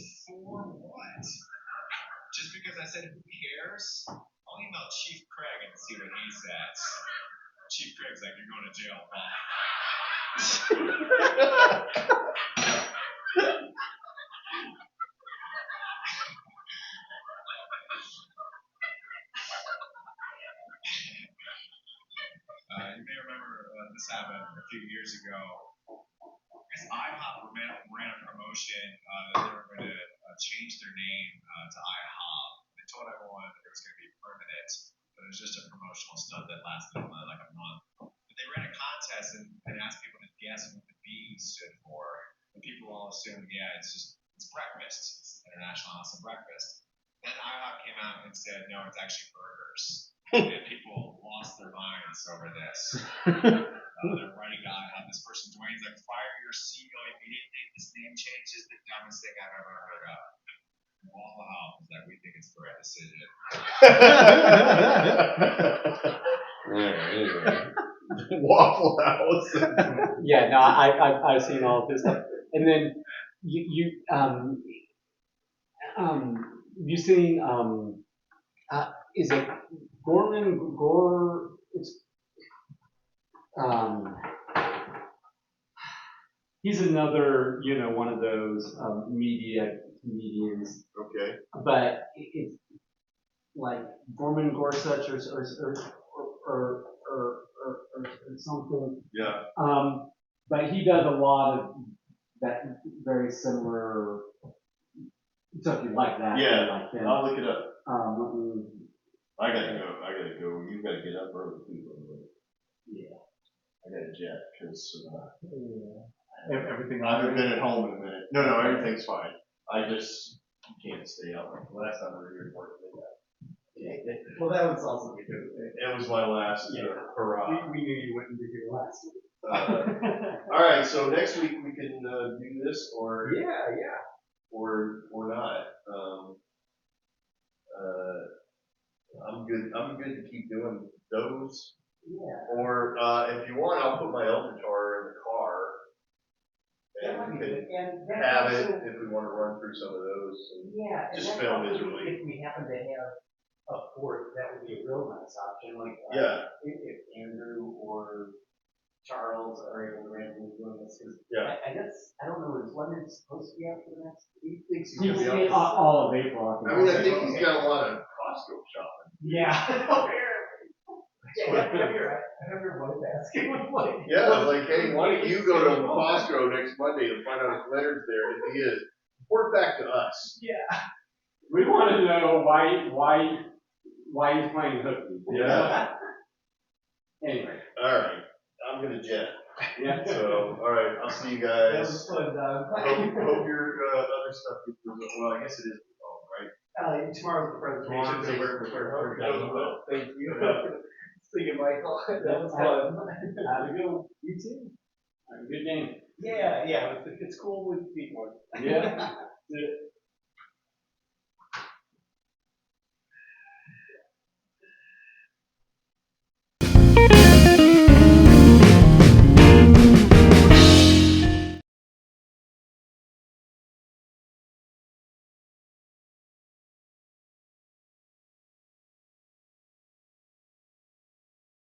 what? Just because I said, who cares? I'll email Chief Craig and see what he says. Chief Craig's like, you're going to jail, Paul. You may remember this happened a few years ago. Because IHOP ran a promotion that they were going to change their name to IHOP. They told everyone that it was going to be permanent, but it was just a promotional stunt that lasted only like a month. But they ran a contest and asked people to guess what the B stood for. And people all assumed, yeah, it's breakfast. It's International House of Breakfast. Then IHOP came out and said, no, it's actually burgers. And people lost their minds over this. They're writing to IHOP. This person, Dwayne's like, fire your CEO immediately. This name change is the dumbest thing I've ever heard of. Waffle House is like, we think it's the right decision. Waffle House. Yeah, no, I've seen all of this stuff. And then you've seen is it Gorman Gore? He's another, one of those media comedians. Okay. But it's like Gorman Gorsuch or something. Yeah. But he does a lot of that very similar. So if you like that, Yeah. like him. I'll look it up. I gotta go. You gotta get up early too. Yeah. I gotta jet because Everything. I haven't been at home in a minute. No, everything's fine. I just can't stay out. Last time we were here, Well, that was also because It was my last hurrah. we knew you wouldn't be here last week. All right, so next week we can do this or Yeah. or not. I'm good. I'm good to keep doing those. Yeah. Or if you want, I'll put my Eldritch in the car, That and might we be can good. And that's have also, it if we want to run through some of those. And yeah, and just that's film also visually. if we happen to have a fourth, that would be a real nice option. Like Yeah. if Andrew or Charles are able to randomly doing this, because Yeah. I guess I don't know, is Leonard supposed to be out for the next? He thinks he's He's gonna be in out. all of April. I mean, I think he's got a lot of Costco shopping. Yeah. Yeah, you're right. I have your wife asking like. Yeah, like, hey, why don't you go to Costco next Monday and find out if Leonard's there? And if he is, report back to us. Yeah. We want to know why he's playing hooky. Yeah. Anyway. All right. I'm gonna jet. Yeah. So, all right. I'll see you That guys. was fun, Doug. Hope your other stuff gets resolved. Well, I guess it is resolved, right? Tomorrow's the presentation, so we're Goes well. thank you. See you, Michael. That was fun. Have a good one. You too. Have a good game. Yeah, it's cool with people. Yeah.